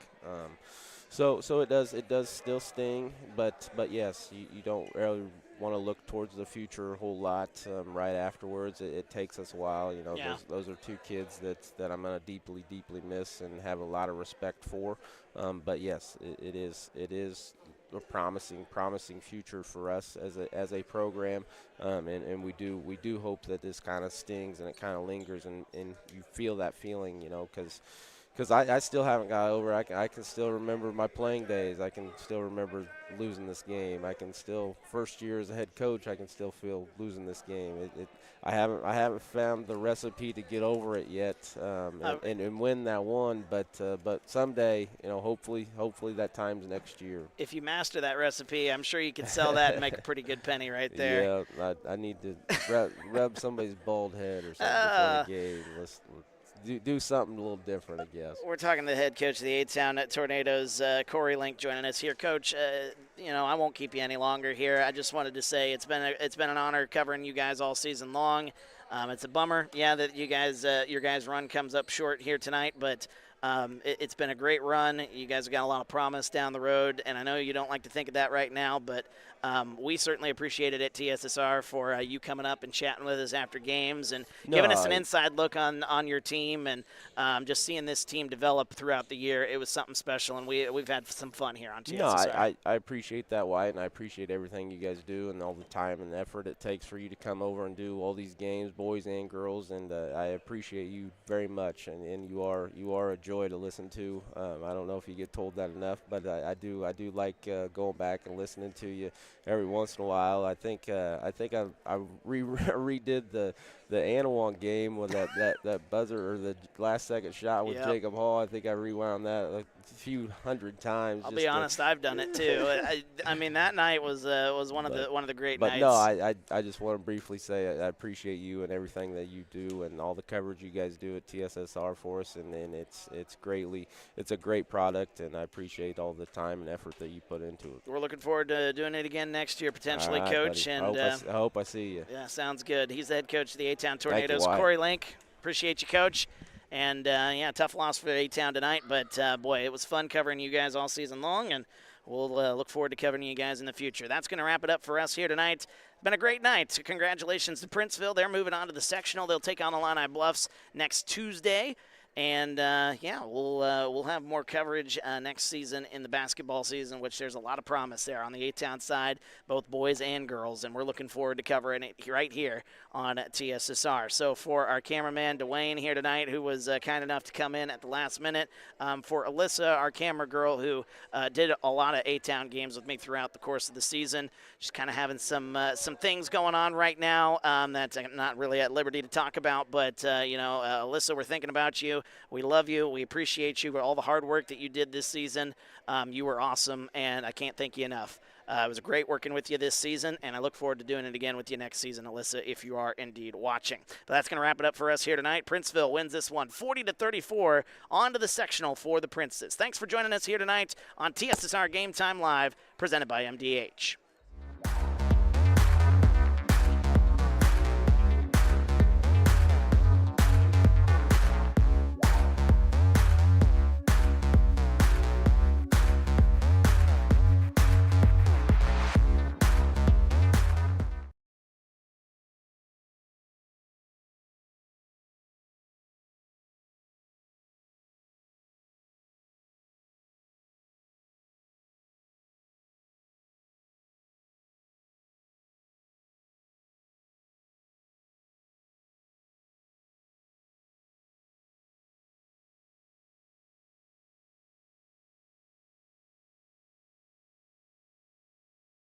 Speaker 15: So it does still sting, but yes, you don't really want to look towards the future a whole lot right afterwards. It takes us a while. Those are two kids that I'm going to deeply deeply miss and have a lot of respect for. But yes, it is a promising future for us as a program, and we do hope that this kind of stings and it kind of lingers and you feel that feeling, because I still haven't got over. I can still remember my playing days. I can still remember losing this game. I can still, first year as a head coach, I can still feel losing this game. I haven't found the recipe to get over it yet and win that one. But someday, hopefully that time's next year.
Speaker 1: If you master that recipe, I'm sure you can sell that and make a pretty good penny right there.
Speaker 15: Yeah, I need to rub somebody's bald head or something before the game. Let's do something a little different, I guess.
Speaker 1: We're talking to the head coach of the A-Town Tornadoes, Corey Link, joining us here. Coach, I won't keep you any longer here. I just wanted to say it's been an honor covering you guys all season long. It's a bummer, that you guys your guys' run comes up short here tonight, but it's been a great run. You guys have got a lot of promise down the road, and I know you don't like to think of that right now, but we certainly appreciate it at TSSR for you coming up and chatting with us after games and giving us an inside look on your team and just seeing this team develop throughout the year. It was something special, and we've had some fun here on TSSR.
Speaker 15: No, I appreciate that, Wyatt, and I appreciate everything you guys do and all the time and effort it takes for you to come over and do all these games, boys and girls, and I appreciate you very much, and you are a joy to listen to. I don't know if you get told that enough, but I do like going back and listening to you every once in a while. I think I redid the Anawan game with that buzzer or the last second shot with Jacob Hall. I think I rewound that a few hundred times.
Speaker 1: I'll be honest, I've done it too. I mean, that night was one of the great nights.
Speaker 15: But no, I just want to briefly say I appreciate you and everything that you do and all the coverage you guys do at TSSR for us, and it's a great product, and I appreciate all the time and effort that you put into it.
Speaker 1: We're looking forward to doing it again next year, potentially,
Speaker 15: right,
Speaker 1: Coach.
Speaker 15: Buddy.
Speaker 1: And
Speaker 15: I hope I see you.
Speaker 1: Yeah, sounds good. He's the head coach of the A-Town Tornadoes,
Speaker 15: Thank you,
Speaker 1: Corey Link. Appreciate you, Coach. And, tough loss for A-Town tonight, but, boy, it was fun covering you guys all season long, and we'll look forward to covering you guys in the future. That's going to wrap it up for us here tonight. Been a great night. Congratulations to Princeville. They're moving on to the sectional. They'll take on the Illini Bluffs next Tuesday. And yeah, we'll have more coverage next season in the basketball season, which there's a lot of promise there on the A-Town side, both boys and girls, and we're looking forward to covering it right here on TSSR. So for our cameraman Dwayne here tonight, who was kind enough to come in at the last minute, for Alyssa, our camera girl, who did a lot of A-Town games with me throughout the course of the season, she's kind of having some things going on right now that I'm not really at liberty to talk about, but Alyssa, we're thinking about you. We love you. We appreciate you for all the hard work that you did this season. You were awesome, and I can't thank you enough. It was great working with you this season, and I look forward to doing it again with you next season, Alyssa, if you are indeed watching. But that's going to wrap it up for us here tonight. Princeville wins this one 40-34 on to the sectional for the Princes. Thanks for joining us here tonight on TSSR Game Time Live, presented by MDH.